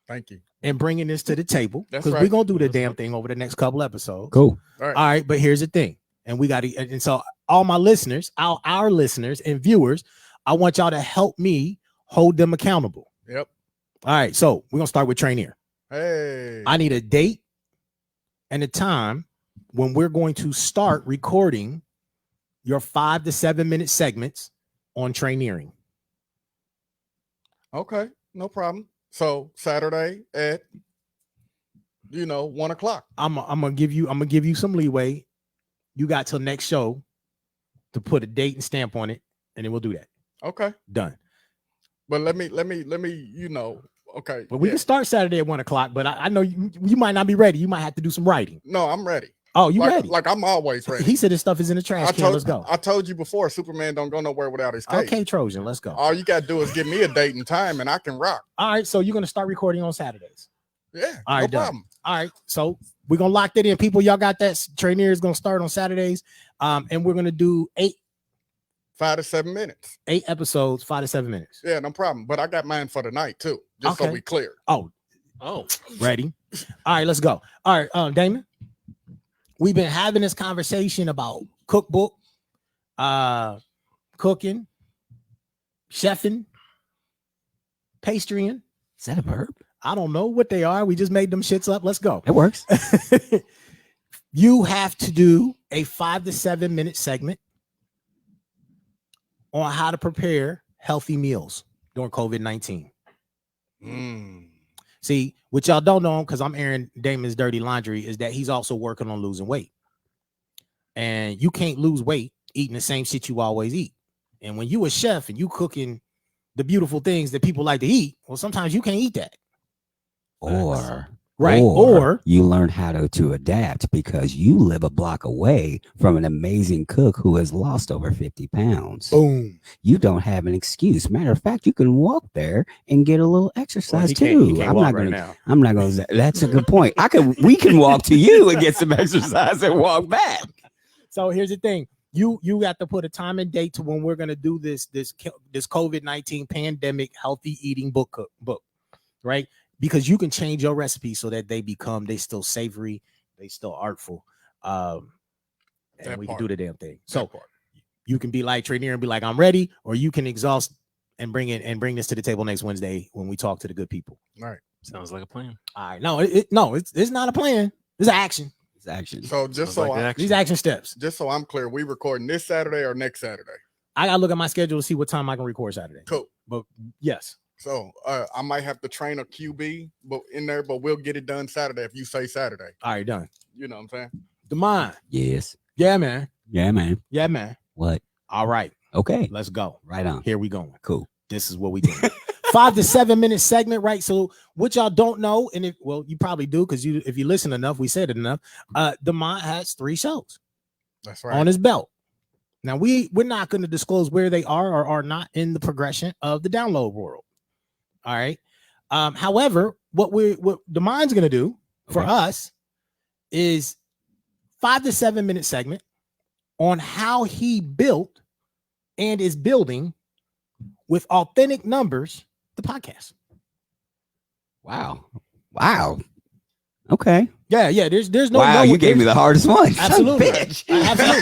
Thank you. And bringing this to the table. Because right. We're going to do the damn thing over the next couple episodes. Cool. All right. But here's the thing. And we got to, and so all my listeners, our listeners and viewers, I want y'all to help me hold them accountable. Yep. All right. So we're going to start with Tranere. Hey. I need a date and a time when we're going to start recording your 5 to 7 minute segments on traineering. Okay, no problem. So Saturday at 1 o'clock. I'm gonna give you some leeway. You got till next show to put a date and stamp on it, and then we'll do that. Okay, done. But let me. Okay, but we can start Saturday at 1 o'clock. But I know you might not be ready. You might have to do some writing. No, I'm ready. Oh, you ready? Like I'm always ready. He said his stuff is in the trash can. Let's go. I told you before, Superman don't go nowhere without his cape. Okay, Trojan, let's go. All you got to do is give me a date and time, and I can rock. All right, so you're going to start recording on Saturdays. Yeah, all right, no problem. All right, so we're going to lock that in. People, y'all got that. Tranere is going to start on Saturdays, and we're going to do 5 to 7 minutes. 8 episodes, 5 to 7 minutes. Yeah, no problem. But I got mine for the night, too, just so we clear. Oh, ready? All right, let's go. All right, Damon. We've been having this conversation about cookbook, cooking, chefing, pastrying. Is that a verb? I don't know what they are. We just made them shits up. Let's go. It works. You have to do a 5 to 7 minute segment on how to prepare healthy meals during COVID-19. See, what y'all don't know, because I'm airing Damon's dirty laundry, is that he's also working on losing weight. And you can't lose weight eating the same shit you always eat. And when you a chef and you cooking the beautiful things that people like to eat, well, sometimes you can't eat that. Or you learn how to adapt because you live a block away from an amazing cook who has lost over 50 pounds. Boom. You don't have an excuse. Matter of fact, you can walk there and get a little exercise too. I'm not gonna. That's a good point. We can walk to you and get some exercise and walk back. So here's the thing. You got to put a time and date to when we're gonna do this COVID-19 pandemic healthy eating book, right? Because you can change your recipe so that they still savory, they still artful, and we can do the damn thing. So you can be like Tranere and be like, I'm ready, or you can exhaust and bring this to the table next Wednesday when we talk to the good people. All right, sounds like a plan. All right, no, it's not a plan. It's action. It's action. So these action steps. Just so I'm clear, we recording this Saturday or next Saturday? I gotta look at my schedule to see what time I can record Saturday. Cool, but yes. So I might have to train a QB but we'll get it done Saturday if you say Saturday. All right, done. You know what I'm saying? Demond. Yes. Yeah, man. Yeah, man. Yeah, man. What? All right. Okay. Let's go. Right on. Here we going. Cool. This is what we do. 5 to 7 minute segment, right? So what y'all don't know, and you probably do because if you listen enough, we said it enough. Demond has 3 shows. That's right. On his belt. Now we're not going to disclose where they are or are not in the progression of the download world. All right. However, what Demond's going to do for us is 5 to 7 minute segment on how he built and is building with authentic numbers the podcast. Wow. Okay. Yeah. There's no. Wow, you gave me the hardest one. Absolutely. Absolutely.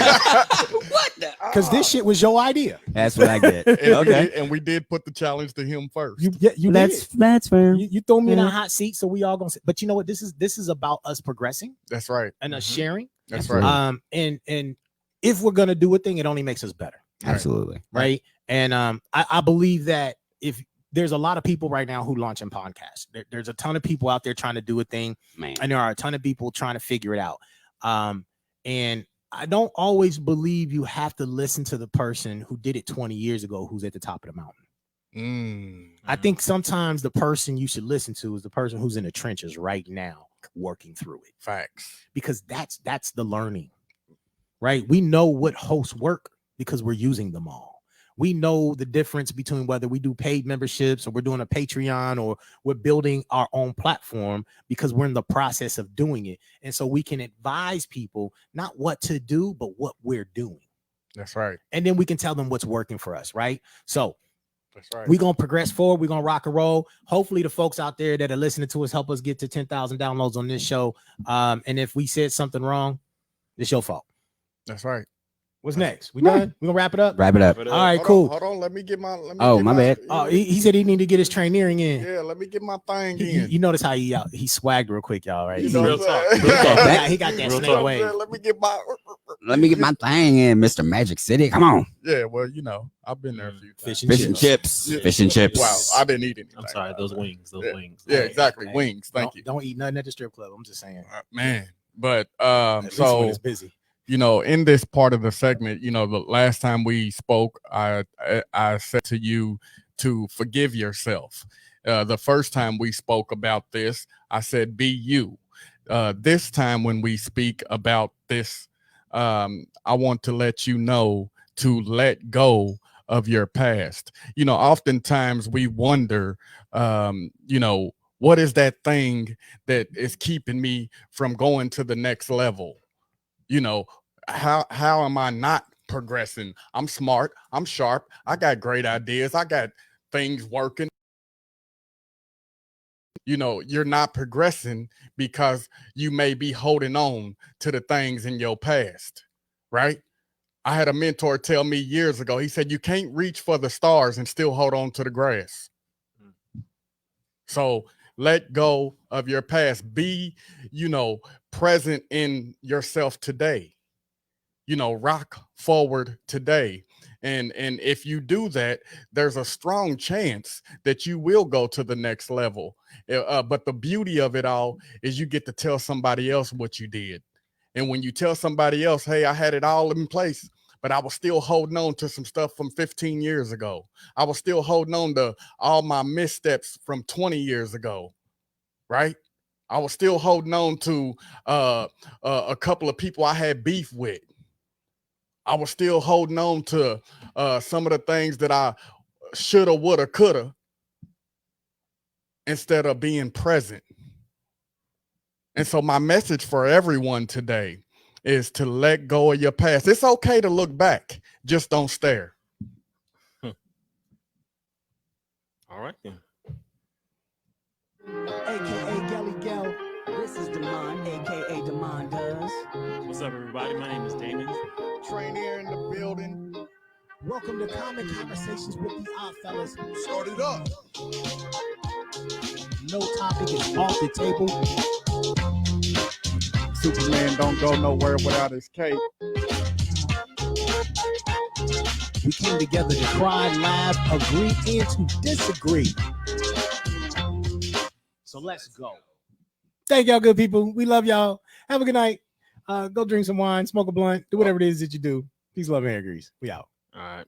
What the? Because this shit was your idea. That's what I get. Okay. And we did put the challenge to him first. That's fair. You throw me in a hot seat, so we all gonna. But you know what? This is about us progressing. That's right. And us sharing. That's right. And if we're gonna do a thing, it only makes us better. Absolutely. Right. And I believe that if there's a lot of people right now who launching podcasts, there's a ton of people out there trying to do a thing, man, and there are a ton of people trying to figure it out. And I don't always believe you have to listen to the person who did it 20 years ago, who's at the top of the mountain. I think sometimes the person you should listen to is the person who's in the trenches right now, working through it. Facts. Because that's the learning, right? We know what hosts work because we're using them all. We know the difference between whether we do paid memberships or we're doing a Patreon or we're building our own platform because we're in the process of doing it. And so we can advise people not what to do, but what we're doing. That's right. And then we can tell them what's working for us, right? So that's right. We're going to progress forward. We're going to rock and roll. Hopefully the folks out there that are listening to us help us get to 10,000 downloads on this show. And if we said something wrong, it's your fault. That's right. What's next? We done? We're gonna wrap it up. Wrap it up. All right, cool. Hold on. Let me get my. My bad. Oh, he said he needed to get his traineering in. Yeah, let me get my thing in. You notice how he swagged real quick, y'all, right? You know Real talk. He got that snake way. Let me get my. thing in, Mr. Magic City. Come on. Yeah, well, I've been there a few times. Fish and chips. Yeah. Fish and chips. Wow, I didn't eat anything. I'm sorry, those wings. Yeah, exactly. Hey, wings. Thank you. Don't eat nothing at the strip club. I'm just saying, man. But at least when it's busy. In this part of the segment, the last time we spoke, I said to you to forgive yourself. The first time we spoke about this, I said, be you. This time when we speak about this, I want to let you know to let go of your past. Oftentimes we wonder, what is that thing that is keeping me from going to the next level? How am I not progressing? I'm smart. I'm sharp. I got great ideas. I got things working. You're not progressing because you may be holding on to the things in your past, right? I had a mentor tell me years ago, he said, you can't reach for the stars and still hold on to the grass. So Let go of your past. Be, present in yourself today. Rock forward today. And if you do that, there's a strong chance that you will go to the next level. But the beauty of it all is you get to tell somebody else what you did. And when you tell somebody else, hey, I had it all in place, but I was still holding on to some stuff from 15 years ago. I was still holding on to all my missteps from 20 years ago, right? I was still holding on to a couple of people I had beef with. I was still holding on to some of the things that I shoulda, woulda, coulda, instead of being present. And so my message for everyone today is to let go of your past. It's okay to look back, just don't stare. All right then. AKA Gelly Gel. This is Demond, AKA Demond Does. What's up, everybody? My name is Damon. Tranere in the building. Welcome to Common Conversations with the Odd Fellas. Start it up. No topic is off the table. Superman don't go nowhere without his cape. We came together to cry, laugh, agree, and to disagree. So let's go. Thank y'all, good people. We love y'all. Have a good night. Go drink some wine, smoke a blunt, do whatever it is that you do. Peace, love, and hair grease. We out. All right.